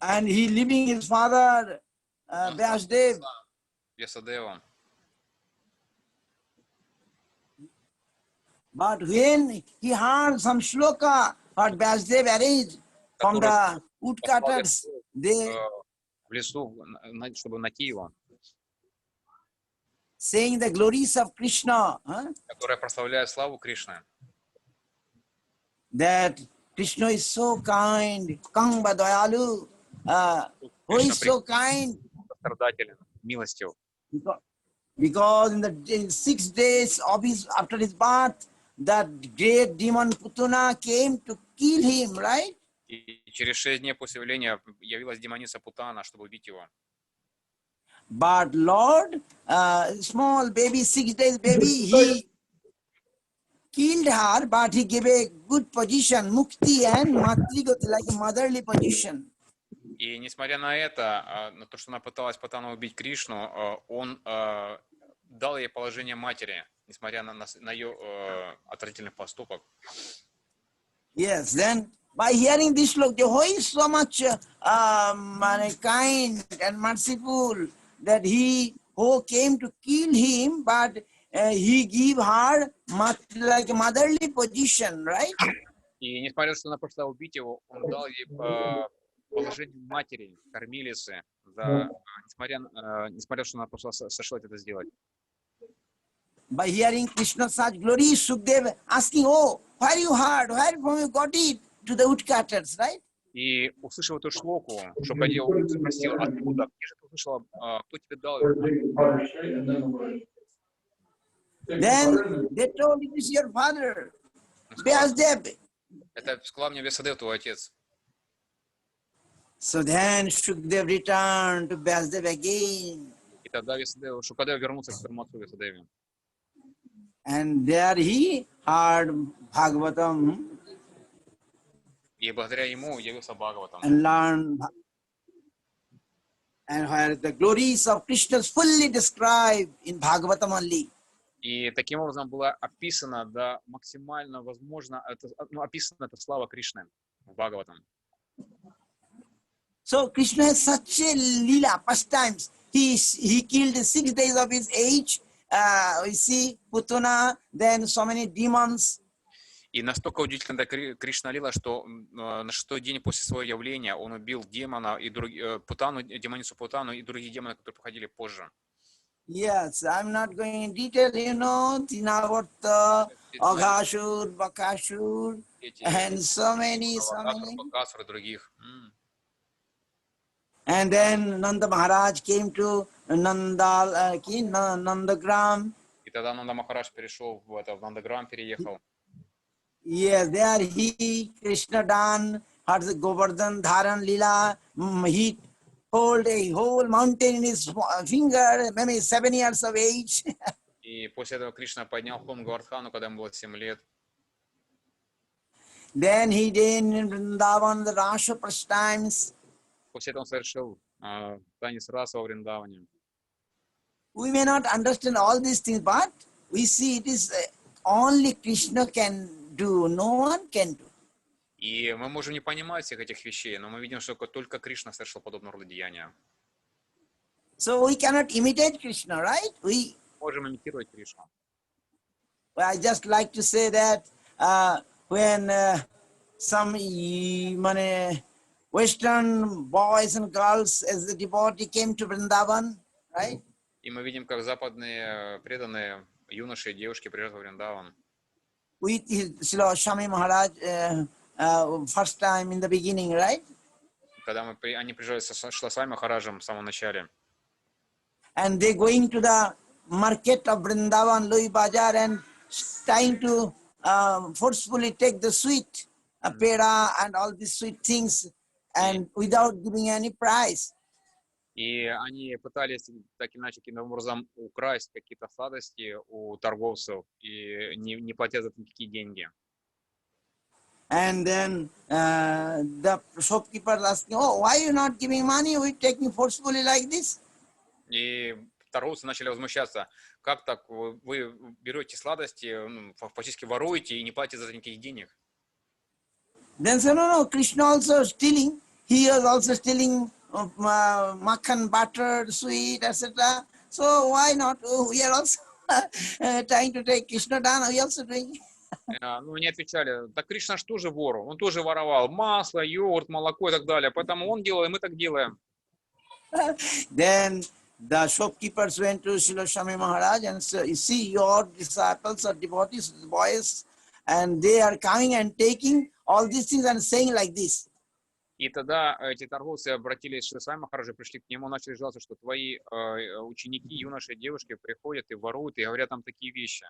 Speaker 1: and he leaving his father, Vyasdev.
Speaker 2: Вьясадева.
Speaker 1: But when he heard some shloka, what Vyasdev arranged from the woodcutters, they
Speaker 2: В лесу, чтобы найти его,
Speaker 1: saying the glories of Krishna,
Speaker 2: которая прославляет славу Кришны.
Speaker 1: that Krishna is so kind, Kangba Dayalu, who is so kind,
Speaker 2: Сострадателен, милостив.
Speaker 1: because in 6 days of after his birth, that great demon Putana came to kill him, right?
Speaker 2: И через 6 дней после явления явилась демоница Путана, чтобы убить его.
Speaker 1: But Lord, small baby, 6 days baby, he killed her, but he gave a good position, mukti and matrigati, like a motherly position.
Speaker 2: И несмотря на это, на то, что она пыталась Путану убить Кришну, он дал ей положение матери, несмотря на ее отвратительный поступок.
Speaker 1: Yes, then by hearing this look, who is so much kind and merciful that he who came to kill him, but he gave her like a motherly position, right?
Speaker 2: И несмотря на то, что она пошла убить его, он дал ей положение матери, кормилицы, за несмотря что она просто сошлась это сделать.
Speaker 1: By hearing Krishna's such glory, Sukdev asking, oh, where you heard, where from you got it? To the woodcutters, right?
Speaker 2: И услышав эту шлоку, Шукадев спросил, откуда? Где же ты услышала, кто тебе дал его?
Speaker 1: Then they told, it is your father, Vyasdev.
Speaker 2: Это сказал мне Весадев, твой отец.
Speaker 1: So then Shukdev returned to Vyasdev again.
Speaker 2: И тогда Шукадев вернулся к своему отцу Весадеве.
Speaker 1: And there he heard Bhagavatam
Speaker 2: И благодаря ему явился Бхагаватам.
Speaker 1: and learned, and where the glories of Krishna is fully described in Bhagavatam only.
Speaker 2: И таким образом была описана, да, максимально возможно, описана эта слава Кришны в Бхагаватам.
Speaker 1: So Krishna has such a lila pastimes. He killed 6 days of his age. We see Putana, then so many demons.
Speaker 2: И настолько удивительно Кришна лила, что на 6-й день после своего явления он убил демона и Путану, демоницу Путану и других демонов, которые приходили позже.
Speaker 1: Yes, I'm not going in detail, you know, Tinavarta, Aghasur, Bakasur, and so many.
Speaker 2: Бакасур и других.
Speaker 1: And then Nanda Maharaj came to Nandagram.
Speaker 2: И тогда Нанда Махарадж перешел в Нандаграм, переехал.
Speaker 1: Yes, there he, Krishna Dan, had the Govardhan Dharan Lila. He hold a whole mountain in his finger, maybe 7 years of age.
Speaker 2: И после этого Кришна поднял холм Гавардхану, когда ему было 7 лет.
Speaker 1: Then he did in Vrindavan the Rasha pastimes.
Speaker 2: После этого он совершил танец раса во Вриндаване.
Speaker 1: We may not understand all these things, but we see it is only Krishna can do, no one can do.
Speaker 2: И мы можем не понимать всех этих вещей, но мы видим, что только Кришна совершил подобного рода деяния.
Speaker 1: So we cannot imitate Krishna, right? We
Speaker 2: Можем имитировать Кришну.
Speaker 1: I just like to say that when some Western boys and girls as the devotee came to Vrindavan, right?
Speaker 2: И мы видим, как западные преданные юноши и девушки приезжают в Вриндаван.
Speaker 1: With Srila Swami Maharaj first time in the beginning, right?
Speaker 2: Когда они приезжали со Шиласвами Махараджем в самом начале.
Speaker 1: And they going to the market of Vrindavan, Louis Bazaar, and trying to forcefully take the sweet, pera and all these sweet things, and without giving any price.
Speaker 2: И они пытались так или иначе каким-то образом украсть какие-то сладости у торговцев и не платя за это никакие деньги.
Speaker 1: And then the shopkeeper asking, oh, why are you not giving money? We're taking forcefully like this.
Speaker 2: И торговцы начали возмущаться. Как так? Вы берете сладости, фактически воруете и не платите за это никаких денег.
Speaker 1: Then say, no, Krishna also stealing. He was also stealing makhan, butter, sweet, etc. So why not? Oh, we are also trying to take Krishna dana. We also doing.
Speaker 2: Ну, они отвечали, да Кришна же тоже вор, он тоже воровал масло, йогурт, молоко и так далее, поэтому он делает, мы так делаем.
Speaker 1: Then the shopkeepers went to Srila Swami Maharaj and said, you see, your disciples or devotees, boys, and they are coming and taking all these things and saying like this.
Speaker 2: И тогда эти торговцы обратились к Шиласвами Махараджу, пришли к нему, начали жаловаться, что твои ученики, юноши и девушки приходят и воруют, и говорят там такие вещи.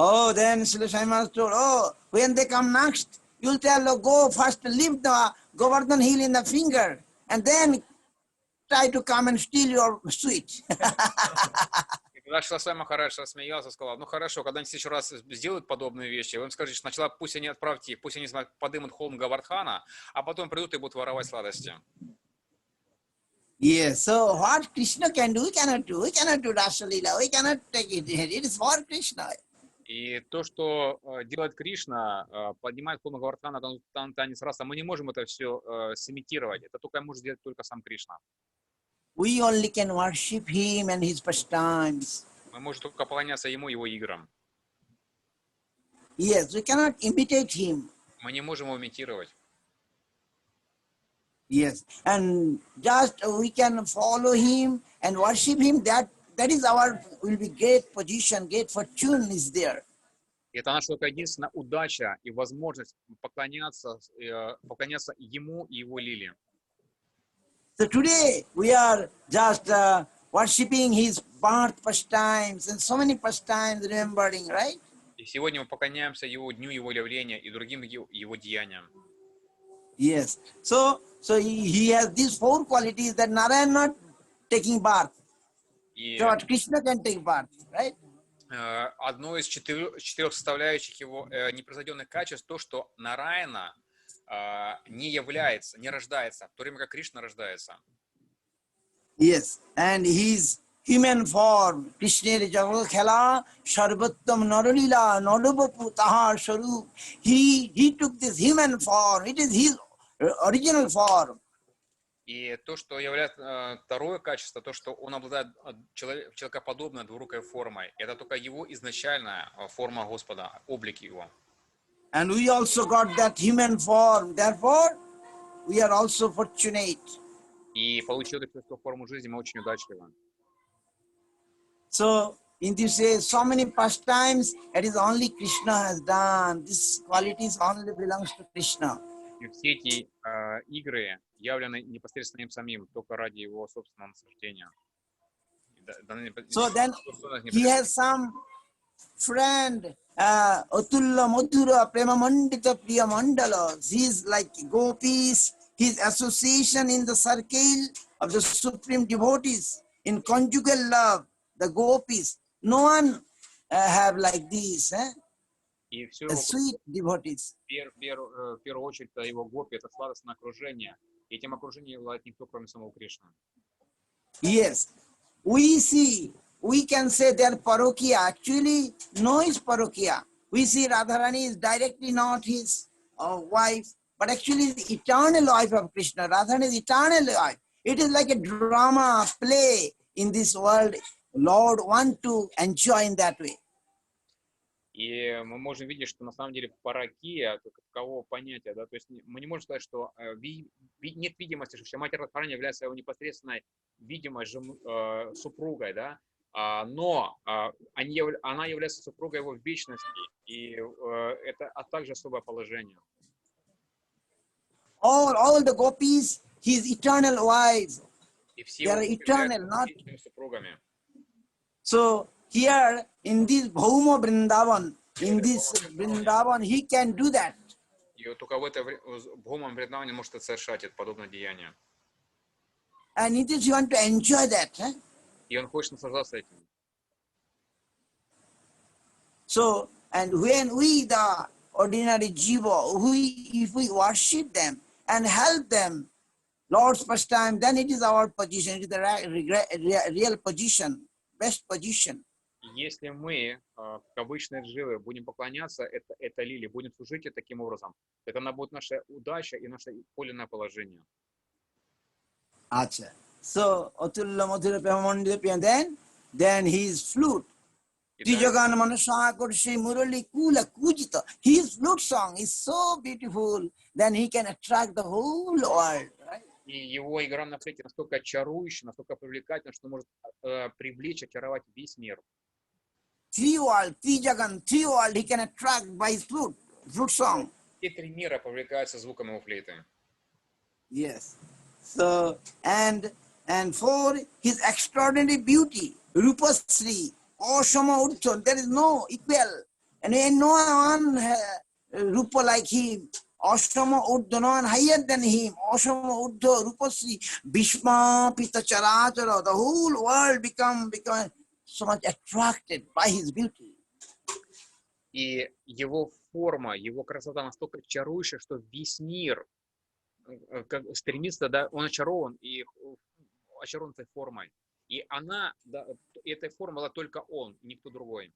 Speaker 1: Oh, then Srila Swami Maharaj told, oh, when they come next, you'll tell, go first, leave the Govardhan heel in the finger, and then try to come and steal your sweet.
Speaker 2: И тогда Шиласвами Махарадж рассмеялся, сказал, ну хорошо, когда они еще раз сделают подобные вещи, вы им скажете, сначала пусть они отправьте их, пусть они подымут холм Гавардхана, а потом придут и будут воровать сладости.
Speaker 1: Yes, so what Krishna can do, we cannot do. We cannot do Rasa Leela, we cannot take it. It is for Krishna.
Speaker 2: И то, что делает Кришна, поднимает холм Гавардхана, танец раса, мы не можем это все сымитировать. Это только может сделать только сам Кришна.
Speaker 1: We only can worship him and his pastimes.
Speaker 2: Мы можем только поклоняться ему, его играм.
Speaker 1: Yes, we cannot imitate him.
Speaker 2: Мы не можем его имитировать.
Speaker 1: Yes, and just we can follow him and worship him. That is our will be great position, great fortune is there.
Speaker 2: Это наша только единственная удача и возможность поклоняться Ему и Его лилии.
Speaker 1: So today we are just worshipping his birth pastimes and so many pastimes remembering, right?
Speaker 2: И сегодня мы поклоняемся Его дню, Его явления и другим Его деяниям.
Speaker 1: Yes. So he has these four qualities that Narayana not taking birth.
Speaker 2: И
Speaker 1: So Krishna can take birth, right?
Speaker 2: одно из четырех составляющих его непревзойденных качеств то, что Нараяна не является, не рождается, в то время как Кришна рождается.
Speaker 1: Yes, and his human form, Krishna Jagat Khela, Sarvattam Naralila, Nadabapu Tahar Sarup. He took this human form, it is his original form.
Speaker 2: И то, что является второе качество, то, что он обладает человекоподобной двурукой формой, это только его изначальная форма Господа, облик его.
Speaker 1: And we also got that human form, therefore we are also fortunate.
Speaker 2: И получил эту человеческую форму жизни, мы очень удачливы.
Speaker 1: So, in this way, so many pastimes, it is only Krishna has done. This qualities only belongs to Krishna.
Speaker 2: И все эти игры явлены непосредственно им самим, только ради его собственного наслаждения.
Speaker 1: So then he has some friend, Atulla Madhura Prema Mandita Priya Mandala. He is like gopis, his association in the circle of the supreme devotees, in conjugal love, the gopis. No one have like these,
Speaker 2: И все
Speaker 1: the sweet devotees.
Speaker 2: в первую очередь его гопи, это сладостное окружение. И этим окружением является никто, кроме самого Кришны.
Speaker 1: Yes, we can say they are parokia. Actually, no is parokia. We see Radharani is directly not his wife, but actually the eternal wife of Krishna. Radharani is eternal wife. It is like a drama, play in this world. Lord want to enjoy in that way.
Speaker 2: И мы можем видеть, что на самом деле паракия, такового понятия, да, то есть мы не можем сказать, что нет видимости, что вся Матерь Радхарани является его непосредственной видимой супругой, да, но она является супругой его в вечности, и это также особое положение.
Speaker 1: All the gopis, his eternal wives,
Speaker 2: They
Speaker 1: are eternal, not
Speaker 2: супругами.
Speaker 1: so. Here in this Bhauma Vrindavan, he can do that.
Speaker 2: И только в это Бхумам Вриндаване может совершать это подобное деяние.
Speaker 1: And it is you want to enjoy that.
Speaker 2: И он хочет наслаждаться этим.
Speaker 1: So, and when we, the ordinary jiva, if we worship them and help them, Lord's pastime, then it is our position, it is the real position, best position.
Speaker 2: Если мы, как обычные дживы, будем поклоняться этой лилии, будем служить ей таким образом, это она будет наша удача и наше подлинное положение.
Speaker 1: Acha. So, Atulla Madhura Prema then his flute. Trijagan Manasa Kurshi Murali Kula Kujita. His flute song is so beautiful, then he can attract the whole world. Right?
Speaker 2: И его игра на флейте настолько чарующая, настолько привлекательна, что может привлечь, очаровать весь мир.
Speaker 1: Three world, he can attract by his flute song.
Speaker 2: Все три мира привлекаются звуком его флейты.
Speaker 1: Yes. So, and for his extraordinary beauty, Rupasri, Ashama Uddha, there is no equal. And no one Rupa like him. Ashama Uddha, no one higher than him. Ashama Uddha, Rupasri, Bhishma, Pita Charachara, the whole world become so much attracted by his beauty.
Speaker 2: И его форма, его красота настолько чарующая, что весь мир стремится, да, он очарован и очарован этой формой. И она, да, этой формой была только он, никто другой.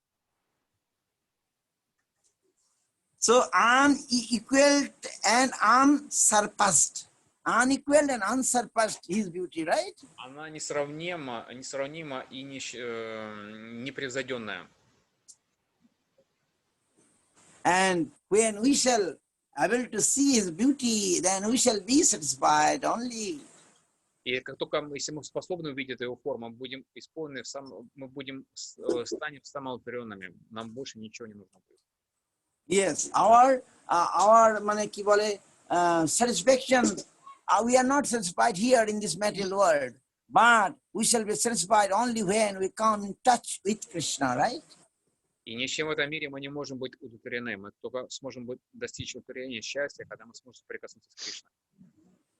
Speaker 1: So unequaled and unsurpassed. Unequaled and unsurpassed his beauty, right?
Speaker 2: Она несравнима и непревзойденная.
Speaker 1: And when we shall able to see his beauty, then we shall be satisfied only.
Speaker 2: И как только если мы способны увидеть его форму, мы будем исполнены, мы будем станем самоутверенными. Нам больше ничего не нужно будет.
Speaker 1: Yes, our মানে কি বলে satisfaction. We are not satisfied here in this material world, but we shall be satisfied only when we come in touch with Krishna, right?
Speaker 2: И ничем в этом мире мы не можем быть удовлетворены. Мы только сможем достичь удовлетворения счастья, когда мы сможем прикоснуться с Кришной.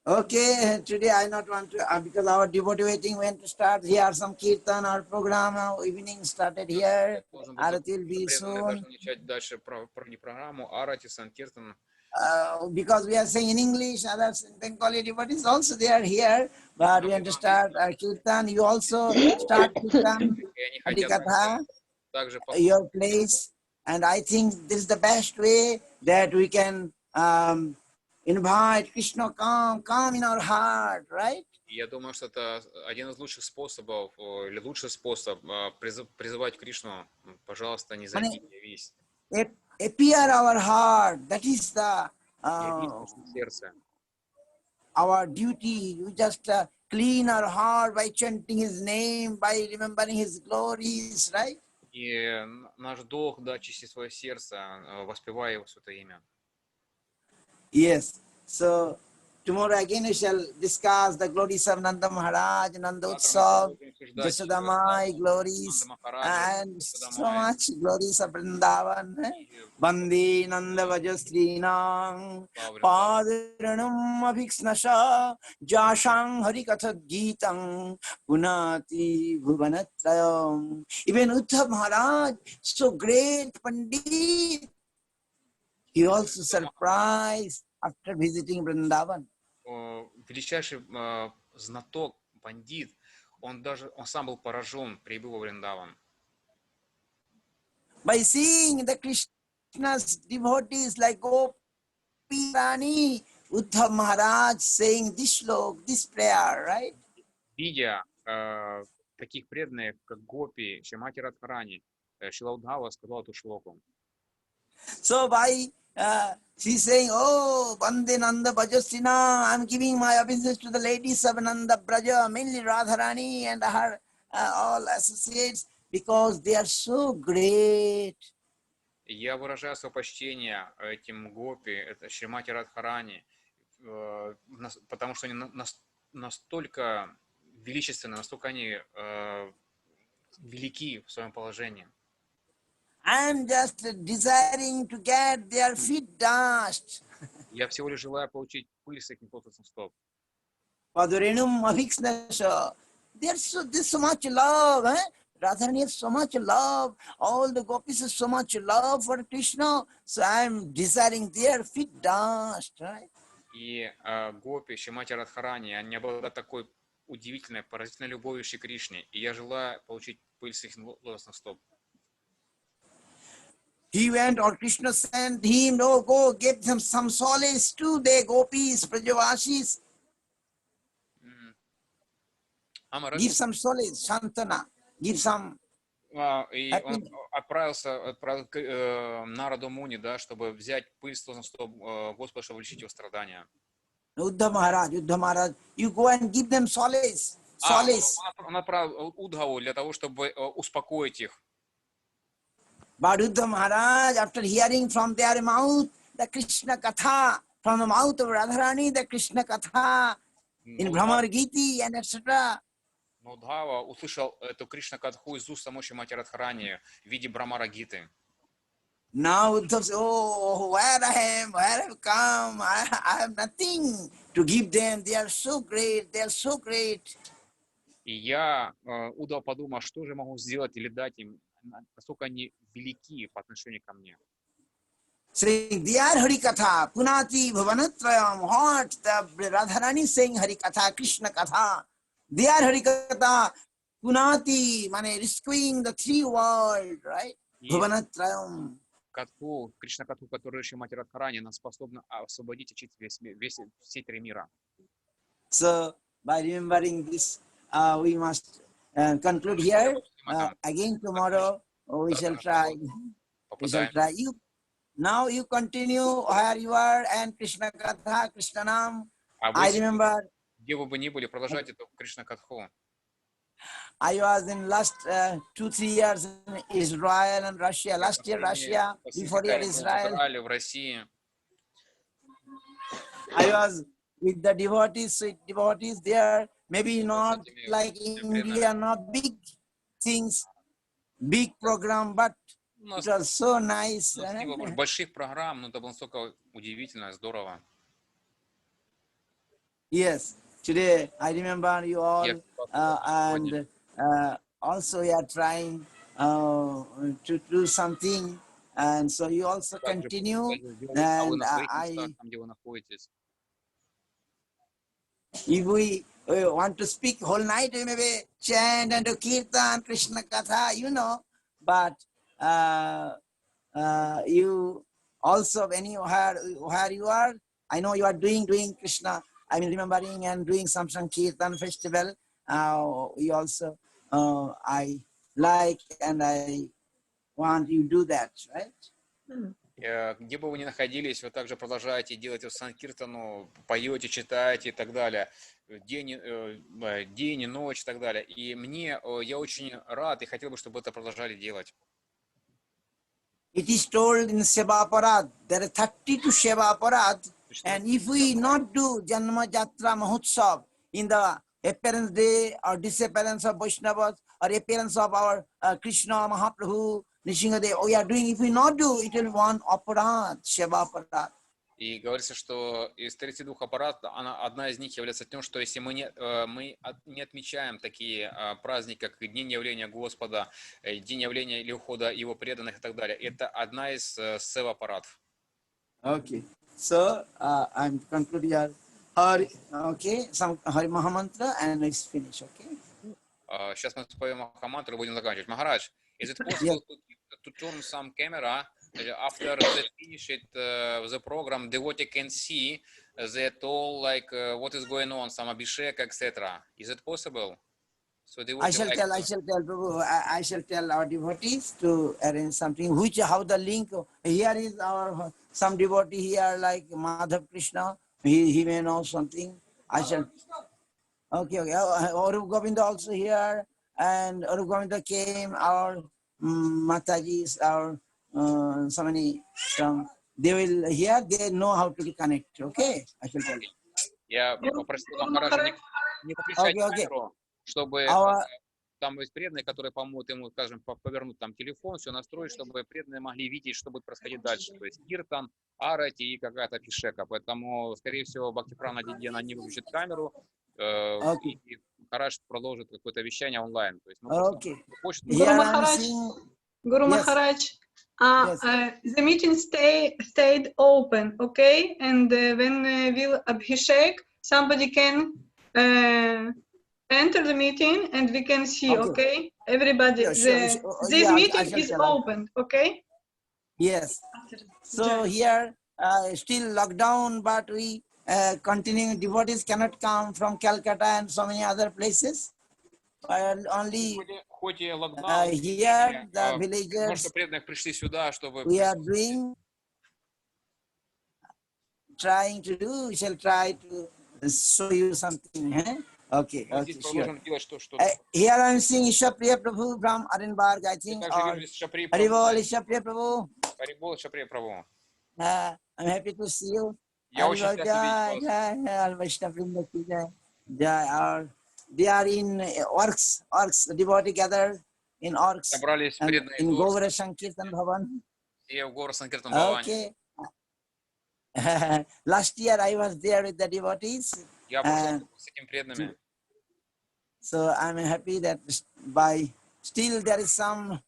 Speaker 1: Okay, today I not want to, because our devotee waiting went to start here some kirtan or program, evening started here, Arati will be soon.
Speaker 2: Начать дальше про программу Арати, Санкиртан.
Speaker 1: Because we are saying in English, others in Bengali devotees also they are here, but we want to start kirtan. You also start kirtan, Harikatha, your place, and I think this is the best way that we can invite Krishna, come in our heart, right?
Speaker 2: Я думаю, что это один из лучших способов, или лучший способ призывать Кришну. Пожалуйста, не зайди, явись.
Speaker 1: Appear our heart. That is the our duty. We just clean our heart by chanting His name, by remembering His glories, right?
Speaker 2: И наш долг, да, чистить свое сердце, воспевая Его святое имя.
Speaker 1: Yes. So tomorrow again we shall discuss the glories of Nanda Maharaj, Nanda Utsav, Jasodamai glories, and so much glories of Vrindavan. Bandi Nanda Vajastrinam Padranam Abhiksnasha Jashang Harikatha Geetam Punati Bhuvanatrayam. Even Uddhav Maharaj, so great Pandit, he also surprised after visiting Vrindavan.
Speaker 2: Величайший знаток, бандит, он сам был поражен, прибыл во Вриндаван.
Speaker 1: By seeing the Krishna's devotees like Gopi Rani, Uddhav Maharaj saying this slok, this prayer, right?
Speaker 2: Видя таких преданных, как Гопи, Шримати Радхарани, Шрила Уддхава сказал эту шлоку.
Speaker 1: So by she's saying, oh, Bande Nanda Bhajasrina, I'm giving my obeisances to the ladies of Nanda Braja, mainly Radharani and her all associates, because they are so great.
Speaker 2: Я выражаю свое почтение этим Гопи, это Шримати Радхарани, потому что они настолько величественны, настолько они велики в своем положении.
Speaker 1: I'm just desiring to get their feet dust.
Speaker 2: Я всего лишь желаю получить пыль с их непослушных стоп.
Speaker 1: Padurenum Abhiksnasha. There's so much love, eh? Radharani has so much love. All the gopis have so much love for Krishna. So I'm desiring their feet dust, right?
Speaker 2: И Гопи, Шримати Радхарани, они обладают такой удивительной, поразительной любовью к Кришне. И я желаю получить пыль с их лотосных стоп.
Speaker 1: He went, or Krishna sent him, no, go, give them some solace to the gopis, Prajavashis. Give some solace, Shantana. Give some.
Speaker 2: И он отправил к народу Муни, да, чтобы взять пыль с лотосных стоп Господа, чтобы лечить его страдания.
Speaker 1: Uddhav Maharaj, you go and give them solace.
Speaker 2: Он отправил Уддхаву для того, чтобы успокоить их.
Speaker 1: But Uddhav Maharaj, after hearing from their mouth the Krishna Katha, from the mouth of Radharani, the Krishna Katha in Brahmar Giti and etc.
Speaker 2: Но Уддхава услышал эту Кришна-катху из уст самой Шримати Радхарани в виде Брамара Гиты.
Speaker 1: Now Uddhav says, oh, where I have come, I have nothing to give them. They are so great, they are so great.
Speaker 2: И я, Уддхава, подумал, что же могу сделать или дать им, насколько они велики по отношению ко мне.
Speaker 1: Saying, they are Harikatha, Punati Bhavanatrayam, what the Radharani saying Harikatha, Krishna Katha. They are Harikatha, Punati, mane rescuing the three world, right? Bhavanatrayam.
Speaker 2: Катху, Кришна-катху, которую Шримати Радхарани, она способна освободить и очистить все три мира.
Speaker 1: So, by remembering this, we must conclude here. Again tomorrow, we shall try. now you continue where you are and Krishna Katha, Krishna Nam.
Speaker 2: А вы
Speaker 1: I
Speaker 2: сейчас,
Speaker 1: remember
Speaker 2: где бы вы ни были, продолжайте эту Кришна Катху.
Speaker 1: I was in last 2-3 years in Israel and Russia. Last year Russia, before year
Speaker 2: В
Speaker 1: Israel.
Speaker 2: Израиле, в России.
Speaker 1: I was with the devotees, sweet devotees there. Maybe not
Speaker 2: этими
Speaker 1: like India, not big things, big program, but
Speaker 2: У
Speaker 1: it
Speaker 2: нас,
Speaker 1: was so nice.
Speaker 2: у нас не было может, больших программ, но это было настолько удивительно, здорово.
Speaker 1: Yes, today I remember you all,
Speaker 2: Я
Speaker 1: and also you are trying to do something, and so you also
Speaker 2: также
Speaker 1: continue.
Speaker 2: сделали, а вы
Speaker 1: And
Speaker 2: на своих
Speaker 1: I,
Speaker 2: местах, там, где вы находитесь.
Speaker 1: if we want to speak whole night, we maybe chant and do kirtan, Krishna Katha, you know, but you also where you are, I know you are doing Krishna. I mean, remembering and doing some Sankirtan festival. We also, I like and I want you to do that, right?
Speaker 2: Где бы вы ни находились, вы также продолжаете делать санкиртану, поете, читаете и так далее, день и ночь и так далее. И мне, я очень рад и хотел бы, чтобы это продолжали делать.
Speaker 1: It is told in Seva Parad, there are 32 Seva Parad, and if we not do Janma Jatra Mahotsav in the appearance day or disappearance of Vaishnavas or appearance of our Krishna Mahaprabhu, Nishingadeva, we are doing, if we not do, it will be one aparad, Seva Parad.
Speaker 2: И говорится, что из 32 аппаратов, одна из них является тем, что если мы не отмечаем такие праздники, как День явления Господа, День явления или ухода Его преданных и так далее, это одна из сева-аппаратов.
Speaker 1: Okay, so I'm concluding here. Okay, some Hari Mahamantra and it's finished, okay?
Speaker 2: Сейчас мы споем Махамантру и будем заканчивать. Махарадж, is it possible to turn some camera after they finish it, the program, devotee can see that all like what is going on, some abhishek, etc. Is it possible? So
Speaker 1: I shall tell, Prabhu, I shall tell our devotees to arrange something. How the link? Here is our some devotee here like Madhav Krishna. He may know something. I shall. Okay. Arup Govinda also here, and Arup Govinda came. Our Matajis, our so many. They will here. They know how to connect. Okay, I shall tell.
Speaker 2: Я попросил Махараджа не подключать камеру, чтобы там есть преданные, которые помогут ему, скажем, повернуть там телефон, все настроить, чтобы преданные могли видеть, что будет происходить дальше. То есть киртан, арати и какая-то фишека. Поэтому, скорее всего, Бхактипрана Дидьена не выключит камеру, и Махарадж продолжит какое-то вещание онлайн. То есть мы
Speaker 3: Guru Maharaj, the meeting stayed open, okay? And when will Abhishek, somebody can enter the meeting and we can see, okay? Everybody, this meeting is open, okay?
Speaker 1: Yes. So here, still lockdown, but we continuing, devotees cannot come from Calcutta and so many other places. Only here, the villagers, we are doing, trying to do, we shall try to show you something. Okay, sure. Here I am seeing Ishapriya Prabhu from Arinbarg, I think. Haribol Ishapriya Prabhu.
Speaker 2: Haribol Ishapriya Prabhu.
Speaker 1: I'm happy to see you. They are in Orcs, devotee gathered in Orcs, in Govara Sankirtan Bhavan. Okay. Last year I was there with the devotees. So I'm happy that still there is some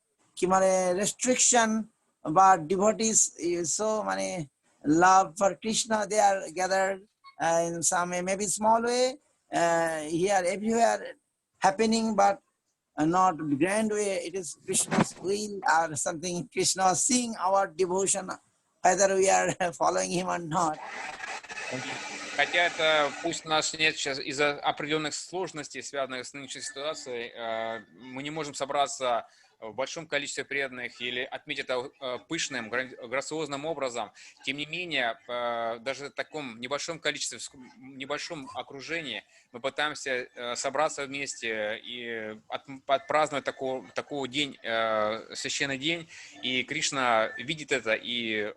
Speaker 1: restriction, but devotees, so many love for Krishna, they are gathered in some maybe small way, here everywhere happening, but not grand way. It is Krishna's will or something. Krishna seeing our devotion, whether we are following him or not.
Speaker 2: Хотя это, пусть у нас нет сейчас из-за определенных сложностей, связанных с нынешней ситуацией, мы не можем собраться в большом количестве преданных или отметить это пышным, грациозным образом, тем не менее, даже в таком небольшом количестве, в небольшом окружении мы пытаемся собраться вместе и отпраздновать такой день, священный день, и Кришна видит это и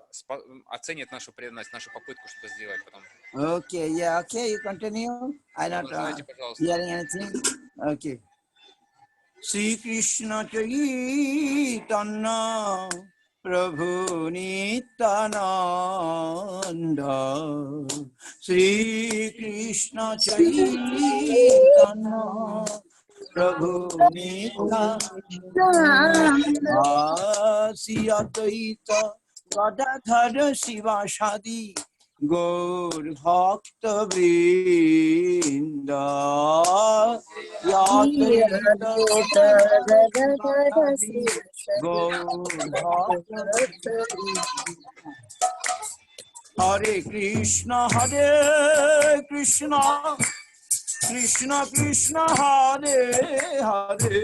Speaker 2: оценит нашу преданность, нашу попытку что-то сделать потом.
Speaker 1: Okay, yeah, okay, you continue. I'm not
Speaker 2: Продолжайте, пожалуйста.
Speaker 1: hearing anything. Okay. Sri Krishna Chaitanya Prabhu Nityananda. Sri Krishna Chaitanya Prabhu Nityananda. Asya Advaita Gadadhara Shivasadi Gaur Bhakta Vrinda Yadvaita Gaur Bhakta Hare Krishna Krishna Krishna Hare Hare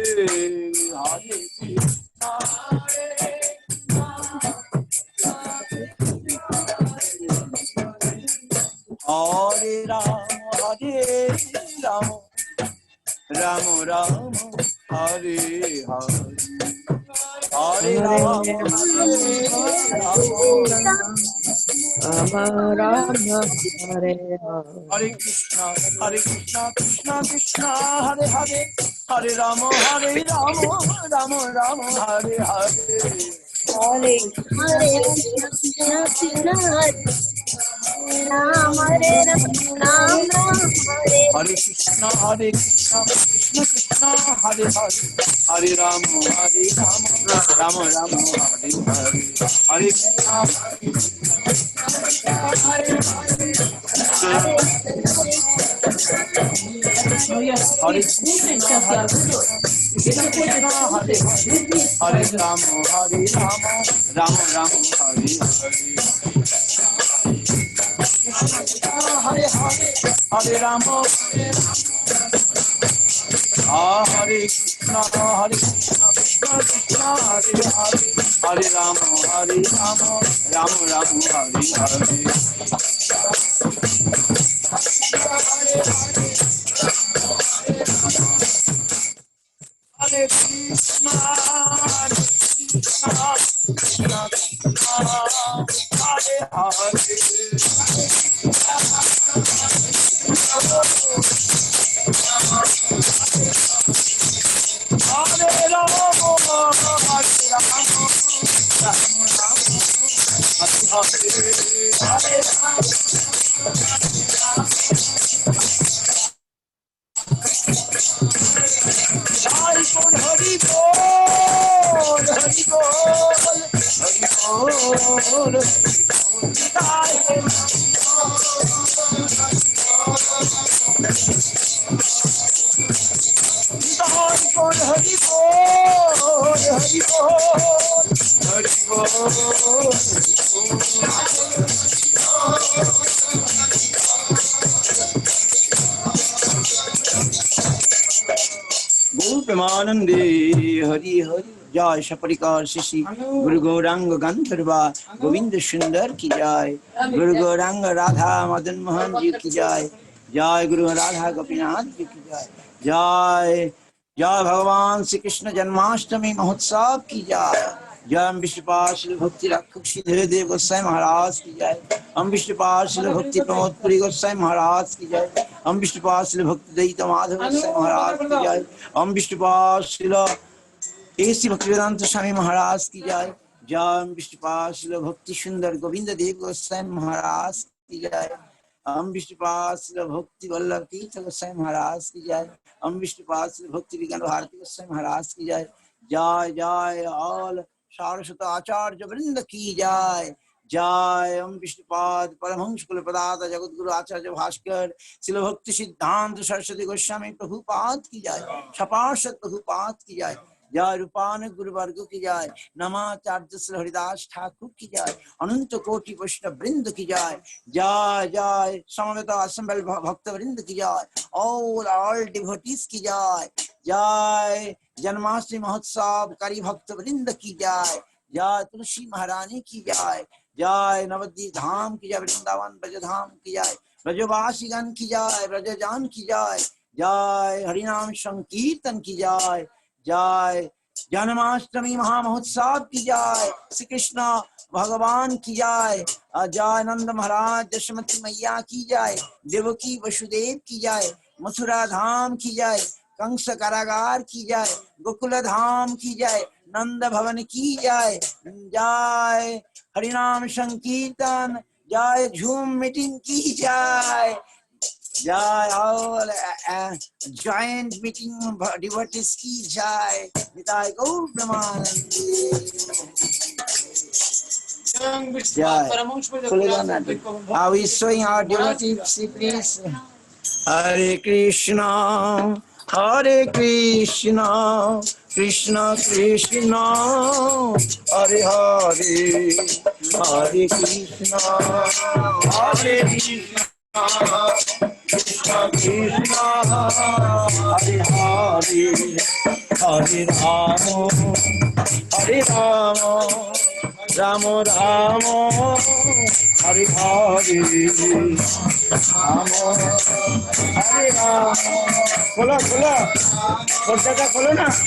Speaker 1: Hare Krishna Hare Rama Rama Rama Hare Hare Hare Rama Hare Krishna Krishna Krishna Hare Hare Hare Rama Rama Rama Hare Hare
Speaker 5: Hare Ram Hare Ram Ram Ram
Speaker 1: Hare Krishna Krishna Krishna Hare Hare Hare Rama Rama Rama Hare Hare Hare Krishna Hare Krishna Hare Rama Rama Rama Hare Hare Hare Hare Rama Hare Krishna Krishna Krishna Hare Hare Hare Rama Rama Rama Hare Hare Hare Krishna Krishna Krishna Hare Hare Hare Rama Jai Bol Hari Bol Hari Bol Hari Bol Jai Bol Hari Bol Hari Bol Premanande Hari Hari Jai Shaparikar Shishi Guru Gauranga Gandharva Govinda Sundar ki Jai Guru Gauranga Radha Madan Mohan ji ki Jai Jai Guru Radha Gopinath ji ki Jai Jai Jai Bhagavan Shri Krishna Janmashtami Mahotsav ki Jai Jai Vishnupada Shri Bhakti Rakshak Shri Dev Goswami Maharaj ki Jai Vishnupada Shri Bhakti Pramod Puri Goswami Maharaj ki Jai Vishnupada Shri Bhakti Daita Madhav Goswami Maharaj ki Jai Vishnupada Shri A.C. Bhaktivedanta Swami Maharaj ki Jai Jai Vishnupada Shri Bhakti Sundar Govinda Dev Goswami Maharaj ki Jai Vishnupada Shri Bhakti Vallabh Tirtha Goswami Maharaj ki Jai Vishnupada Shri Bhakti Vigyan Bharati Goswami Maharaj ki Jai Jai Jai all Saraswata Acharya Vrinda ki Jai Jai Vishnupad Paramahansa Kulapadata Jagadguru Acharya Bhaskar Srila Bhakti Siddhanta Saraswati Goswami Prabhupada ki Jai Shaparshat Prabhupada ki Jai Jai Rupana Guru Varga ki Jai Namacharya Srila Haridas Thakur ki Jai Ananta Koti Vaishnava Vrinda ki Jai Jai Jai Samaveta Assembled Bhakta Vrinda ki Jai all devotees ki Jai Jai Janmashtami महोत्सव करी भक्त वृंद की जय। जय तुलसी महारानी की जय। जय नवद्वीप धाम की जय। वृंदावन ब्रज धाम की जय। ब्रजवासीगण की जय। ब्रजजान की जय। जय हरिनाम संकीर्तन की जय। जय जन्माष्टमी महामहोत्सव की जय। श्री कृष्ण भगवान की जय। जय नंद महाराज यशोमती मैया की जय। देवकी वसुदेव की जय। मथुरा धाम की जय। कंस कारागार की जय। गोकुल धाम की जय। नंद भवन की जय। जय हरिनाम संकीर्तन। जय झूम मीटिंग की जय। जय ऑल जॉइंट मीटिंग डिवोटीज की जय। निताय गौर प्रेमानंदे जय। Are we showing our devotees, please? Hare Krishna, Hare Krishna, Krishna Krishna, Hare Hare, Hare Krishna, Hare Krishna, Krishna Krishna, Hare Hare, Hare Rama, Hare Rama, Rama Rama, Hare Hare, Rama Hare Rama। खोलो खोलो, खोल ना।